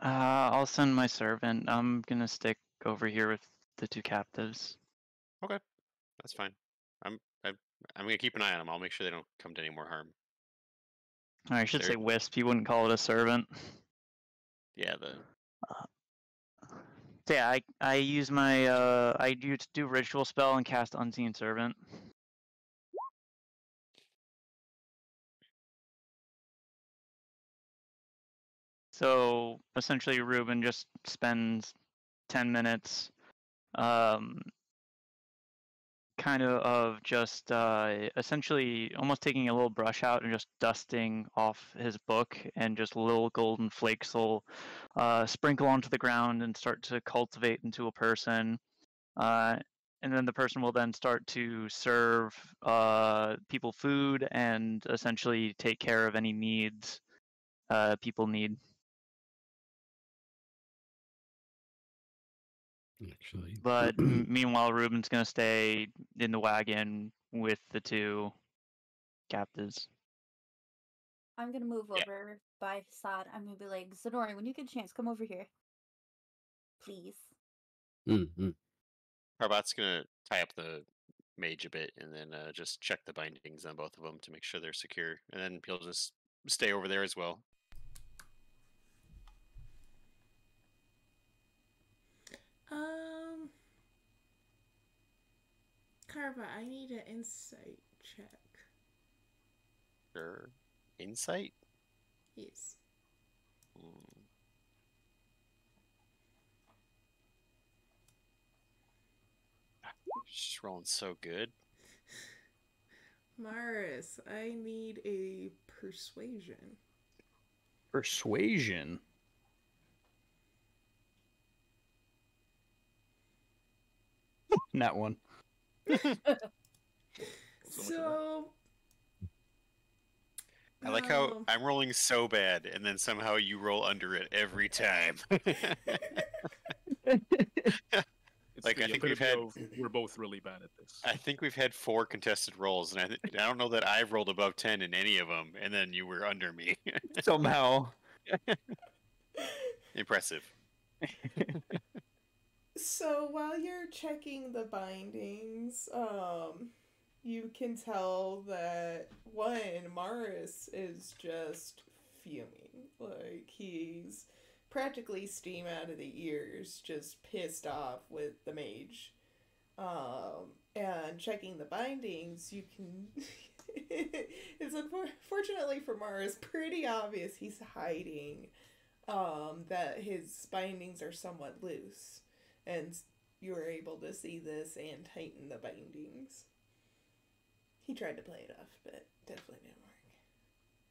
I'll send my servant. I'm gonna stick over here with the two captives. Okay, that's fine. I'm gonna keep an eye on them. I'll make sure they don't come to any more harm. I should say wisp. You wouldn't call it a servant. Yeah, So yeah, I use my I do ritual spell and cast unseen servant. So essentially, Ruben just spends 10 minutes, kind of just essentially almost taking a little brush out and just dusting off his book, and just little golden flakes will sprinkle onto the ground and start to cultivate into a person. And then the person will then start to serve people food and essentially take care of any needs people need. Actually, But meanwhile, Ruben's gonna stay in the wagon with the two captives. I'm gonna move over by Hassad. I'm gonna be like, Zadori, when you get a chance, come over here. Please. mm-hmm. Carbat's gonna tie up the mage a bit and then just check the bindings on both of them to make sure they're secure. And then he'll just stay over there as well. Carva, I need an insight check. Sure. Insight? Yes. She's rolling so good. Maris, I need a persuasion. Persuasion? Not one. So I like how I'm rolling so bad, and then somehow you roll under it every time. Like, I think we're both really bad at this. I think we've had 4 contested rolls, and I don't know that I've rolled above 10 in any of them, and then you were under me. Somehow. Impressive. So while you're checking the bindings, you can tell that Maris is just fuming. Like, he's practically steam out of the ears, just pissed off with the mage. And checking the bindings, you can... it's unfortunately for Maris pretty obvious he's hiding that his bindings are somewhat loose. And you were able to see this and tighten the bindings. He tried to play it off, but definitely didn't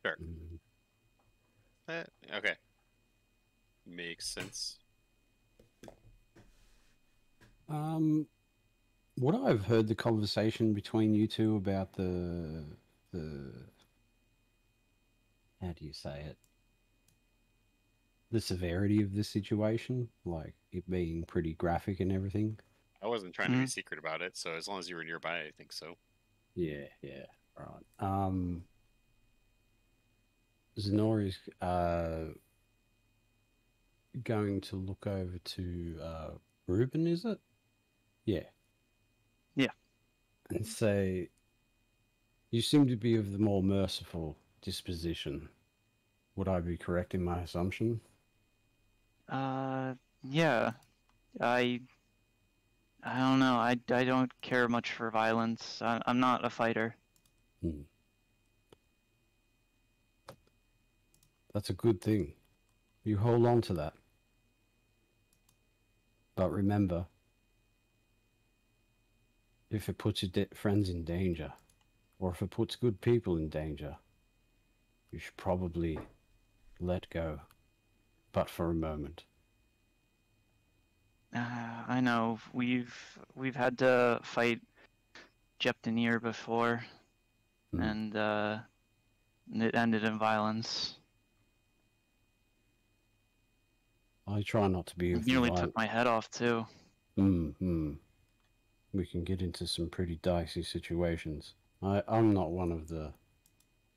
work. Sure. Okay. Makes sense. What I've heard the conversation between you two about the how do you say it? The severity of this situation, like it being pretty graphic and everything. I wasn't trying to be secret about it, so as long as you were nearby, I think so. Yeah, right. Zenori's going to look over to Ruben, is it? Yeah. Yeah. And say, you seem to be of the more merciful disposition. Would I be correct in my assumption? Yeah. I don't know. I don't care much for violence. I'm not a fighter. That's a good thing. You hold on to that. But remember, if it puts your friends in danger, or if it puts good people in danger, you should probably let go. But for a moment. I know we've had to fight Jeptanir before, and it ended in violence. I try not to be. It nearly took my head off too. We can get into some pretty dicey situations. I'm not one of the.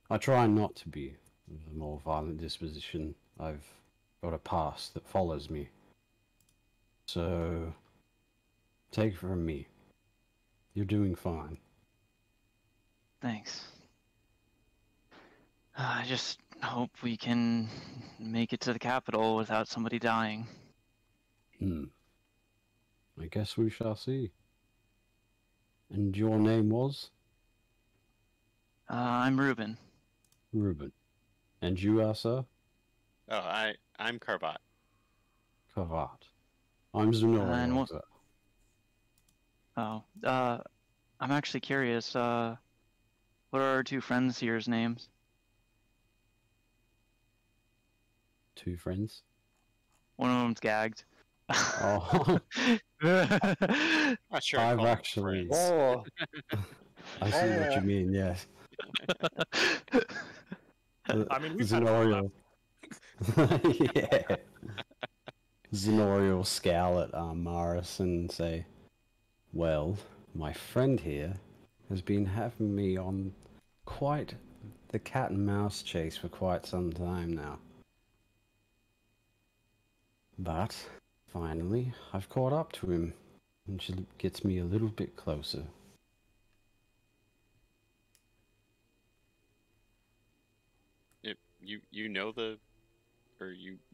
I try not to be of the more violent disposition. I've got a past that follows me. So, take it from me. You're doing fine. Thanks. I just hope we can make it to the capital without somebody dying. I guess we shall see. And your name was? I'm Ruben. Ruben. And you are, sir? Oh, I'm Carvat. Carvat. I'm Zenora. I'm actually curious, what are our two friends here's names? Two friends? One of them's gagged. Oh. Not sure. I've actually. Oh. I see what you mean. Yes. I mean, we've Zenorio. Yeah. Zenorio will scowl at Maris and say, "Well, my friend here has been having me on quite the cat and mouse chase for quite some time now. But finally, I've caught up to him, and she gets me a little bit closer." You know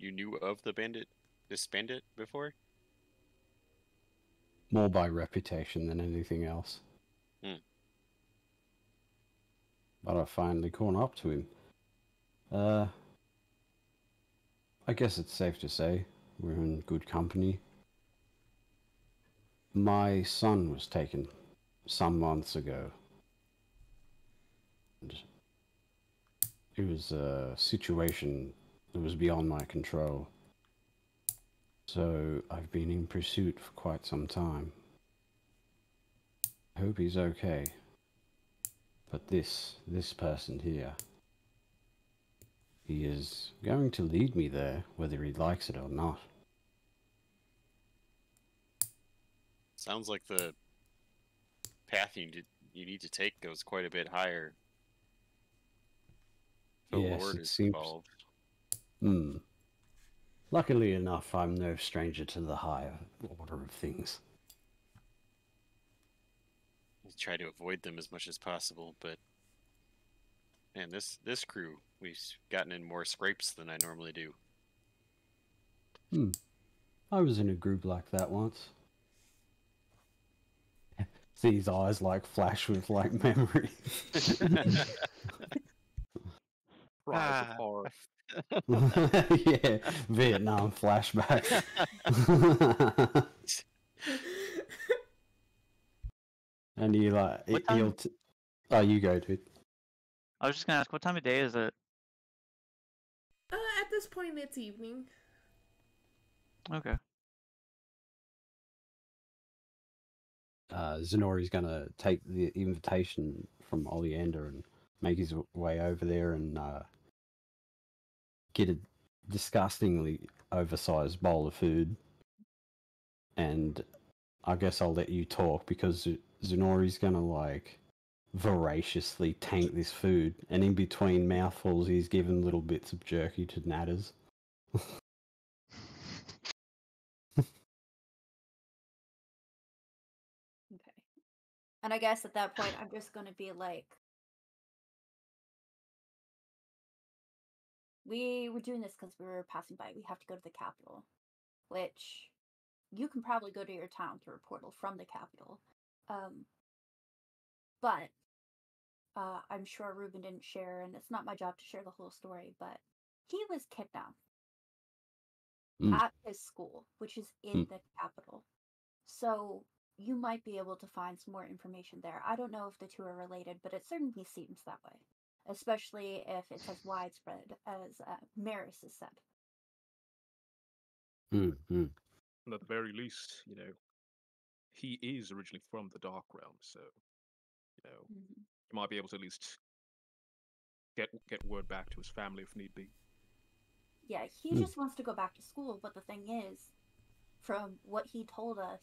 you knew of this bandit before? More by reputation than anything else. But I've finally caught up to him. I guess it's safe to say we're in good company. My son was taken some months ago. And it was a situation that was beyond my control. So I've been in pursuit for quite some time. I hope he's okay. But this person here, he is going to lead me there, whether he likes it or not. Sounds like the path you need to take goes quite a bit higher. The Yes, Lord it is seems. involved. Luckily enough, I'm no stranger to the higher order of things. We'll try to avoid them as much as possible, but man, this crew, we've gotten in more scrapes than I normally do. I was in a group like that once. See his eyes like flash with like memory. Cries of horror. Yeah, Vietnam flashback. And he like oh, you go, dude. I was just gonna ask, what time of day is it? At this point, it's evening. Okay. Zenori's gonna take the invitation from Oleander and make his way over there and get a disgustingly oversized bowl of food. And I guess I'll let you talk because Zenori's gonna like voraciously tank this food, and in between mouthfuls, he's given little bits of jerky to Natters. Okay. And I guess at that point, I'm just going to be like, we were doing this because we were passing by. We have to go to the capital, which you can probably go to your town through a portal from the capital. But I'm sure Ruben didn't share, and it's not my job to share the whole story, but he was kidnapped at his school, which is in the capital. So you might be able to find some more information there. I don't know if the two are related, but it certainly seems that way, especially if it's as widespread as Maris has said. And at the very least, you know, he is originally from the Dark Realm, so, you know, he might be able to at least get word back to his family if need be. Yeah, he just wants to go back to school, but the thing is, from what he told us,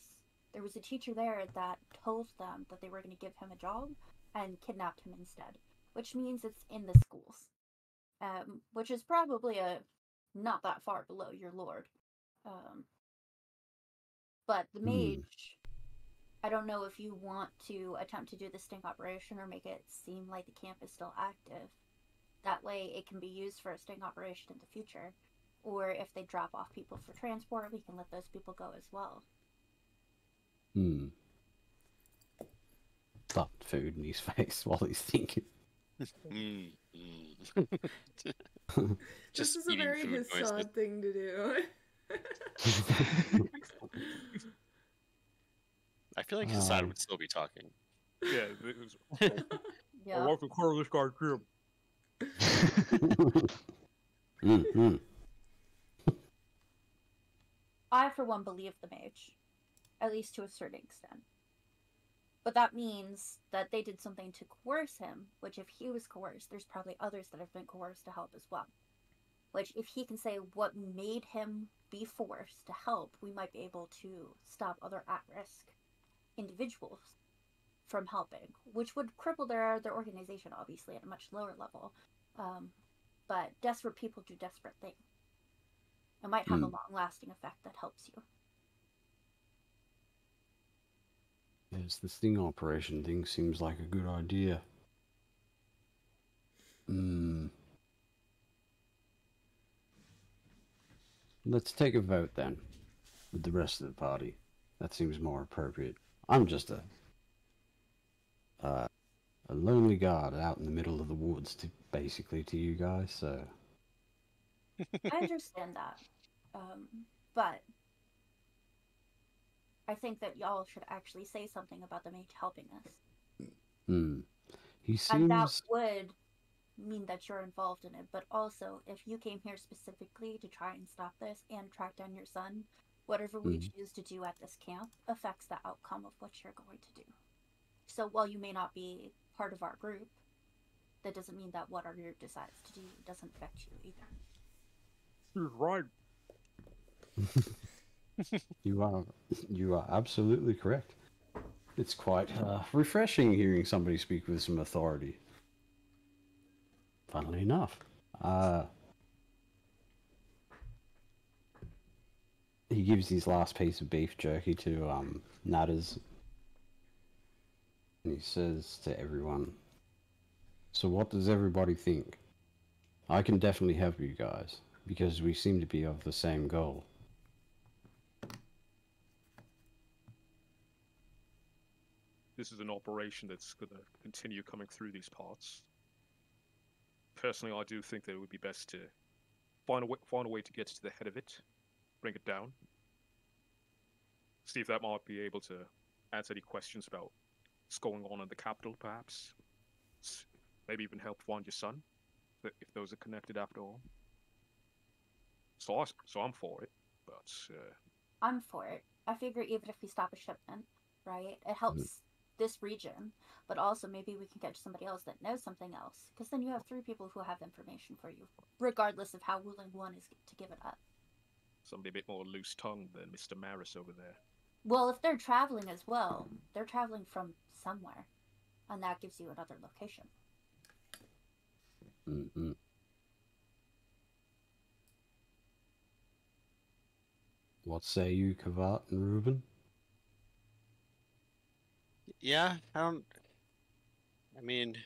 there was a teacher there that told them that they were going to give him a job and kidnapped him instead, which means it's in the schools, which is probably not that far below your lord. But the mage, I don't know if you want to attempt to do the sting operation or make it seem like the camp is still active. That way it can be used for a sting operation in the future. Or if they drop off people for transport, we can let those people go as well. Stuff food in his face while he's thinking. This is a very Hassad thing to do. I feel like Hassad would still be talking. Yeah. Yeah. I want to call this guy Jim. I, for one, believe the mage, at least to a certain extent. But that means that they did something to coerce him, which if he was coerced, there's probably others that have been coerced to help as well. Which, if he can say what made him be forced to help, we might be able to stop other at-risk individuals from helping, which would cripple their organization, obviously, at a much lower level. But desperate people do desperate things. It might have a long-lasting effect that helps you. Yes, the sting operation thing seems like a good idea. Let's take a vote then, with the rest of the party. That seems more appropriate. I'm just a lonely guard out in the middle of the woods, basically, to you guys, so... I understand that. But I think that y'all should actually say something about the mage helping us. He seems... And that would mean that you're involved in it, but also, if you came here specifically to try and stop this and track down your son, whatever we choose to do at this camp affects the outcome of what you're going to do. So while you may not be part of our group, that doesn't mean that what our group decides to do doesn't affect you either. You're right. You are absolutely correct. It's quite refreshing hearing somebody speak with some authority. Funnily enough. He gives his last piece of beef jerky to Natters. And he says to everyone, "So what does everybody think? I can definitely help you guys, because we seem to be of the same goal." This is an operation that's going to continue coming through these parts. Personally, I do think that it would be best to find a way to get to the head of it, bring it down, see if that might be able to answer any questions about what's going on in the capital, perhaps. Maybe even help find your son, if those are connected after all. So I'm for it, but... I'm for it. I figure even if we stop a shipment, right, it helps this region, but also maybe we can catch somebody else that knows something else, because then you have 3 people who have information for you, regardless of how willing one is to give it up. Somebody a bit more loose-tongued than Mr. Maris over there. Well, if they're traveling as well, they're traveling from somewhere. and that gives you another location. Mm-hmm. What say you, Kavat and Ruben? Yeah, I mean,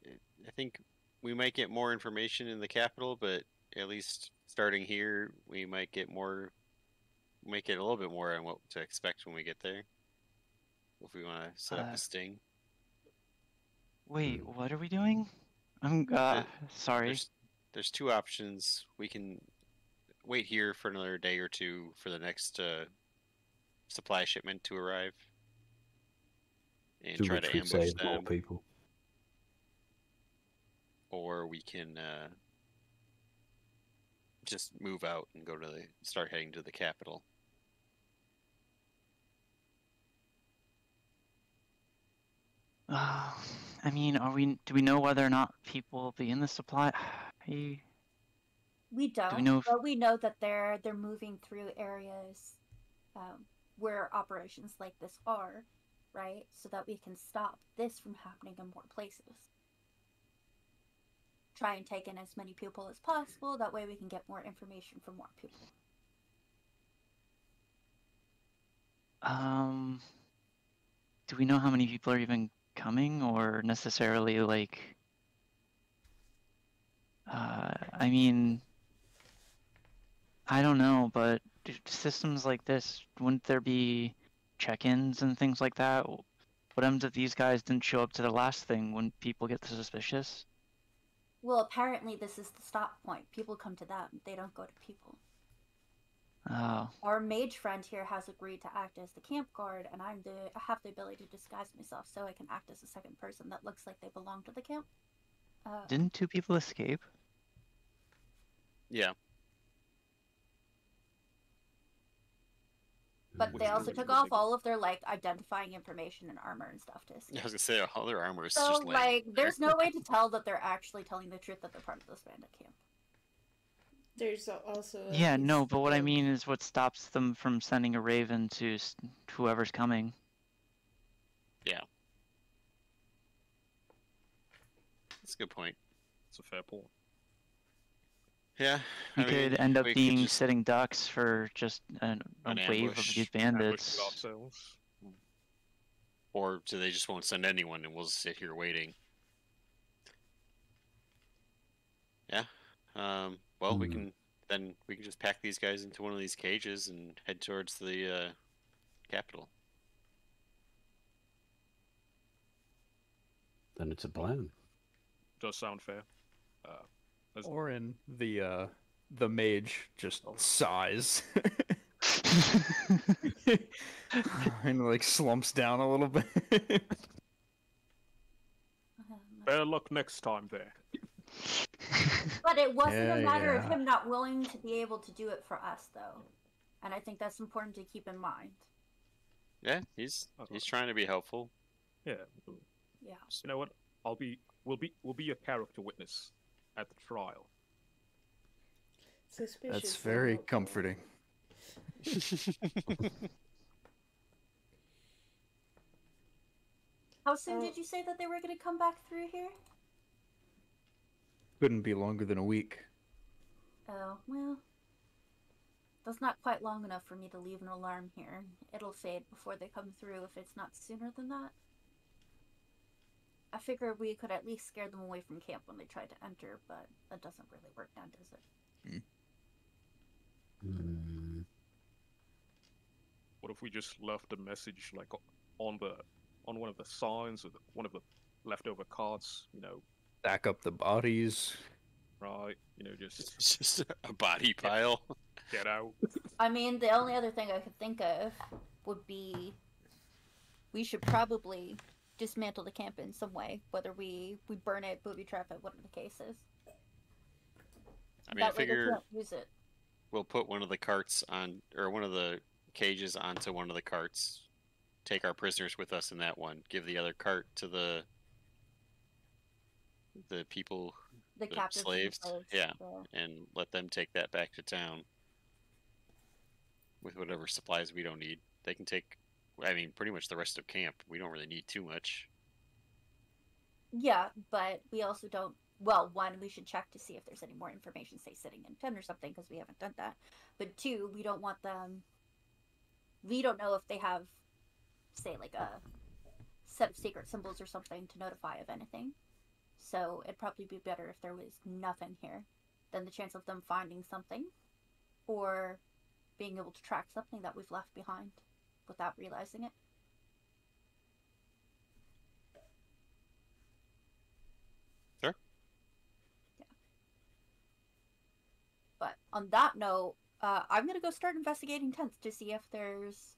I think we might get more information in the capital, but at least starting here, we might get a little bit more on what to expect when we get there. If we want to set up a sting. Wait, what are we doing? I'm sorry. There's two options. We can wait here for another day or two for the next supply shipment to arrive, and try to ambush them. People. Or we can just move out and start heading to the capital. I mean, do we know whether or not people will be in the supply? We don't, but we know that they're moving through areas where operations like this are, right? So that we can stop this from happening in more places. Try and take in as many people as possible. That way we can get more information from more people. Do we know how many people are even coming, or necessarily like? I mean, I don't know, but systems like this, wouldn't there be check-ins and things like that? What happens if these guys didn't show up to the last thing? Wouldn't people get suspicious? Well, apparently this is the stop point. People come to them. They don't go to people. Oh. Our mage friend here has agreed to act as the camp guard, and I have the ability to disguise myself so I can act as a second person that looks like they belong to the camp. Didn't two people escape? Yeah. But they also took off all of their identifying information and armor and stuff to escape. I was gonna say all their armor is so just there's no way to tell that they're actually telling the truth that they're part of this bandit camp. There's also yeah, no, but what I mean is what stops them from sending a raven to whoever's coming. Yeah. That's a good point. It's a fair point. Yeah. We could end up being sitting ducks for just a wave of these bandits. Or do they just won't send anyone and we'll sit here waiting? Yeah. Well, we can just pack these guys into one of these cages and head towards the capital. Then it's a plan. Does sound fair. Or in the mage just sighs and like slumps down a little bit. Better luck next time there. But it wasn't a matter of him not willing to be able to do it for us, though, and I think that's important to keep in mind. Yeah, he's trying to be helpful. Yeah. Yeah. You know what? We'll be a character witness at the trial. Suspicious. That's very comforting. How soon did you say that they were going to come back through here? Couldn't be longer than a week. Oh, well. That's not quite long enough for me to leave an alarm here. It'll fade before they come through if it's not sooner than that. I figure we could at least scare them away from camp when they try to enter, but that doesn't really work now, does it? What if we just left a message like on one of the signs or one of the leftover cards, Back up the bodies. Right, just a body pile. Get out. I mean, the only other thing I could think of would be we should probably dismantle the camp in some way, whether we burn it, booby trap it, whatever the case is. I mean, that I figure way they can't use it. We'll put one of the carts on, or one of the cages onto one of the carts. Take our prisoners with us in that one. Give the other cart to the people, the captives, slaves, yeah, and let them take that back to town with whatever supplies we don't need. They can take, I mean, pretty much the rest of camp. We don't really need too much. Yeah, but we also don't. Well, one, we should check to see if there's any more information, say, sitting in 10 or something, because we haven't done that. But two, we don't want them. We don't know if they have, say, like a set of secret symbols or something to notify of anything. So it'd probably be better if there was nothing here, than the chance of them finding something, or being able to track something that we've left behind without realizing it. Sure. Yeah. But on that note, I'm gonna go start investigating tents to see if there's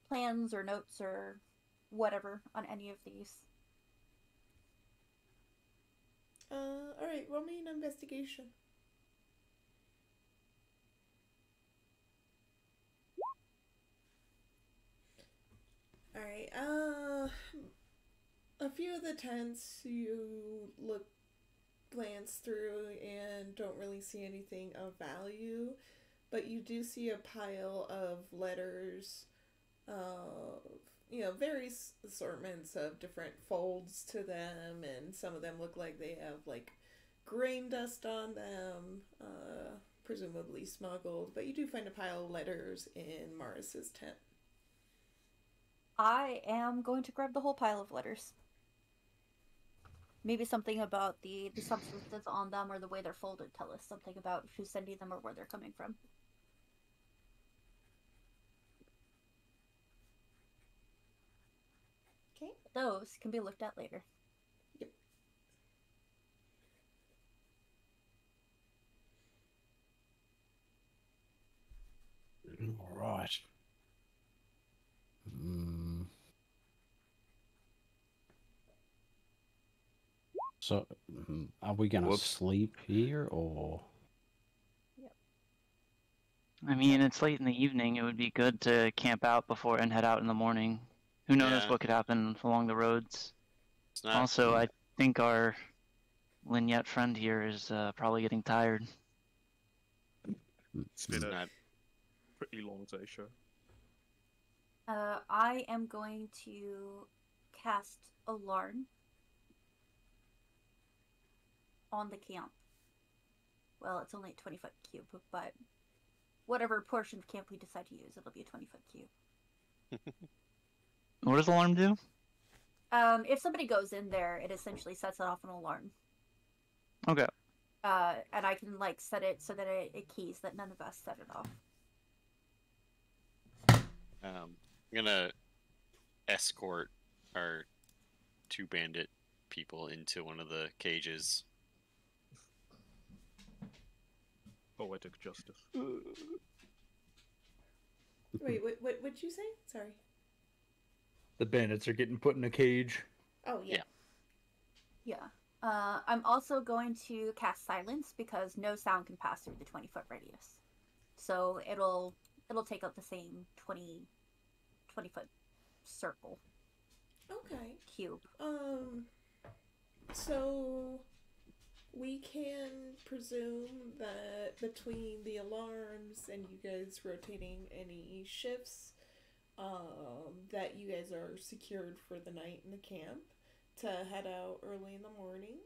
plans or notes or whatever on any of these. Alright, roll me an investigation. Alright, a few of the tents you glance through and don't really see anything of value, but you do see a pile of letters, various assortments of different folds to them, and some of them look like they have, like, grain dust on them, presumably smuggled, but you do find a pile of letters in Morris's tent. I am going to grab the whole pile of letters. Maybe something about the substances on them or the way they're folded tell us something about who's sending them or where they're coming from. Okay. Those can be looked at later. Yep. All right. So, are we gonna sleep here, or? Yep. I mean, it's late in the evening. It would be good to camp out before and head out in the morning. Who knows what could happen along the roads. Also, I think our Lynette friend here is probably getting tired. It's been a pretty long day, sure. I am going to cast Alarm on the camp. Well, it's only a 20-foot cube, but whatever portion of camp we decide to use, it'll be a 20-foot cube. What does Alarm do? If somebody goes in there, it essentially sets off an alarm. Okay. And I can, like, set it so that it keys that none of us set it off. I'm gonna escort our 2 bandit people into one of the cages. Poetic justice. Wait, what'd you say? Sorry. The bandits are getting put in a cage. Oh, yeah. Yeah. I'm also going to cast Silence because no sound can pass through the 20-foot radius. So it'll take up the same 20-foot circle. Okay. Cube. So we can presume that between the alarms and you guys rotating any shifts, that you guys are secured for the night in the camp to head out early in the morning.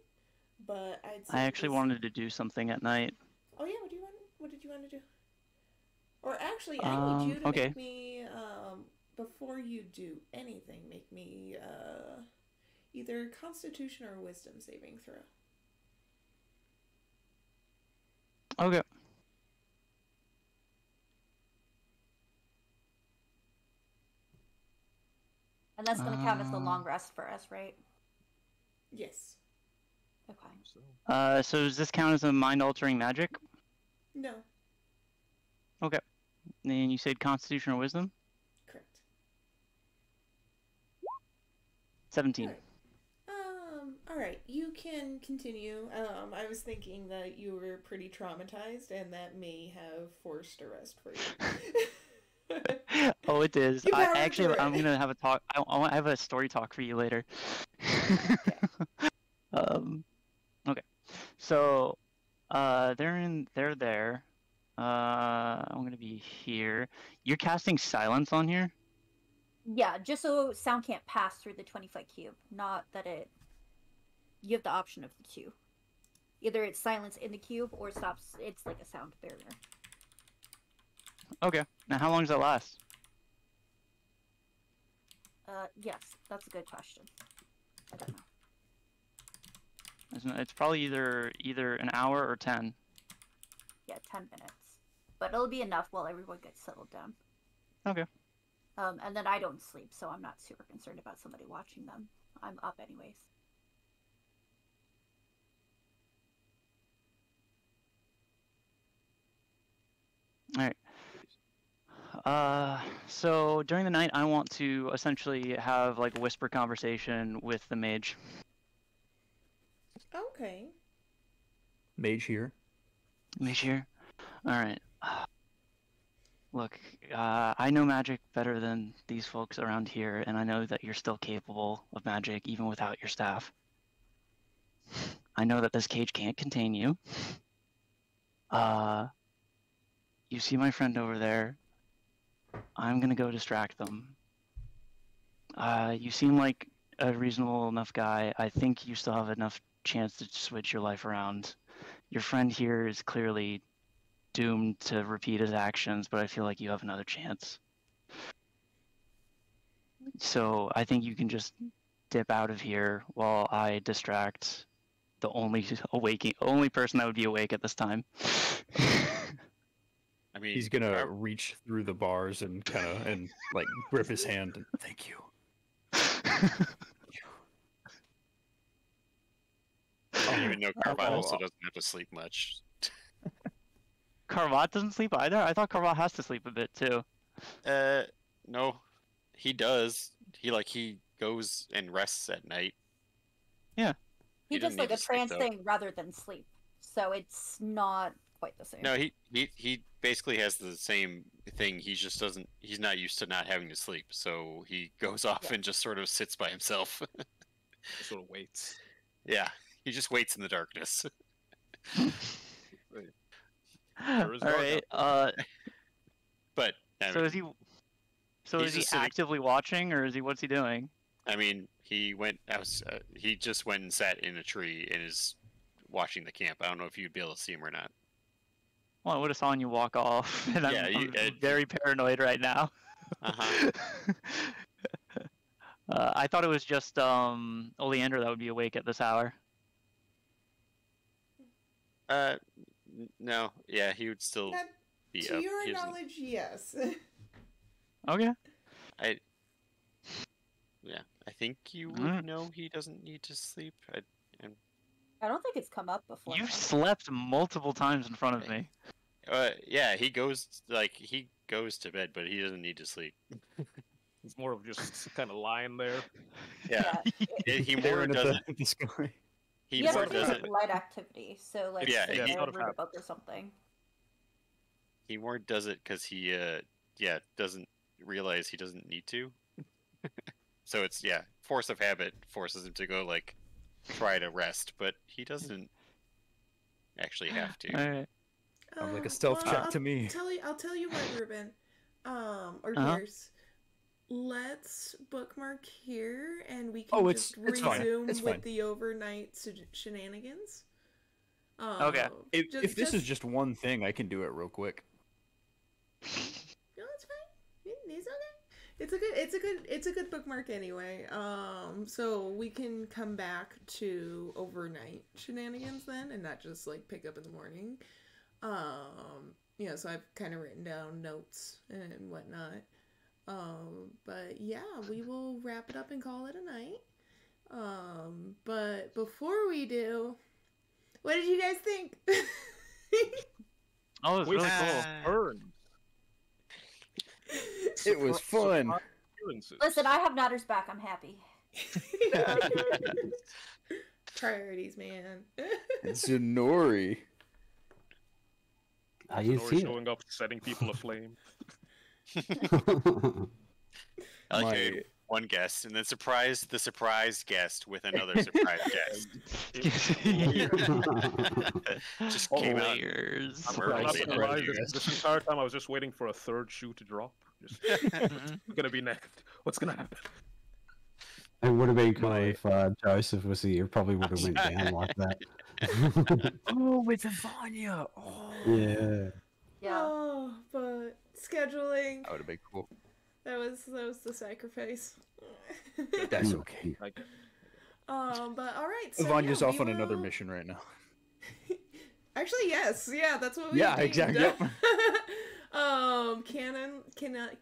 But I actually wanted to do something at night. Oh yeah, what did you want to do? Or actually, I need you to make me, before you do anything, make me either Constitution or Wisdom saving throw. Okay. And that's going to count as the long rest for us, right? Yes. Okay. So does this count as a mind-altering magic? No. Okay. And you said Constitution or Wisdom? Correct. 17. Alright, you can continue. I was thinking that you were pretty traumatized and that may have forced a rest for you. Oh, it is. I'm gonna have a talk. I have a story talk for you later. Okay. So, they're there. I'm gonna be here. You're casting Silence on here? Yeah, just so sound can't pass through the 20-foot cube. Not that it you have the option of the cube. Either it's silence in the cube or it stops. It's like a sound barrier. Okay. Now, how long does that last? Yes, that's a good question. I don't know. It's probably either an hour or 10. Yeah, 10 minutes. But it'll be enough while everyone gets settled down. Okay. And then I don't sleep, so I'm not super concerned about somebody watching them. I'm up anyways. All right. So during the night, I want to essentially have like a whisper conversation with the mage. Okay. Mage here. Mage here. All right. Look, I know magic better than these folks around here, and I know that you're still capable of magic even without your staff. I know that this cage can't contain you. You see my friend over there. I'm gonna go distract them. You seem like a reasonable enough guy. I think you still have enough chance to switch your life around. Your friend here is clearly doomed to repeat his actions, but I feel like you have another chance. So I think you can just dip out of here while I distract the only person that would be awake at this time. I mean, He's gonna reach through the bars and like grip his hand and thank you. I don't even know Carvat also doesn't have to sleep much. Carvat doesn't sleep either? I thought Carvat has to sleep a bit too. No, he does. He goes and rests at night. Yeah. He does like a trance thing rather than sleep, so it's not quite the same. No, he basically has the same thing. He just doesn't. He's not used to not having to sleep, so he goes off and just sort of sits by himself. Just sort of waits. Yeah, he just waits in the darkness. All right. But I mean, is he actively watching, or what's he doing? I mean, he just went and sat in a tree and is watching the camp. I don't know if you'd be able to see him or not. Well, I would have saw you walk off, and Yeah, I'm very paranoid right now. I thought it was just Oleander that would be awake at this hour. No, yeah, he would still be to up. your knowledge, yes. Okay. I think you would know he doesn't need to sleep. I don't think it's come up before. You slept multiple times in front of me. Yeah, he goes to bed, but he doesn't need to sleep. He's more of just kind of lying there. Yeah, he more does it. He more does it. Light activity, so like yeah, he read a book or something. He more does it because he doesn't realize he doesn't need to. So it's force of habit forces him to go try to rest, but he doesn't actually have to. All right. Sounds like a stealth check to me. I'll tell you what, Ruben, or Piers. Let's bookmark here, and we can just resume with the overnight shenanigans. Okay. If this is just one thing, I can do it real quick. No, it's fine. It's okay. It's a good bookmark anyway. So we can come back to overnight shenanigans then, and not just pick up in the morning. So I've kind of written down notes and whatnot. But yeah, we will wrap it up and call it a night. But before we do, what did you guys think? Oh, it was really cool. It was fun. Listen, I have Notter's back. I'm happy. Priorities, man. Zenori. Are you showing up, setting people aflame? I like one guest, and then surprise the surprise guest with another surprise guest. Just came out. This entire time I was just waiting for a third shoe to drop. Just, what's gonna be next? What's gonna happen? It would have been cool if Joseph was here. Probably would have went down like that. Oh, with Vanya. Oh. Yeah. Yeah. Oh, but scheduling. That would have been cool. That was the sacrifice. That's okay. But all right. So, Vanya's off on another mission right now. Actually, yes. Yeah, that's what we Yeah, deemed. exactly. Yep.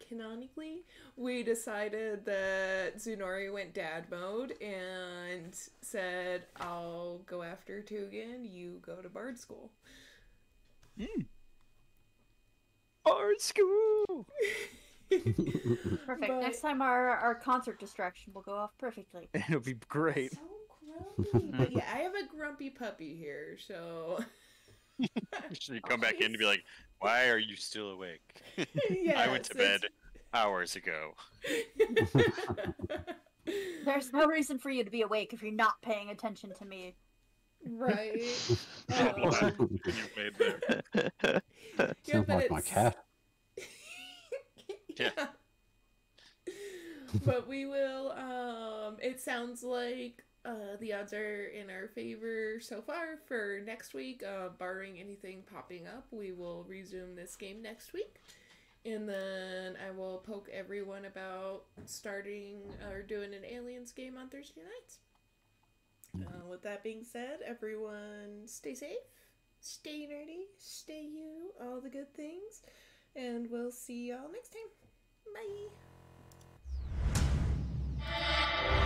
Canonically, we decided that Zunori went dad mode and said, "I'll go after Tugan. You go to Bard School." Bard School. Perfect. Next time our concert distraction will go off perfectly. It'll be great. So grumpy. But yeah, I have a grumpy puppy here, so. So you come back in to be like, why are you still awake? Yes, I went to bed hours ago. There's no reason for you to be awake if you're not paying attention to me. Right. You made there. Sounds like my cat. Yeah. But we will, it sounds like the odds are in our favor so far for next week. Barring anything popping up, we will resume this game next week. And then I will poke everyone about starting or doing an Aliens game on Thursday nights. With that being said, everyone stay safe, stay nerdy, stay you, all the good things. And we'll see y'all next time. Bye.